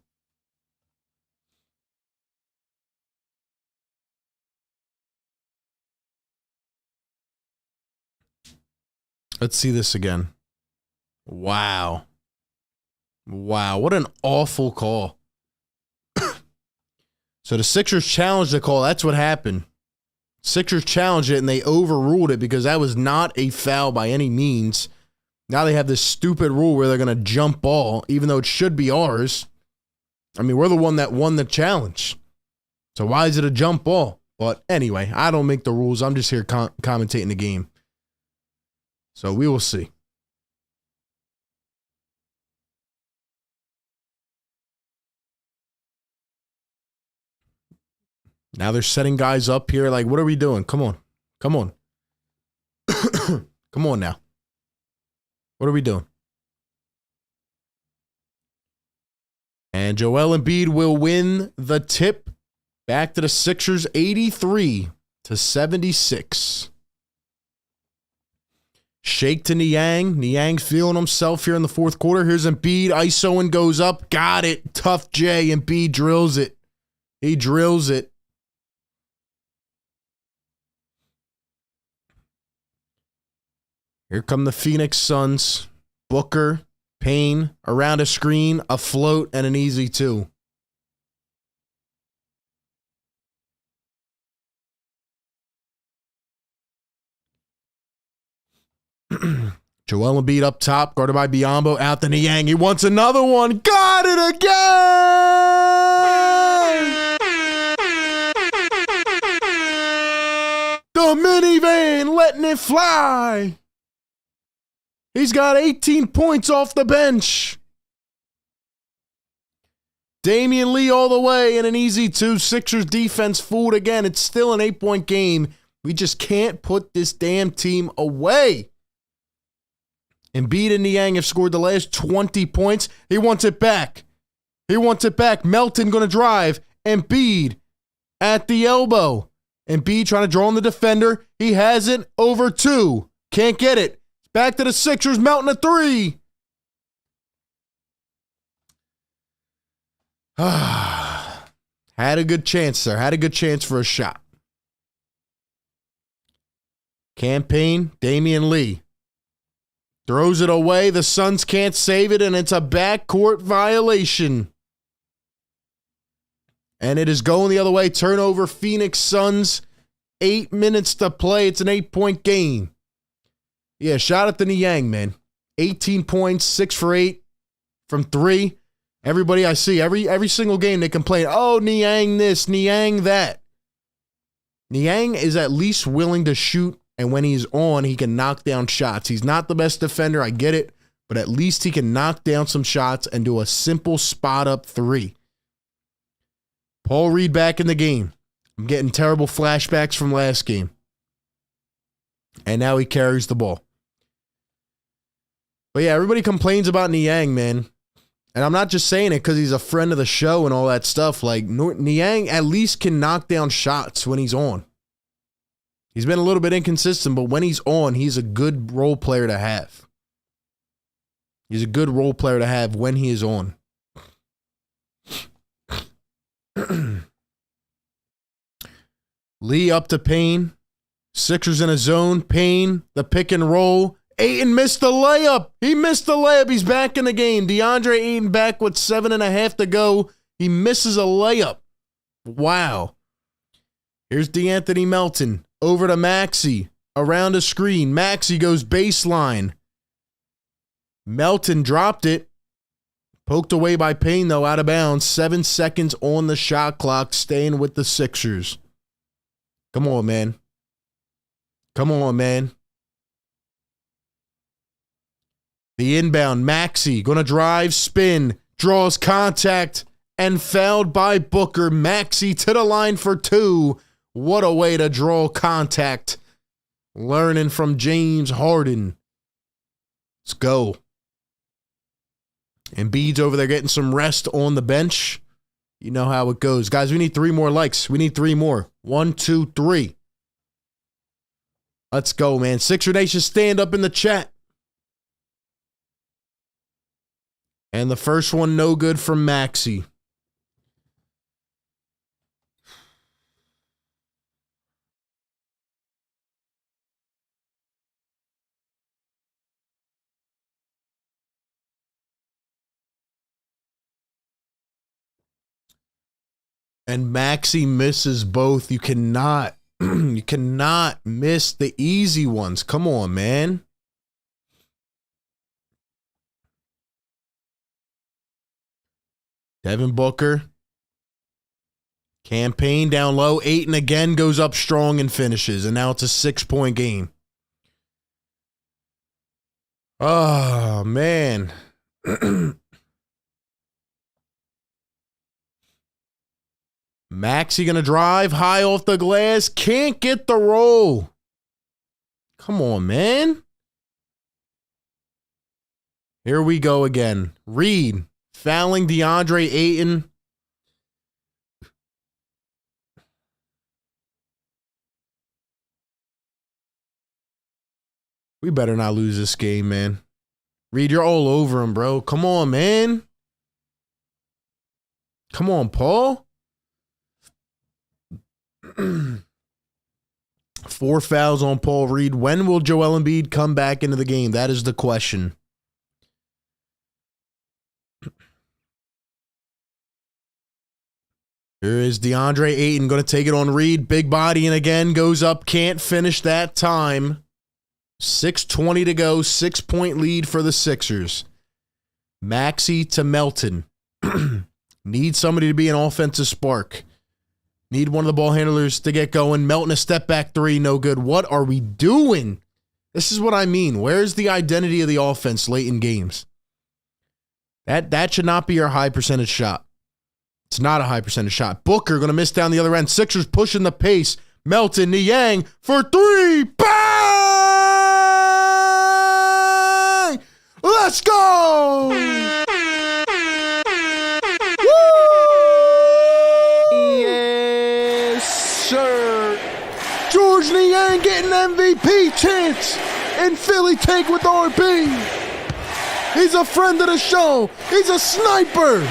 Let's see this again. Wow. Wow, what an awful call. So the Sixers challenged the call. That's what happened. Sixers challenged it and they overruled it because that was not a foul by any means. Now they have this stupid rule where they're going to jump ball, even though it should be ours. I mean, we're the one that won the challenge. So why is it a jump ball? But anyway, I don't make the rules. I'm just here commentating the game. So we will see. Now they're setting guys up here. Like, what are we doing? Come on. Come on. Come on now. What are we doing? And Joel Embiid will win the tip back to the Sixers 83-76. Shake to Niang. Niang's feeling himself here in the fourth quarter. Here's Embiid. ISO and goes up. Got it. Tough J. Embiid drills it. He drills it. Here come the Phoenix Suns. Booker, Payne, around a screen, a float, and an easy two. Joel Embiid up top, guarded by Biyombo, out to Niang. He wants another one. Got it again! The minivan letting it fly. He's got 18 points off the bench. Damian Lee all the way in an easy two. Sixers defense fooled again. It's still an 8-point game. We just can't put this damn team away. Embiid and Niang have scored the last 20 points. He wants it back. He wants it back. Melton going to drive. Embiid at the elbow. Embiid trying to draw on the defender. He has it over two. Can't get it. Back to the Sixers. Melton a three. Had a good chance there. Had a good chance for a shot. Campaign, Damian Lee. Throws it away. The Suns can't save it, and it's a backcourt violation. And it is going the other way. Turnover, Phoenix Suns. 8 minutes to play. It's an 8-point game. Yeah, shout out to Niang, man. 18 points, 6 for 8 from 3. Everybody I see, every single game they complain, oh, Niang this, Niang that. Niang is at least willing to shoot, and when he's on, he can knock down shots. He's not the best defender, I get it, but at least he can knock down some shots and do a simple spot-up three. Paul Reed back in the game. I'm getting terrible flashbacks from last game. And now he carries the ball. But yeah, everybody complains about Niang, man. And I'm not just saying it because he's a friend of the show and all that stuff. Like, Niang at least can knock down shots when he's on. He's been a little bit inconsistent, but when he's on, he's a good role player to have. He's a good role player to have when he is on. Lee up to Payne. Sixers in a zone. Payne, the pick and roll. Ayton missed the layup. He missed the layup. He's back in the game. DeAndre Ayton back with 7.5 to go. He misses a layup. Wow. Here's DeAnthony Melton. Over to Maxey. Around a screen. Maxey goes baseline. Melton dropped it. Poked away by Payne, though, out of bounds. 7 seconds on the shot clock. Staying with the Sixers. Come on, man. Come on, man. The inbound, Maxey, gonna drive, spin, draws contact, and fouled by Booker. Maxey to the line for 2. What a way to draw contact. Learning from James Harden. Let's go. Embiid's over there getting some rest on the bench. You know how it goes. Guys, we need 3 more likes. We need 3 more. 1, 2, 3. Let's go, man. Sixer Nation, stand up in the chat. And the first one, no good from Maxey. And Maxey misses both. You cannot You cannot miss the easy ones. Come on, man. Devin Booker. Campaign down low. Ayton again goes up strong and finishes. And now it's a 6-point game. Oh, man. Maxey gonna drive high off the glass. Can't get the roll. Come on, man. Here we go again. Reed fouling DeAndre Ayton. We better not lose this game, man. Reed, you're all over him, bro. Come on, man. Come on, Paul. 4 fouls on Paul Reed. When will Joel Embiid come back into the game? That is the question. Here is DeAndre Ayton going to take it on Reed. Big body and again goes up. Can't finish that time. 6:20 to go. 6-point lead for the Sixers. Maxey to Melton. Need somebody to be an offensive spark. Need one of the ball handlers to get going. Melton, a step back three, no good. What are we doing? This is what I mean. Where's the identity of the offense late in games? That should not be our high percentage shot. It's not a high percentage shot. Booker going to miss down the other end. Sixers pushing the pace. Melton, Niang for three. Bang! Let's go! Georges Niang getting MVP chance in Philly Take with RB. He's a friend of the show. He's a sniper.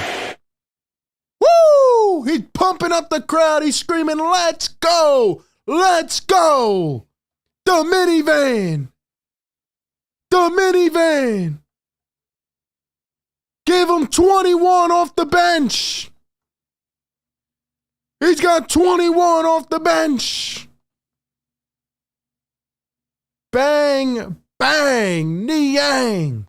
Woo! He's pumping up the crowd. He's screaming, let's go. Let's go. The minivan. The minivan. Give him 21 off the bench. He's got 21 off the bench. Bang, bang, Niang.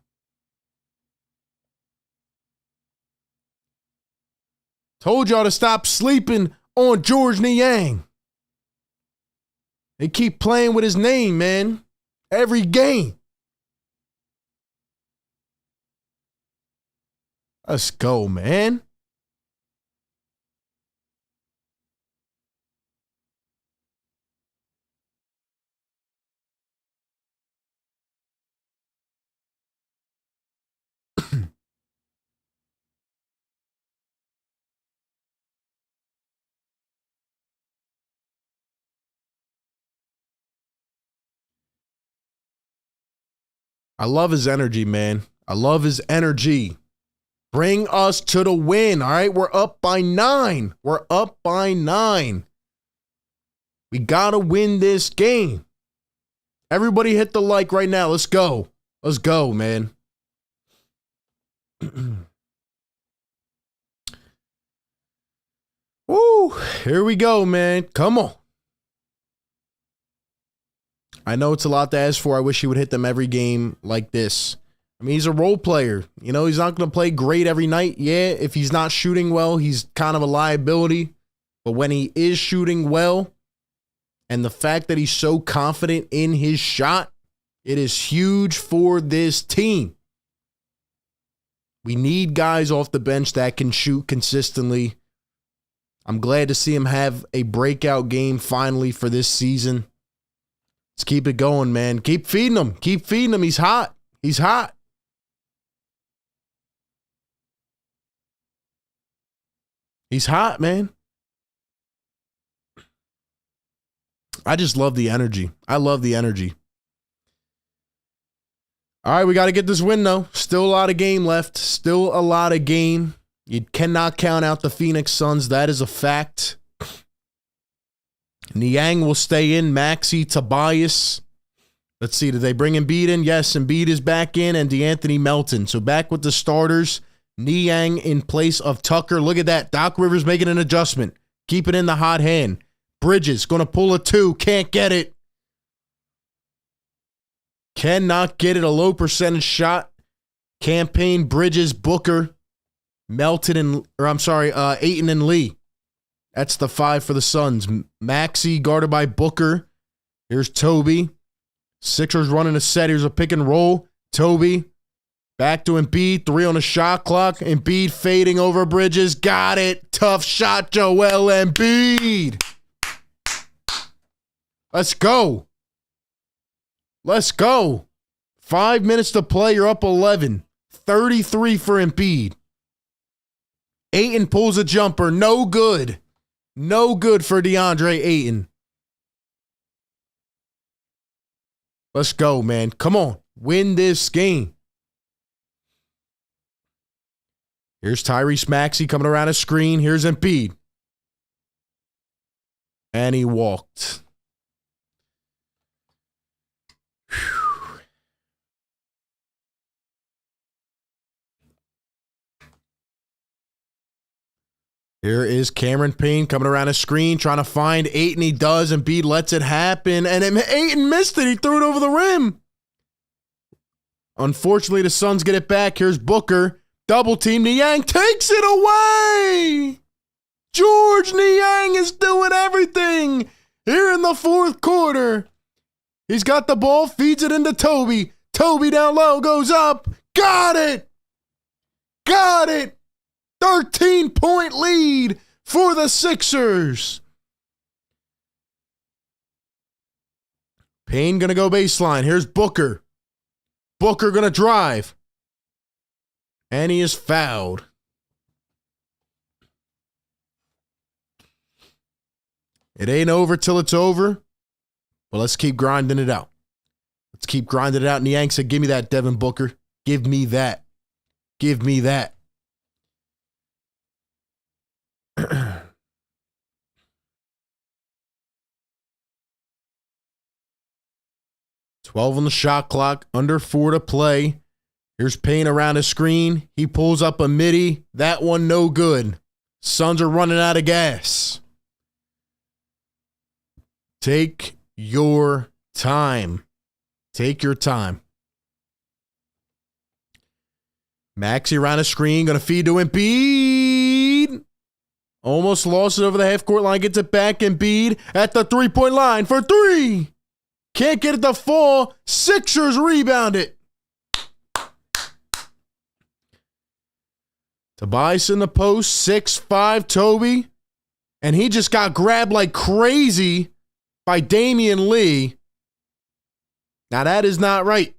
Told y'all to stop sleeping on Georges Niang. They keep playing with his name, man. Every game. Let's go, man. I love his energy, man. I love his energy. Bring us to the win, all right? We're up by 9. We're up by 9. We got to win this game. Everybody hit the like right now. Let's go. Let's go, man. Woo, here we go, man. Come on. I know it's a lot to ask for. I wish he would hit them every game like this. I mean, he's a role player. You know, he's not going to play great every night. Yeah, if he's not shooting well, he's kind of a liability. But when he is shooting well, and the fact that he's so confident in his shot, it is huge for this team. We need guys off the bench that can shoot consistently. I'm glad to see him have a breakout game finally for this season. Let's keep it going, man. Keep feeding him. Keep feeding him. He's hot. He's hot. He's hot, man. I just love the energy. I love the energy. All right, we got to get this win, though. Still a lot of game left. Still a lot of game. You cannot count out the Phoenix Suns. That is a fact. Niang will stay in. Maxey, Tobias. Let's see. Did they bring Embiid in? Yes, Embiid is back in. And DeAnthony Melton. So back with the starters. Niang in place of Tucker. Look at that. Doc Rivers making an adjustment. Keep it in the hot hand. Bridges going to pull a 2. Can't get it. Cannot get it. A low percentage shot. Campaign, Bridges, Booker, Melton, Ayton and Lee. That's the 5 for the Suns. Maxey guarded by Booker. Here's Toby. Sixers running a set. Here's a pick and roll. Toby. Back to Embiid. 3 on the shot clock. Embiid fading over Bridges. Got it. Tough shot, Joel Embiid. Let's go. Let's go. 5 minutes to play. You're up 11. 33 for Embiid. Ayton pulls a jumper. No good. No good for DeAndre Ayton. Let's go, man. Come on. Win this game. Here's Tyrese Maxey coming around a screen. Here's Embiid. And he walked. Here is Cameron Payne coming around a screen, trying to find Ayton. He does. Embiid lets it happen. And Ayton missed it. He threw it over the rim. Unfortunately, the Suns get it back. Here's Booker. Double team. Niang takes it away. George Niang is doing everything here in the fourth quarter. He's got the ball, feeds it into Toby. Toby down low, goes up. Got it. Got it. 13-point lead for the Sixers. Payne going to go baseline. Here's Booker. Booker going to drive. And he is fouled. It ain't over till it's over. But let's keep grinding it out. Let's keep grinding it out. Niang said, give me that, Devin Booker. Give me that. Give me that. 12 on the shot clock, under 4 to play. Here's Payne around a screen. He pulls up a midi. That one no good. Suns are running out of gas. Take your time. Take your time. Maxey around a screen, going to feed to Embiid. Almost lost it over the half-court line, gets it back. Embiid at the three-point line for 3. Can't get it to fall. Sixers rebound it. Tobias in the post, 6'5", Toby. And he just got grabbed like crazy by Damian Lee. Now that is not right.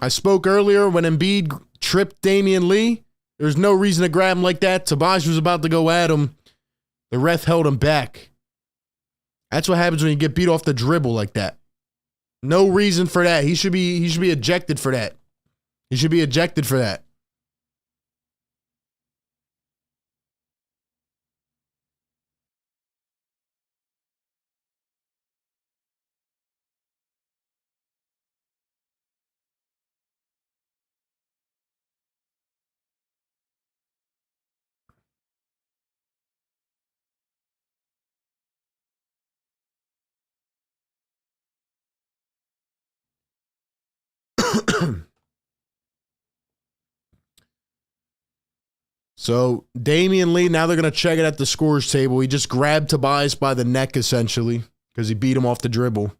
I spoke earlier when Embiid tripped Damian Lee. There's no reason to grab him like that. Tobias was about to go at him. The ref held him back. That's what happens when you get beat off the dribble like that. No reason for that. He should be ejected for that. He should be ejected for that. So, Damian Lee, now they're going to check it at the scores table. He just grabbed Tobias by the neck, essentially, because he beat him off the dribble.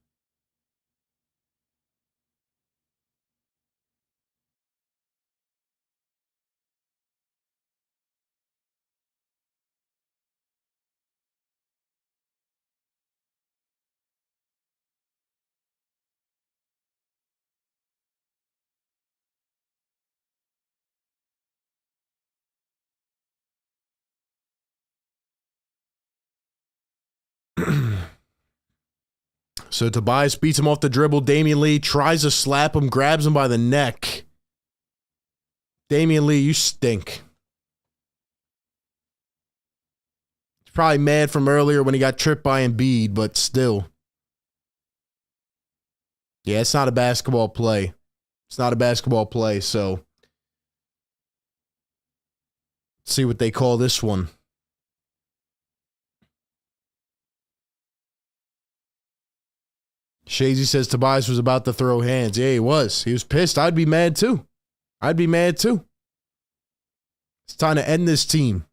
So Tobias beats him off the dribble. Damian Lee tries to slap him, grabs him by the neck. Damian Lee, you stink. He's probably mad from earlier when he got tripped by Embiid, but still. Yeah, it's not a basketball play. It's not a basketball play, so let's see what they call this one. Shazy says Tobias was about to throw hands. Yeah, he was. He was pissed. I'd be mad too. I'd be mad too. It's time to end this team.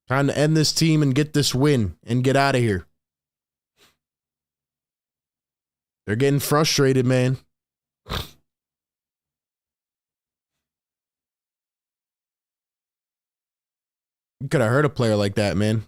Time to end this team and get this win and get out of here. They're getting frustrated, man. You could have hurt a player like that, man.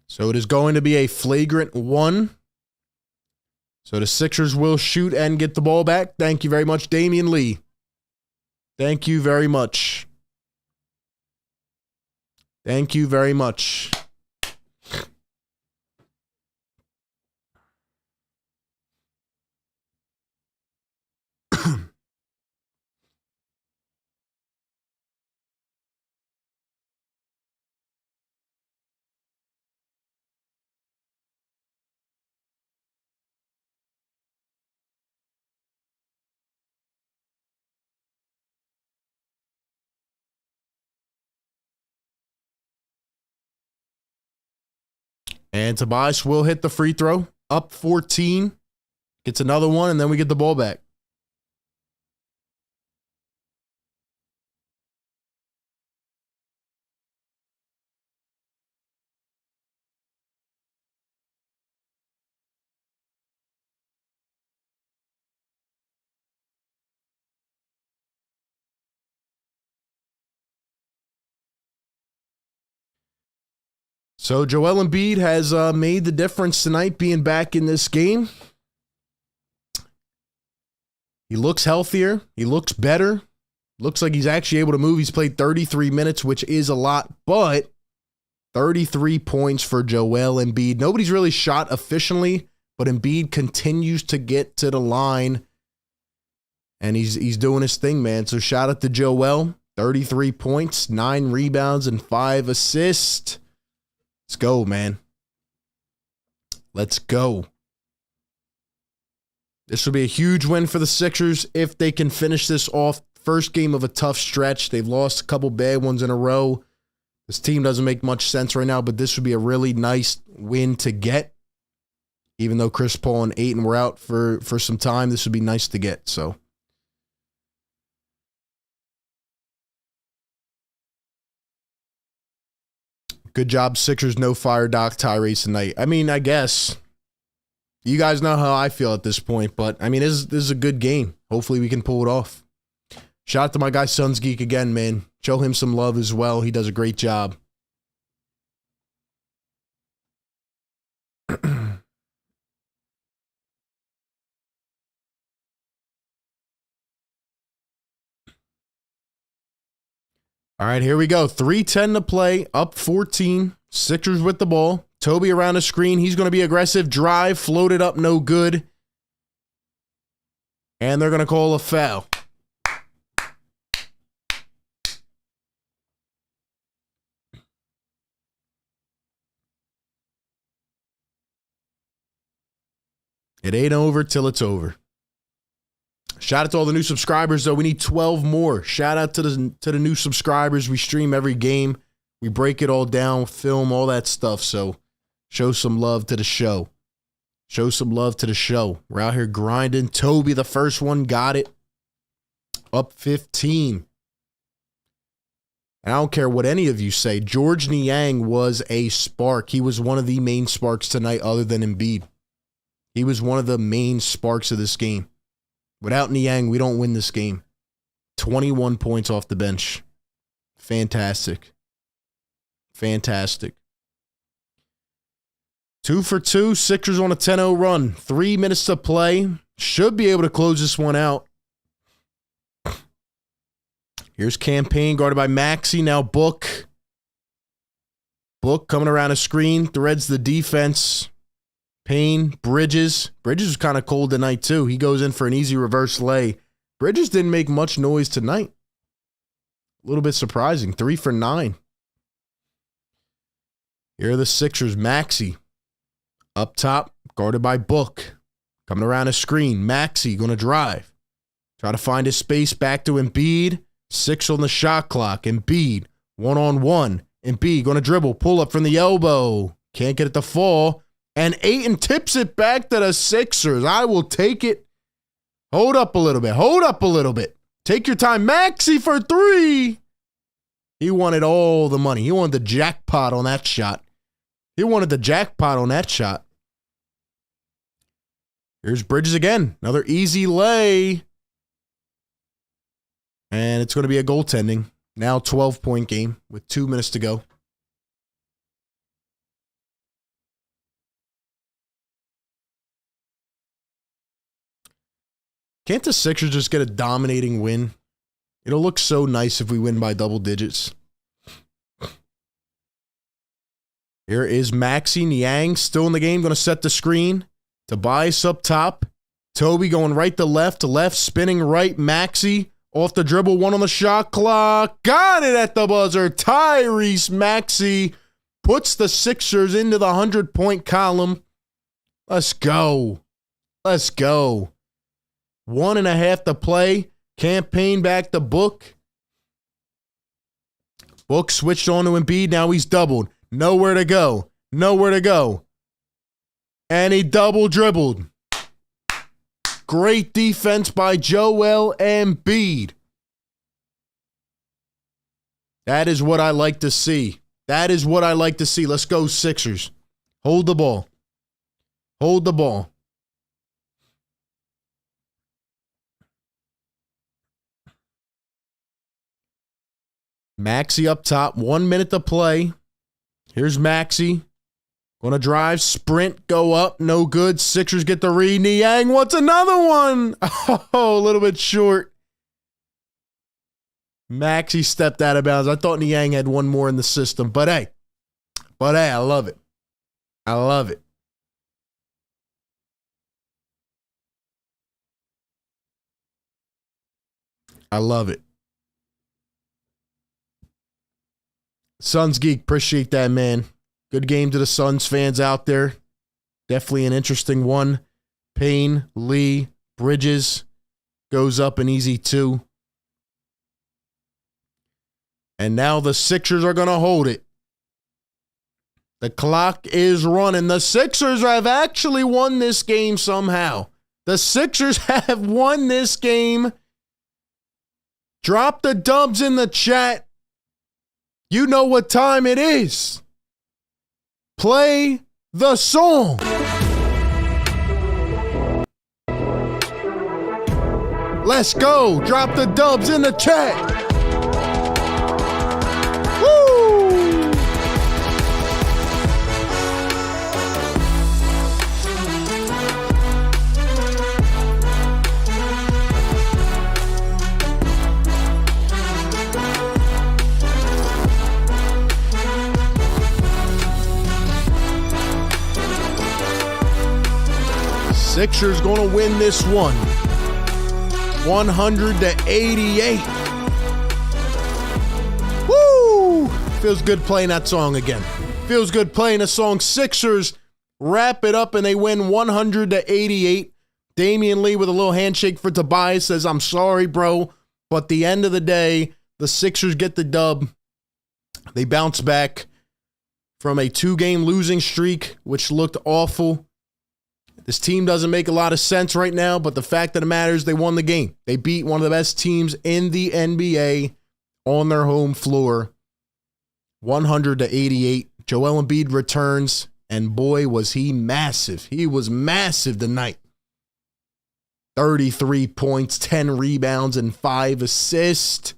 So it is going to be a flagrant 1. So the Sixers will shoot and get the ball back. Thank you very much, Damian Lee. Thank you very much. Thank you very much. And Tobias will hit the free throw. Up 14. Gets another one, and then we get the ball back. So Joel Embiid has made the difference tonight being back in this game. He looks healthier. He looks better. Looks like he's actually able to move. He's played 33 minutes, which is a lot, but 33 points for Joel Embiid. Nobody's really shot efficiently, but Embiid continues to get to the line, and he's doing his thing, man. So shout out to Joel. 33 points, 9 rebounds, and 5 assists. Let's go, man. Let's go. This will be a huge win for the Sixers if they can finish this off. First game of a tough stretch. They've lost a couple bad ones in a row. This team doesn't make much sense right now, but this would be a really nice win to get. Even though Chris Paul and Ayton were out for some time, this would be nice to get. So, good job, Sixers. No fire, Doc Tyrese tonight. I mean, I guess you guys know how I feel at this point, but I mean, this is a good game. Hopefully, we can pull it off. Shout out to my guy Suns Geek again, man. Show him some love as well. He does a great job. All right, here we go. 3:10 to play, up 14. Sixers with the ball. Toby around the screen. He's going to be aggressive. Drive, floated up, no good. And they're going to call a foul. It ain't over till it's over. Shout out to all the new subscribers, though. We need 12 more. Shout out to the new subscribers. We stream every game. We break it all down, film, all that stuff. So show some love to the show. Show some love to the show. We're out here grinding. Toby, the first one, got it. Up 15. And I don't care what any of you say. George Niang was a spark. He was one of the main sparks tonight other than Embiid. He was one of the main sparks of this game. Without Niang, we don't win this game. 21 points off the bench. Fantastic. Fantastic. 2 for 2. Sixers on a 10-0 run. 3 minutes to play. Should be able to close this one out. Here's Campaign guarded by Maxey. Now Book. Book coming around a screen. Threads the defense. Payne, Bridges. Bridges was kind of cold tonight, too. He goes in for an easy reverse lay. Bridges didn't make much noise tonight. A little bit surprising. 3 for 9. Here are the Sixers. Maxey up top, guarded by Book. Coming around a screen. Maxey going to drive. Try to find his space back to Embiid. 6 on the shot clock. Embiid, one-on-one. Embiid going to dribble. Pull up from the elbow. Can't get it to fall. And Ayton tips it back to the Sixers. I will take it. Hold up a little bit. Hold up a little bit. Take your time. Maxey for 3. He wanted all the money. He wanted the jackpot on that shot. He wanted the jackpot on that shot. Here's Bridges again. Another easy lay. And it's going to be a goaltending. Now 12-point game with 2 minutes to go. Can't the Sixers just get a dominating win? It'll look so nice if we win by double digits. Here is Maxey. Niang still in the game. Going to set the screen. Tobias up top. Toby going right to left. Spinning right. Maxey off the dribble. 1 on the shot clock. Got it at the buzzer. Tyrese Maxey puts the Sixers into the 100-point column. Let's go. Let's go. 1.5 to play. Campaign back to Book. Book switched on to Embiid. Now he's doubled. Nowhere to go. Nowhere to go. And he double dribbled. Great defense by Joel Embiid. That is what I like to see. That is what I like to see. Let's go, Sixers. Hold the ball. Hold the ball. Maxey up top. 1 minute to play. Here's Maxey. Gonna drive, sprint, go up. No good. Sixers get the read. Niang wants another one. Oh, a little bit short. Maxey stepped out of bounds. I thought Niang had one more in the system. But hey, I love it. I love it. I love it. Suns Geek, appreciate that, man. Good game to the Suns fans out there. Definitely an interesting one. Payne, Lee, Bridges goes up an easy 2. And now the Sixers are going to hold it. The clock is running. The Sixers have actually won this game somehow. The Sixers have won this game. Drop the dubs in the chat. You know what time it is. Play the song. Let's go. Drop the dubs in the chat. Woo! Sixers gonna win this one. 100-88. Woo! Feels good playing that song again. Feels good playing a song. Sixers wrap it up and they win 100-88. Damian Lee with a little handshake for Tobias says, I'm sorry, bro. But at the end of the day, the Sixers get the dub. They bounce back from a 2-game losing streak, which looked awful. This team doesn't make a lot of sense right now, but the fact of the matter is they won the game. They beat one of the best teams in the NBA on their home floor, 100-88. Joel Embiid returns, and boy, was he massive. He was massive tonight. 33 points, 10 rebounds, and 5 assists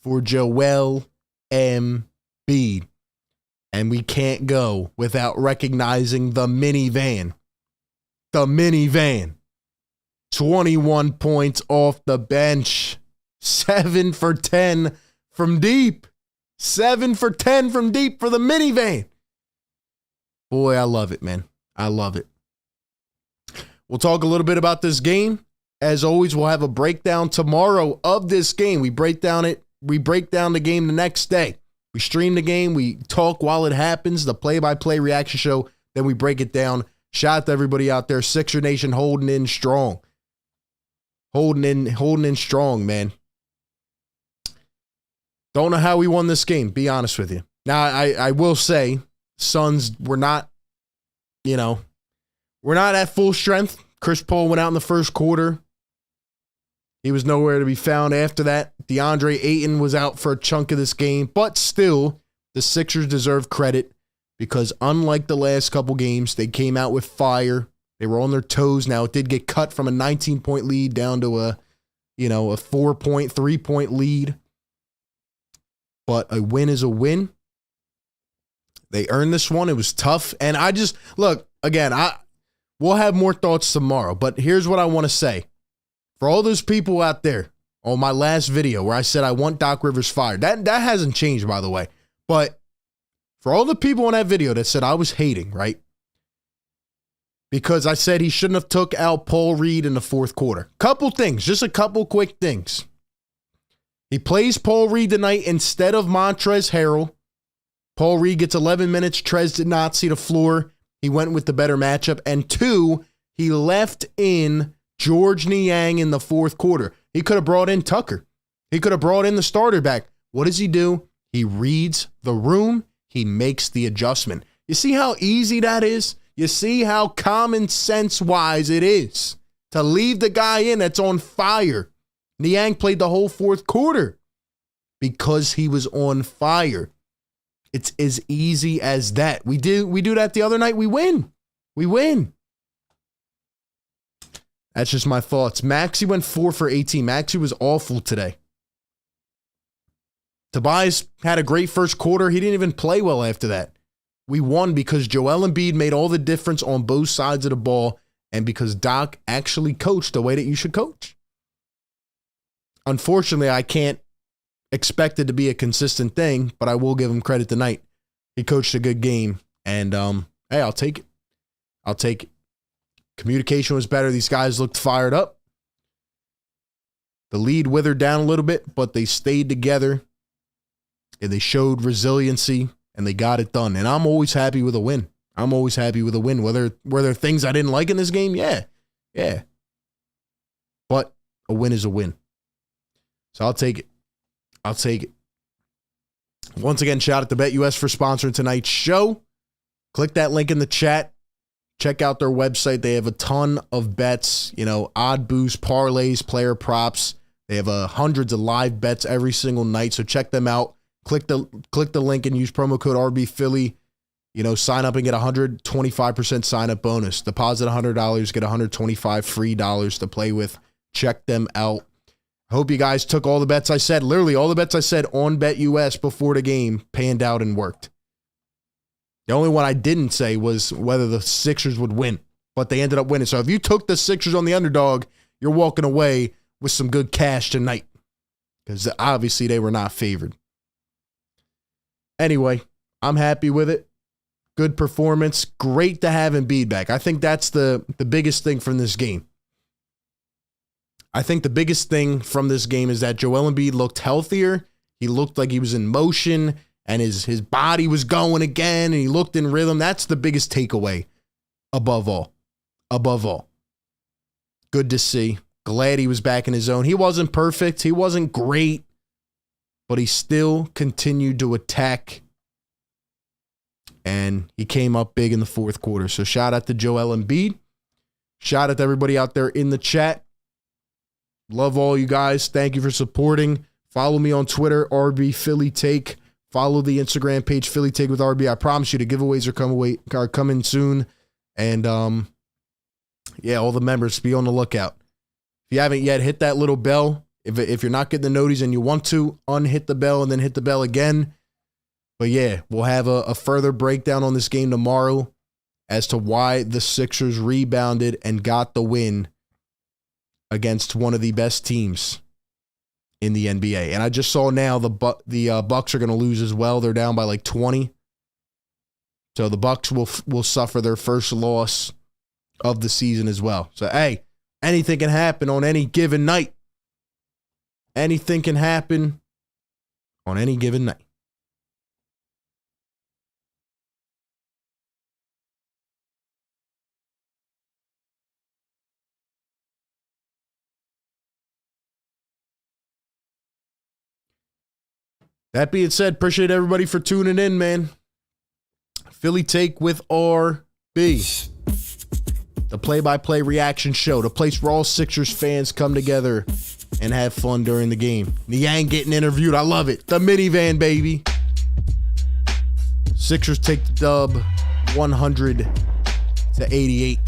for Joel Embiid. And we can't go without recognizing the minivan. The minivan. 21 points off the bench. 7 for 10 from deep. 7 for 10 from deep for the minivan. Boy, I love it, man. I love it. We'll talk a little bit about this game. As always, we'll have a breakdown tomorrow of this game. We break down the game the next day. We stream the game. We talk while it happens, the play-by-play reaction show. Then we break it down. Shout out to everybody out there. Sixer Nation holding in strong. Holding in strong, man. Don't know how we won this game, be honest with you. Now, I will say, Suns were not, we're not at full strength. Chris Paul went out in the first quarter. He was nowhere to be found after that. DeAndre Ayton was out for a chunk of this game. But still, the Sixers deserve credit because unlike the last couple games, they came out with fire. They were on their toes. Now, it did get cut from a 19-point lead down to a 4-point, 3-point lead. But a win is a win. They earned this one. It was tough. And look, again, we'll have more thoughts tomorrow. But here's what I want to say. For all those people out there on my last video where I said I want Doc Rivers fired, that hasn't changed, by the way. But for all the people on that video that said I was hating, right? Because I said he shouldn't have took out Paul Reed in the fourth quarter. Couple things, just a couple quick things. He plays Paul Reed tonight instead of Montrezl Harrell. Paul Reed gets 11 minutes. Trez did not see the floor. He went with the better matchup. And 2, he left in George Niang in the fourth quarter. He could have brought in Tucker. He could have brought in the starter back. What does he do? He reads the room. He makes the adjustment. You see how easy that is? You see how common sense wise it is to leave the guy in that's on fire. Niang played the whole fourth quarter because he was on fire. It's as easy as that. We do that the other night. We win. We win. That's just my thoughts. Maxey went 4 for 18. Maxey was awful today. Tobias had a great first quarter. He didn't even play well after that. We won because Joel Embiid made all the difference on both sides of the ball and because Doc actually coached the way that you should coach. Unfortunately, I can't expect it to be a consistent thing, but I will give him credit tonight. He coached a good game, and hey, I'll take it. I'll take it. Communication was better. These guys looked fired up. The lead withered down a little bit, but they stayed together, and they showed resiliency, and they got it done. And I'm always happy with a win. I'm always happy with a win. Were there things I didn't like in this game? Yeah. But a win is a win. So I'll take it. I'll take it. Once again, shout out to BetUS for sponsoring tonight's show. Click that link in the chat. Check out their website. They have a ton of bets, odd boost, parlays, player props. They have hundreds of live bets every single night. So check them out. Click the link and use promo code RBPhilly. Sign up and get a 125% sign up bonus. Deposit $100, get $125 free dollars to play with. Check them out. Hope you guys took all the bets I said. Literally, all the bets I said on BetUS before the game panned out and worked. The only one I didn't say was whether the Sixers would win, but they ended up winning. So if you took the Sixers on the underdog, you're walking away with some good cash tonight because obviously they were not favored. Anyway, I'm happy with it. Good performance. Great to have Embiid back. I think that's the biggest thing from this game. I think the biggest thing from this game is that Joel Embiid looked healthier. He looked like he was in motion and his body was going again and he looked in rhythm. That's the biggest takeaway above all. Above all. Good to see. Glad he was back in his zone. He wasn't perfect. He wasn't great, but he still continued to attack and he came up big in the fourth quarter. So shout out to Joel Embiid. Shout out to everybody out there in the chat. Love all you guys. Thank you for supporting. Follow me on Twitter, RBPhillyTake. Follow the Instagram page, Philly Take with RB. I promise you the giveaways are coming soon. And all the members, be on the lookout. If you haven't yet, hit that little bell. If you're not getting the noties and you want to, unhit the bell and then hit the bell again. But yeah, we'll have a further breakdown on this game tomorrow as to why the Sixers rebounded and got the win against one of the best teams in the NBA. And I just saw now the Bucks are going to lose as well. They're down by like 20. So the Bucks will suffer their first loss of the season as well. So, hey, anything can happen on any given night. Anything can happen on any given night. That being said, appreciate everybody for tuning in, man. Philly Take with RB. The play-by-play reaction show. The place where all Sixers fans come together and have fun during the game. Niang getting interviewed. I love it. The minivan, baby. Sixers take the dub 100-88.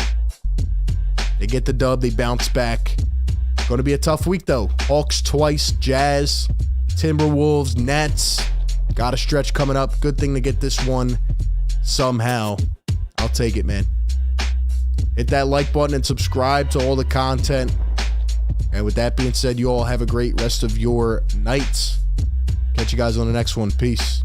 They get the dub. They bounce back. Going to be a tough week, though. Hawks twice. Jazz. Timberwolves. Nets. Got a stretch coming up. Good thing to get this one somehow. I'll take it, man. Hit that like button and subscribe to all the content. And with that being said, you all have a great rest of your nights. Catch you guys on the next one. Peace.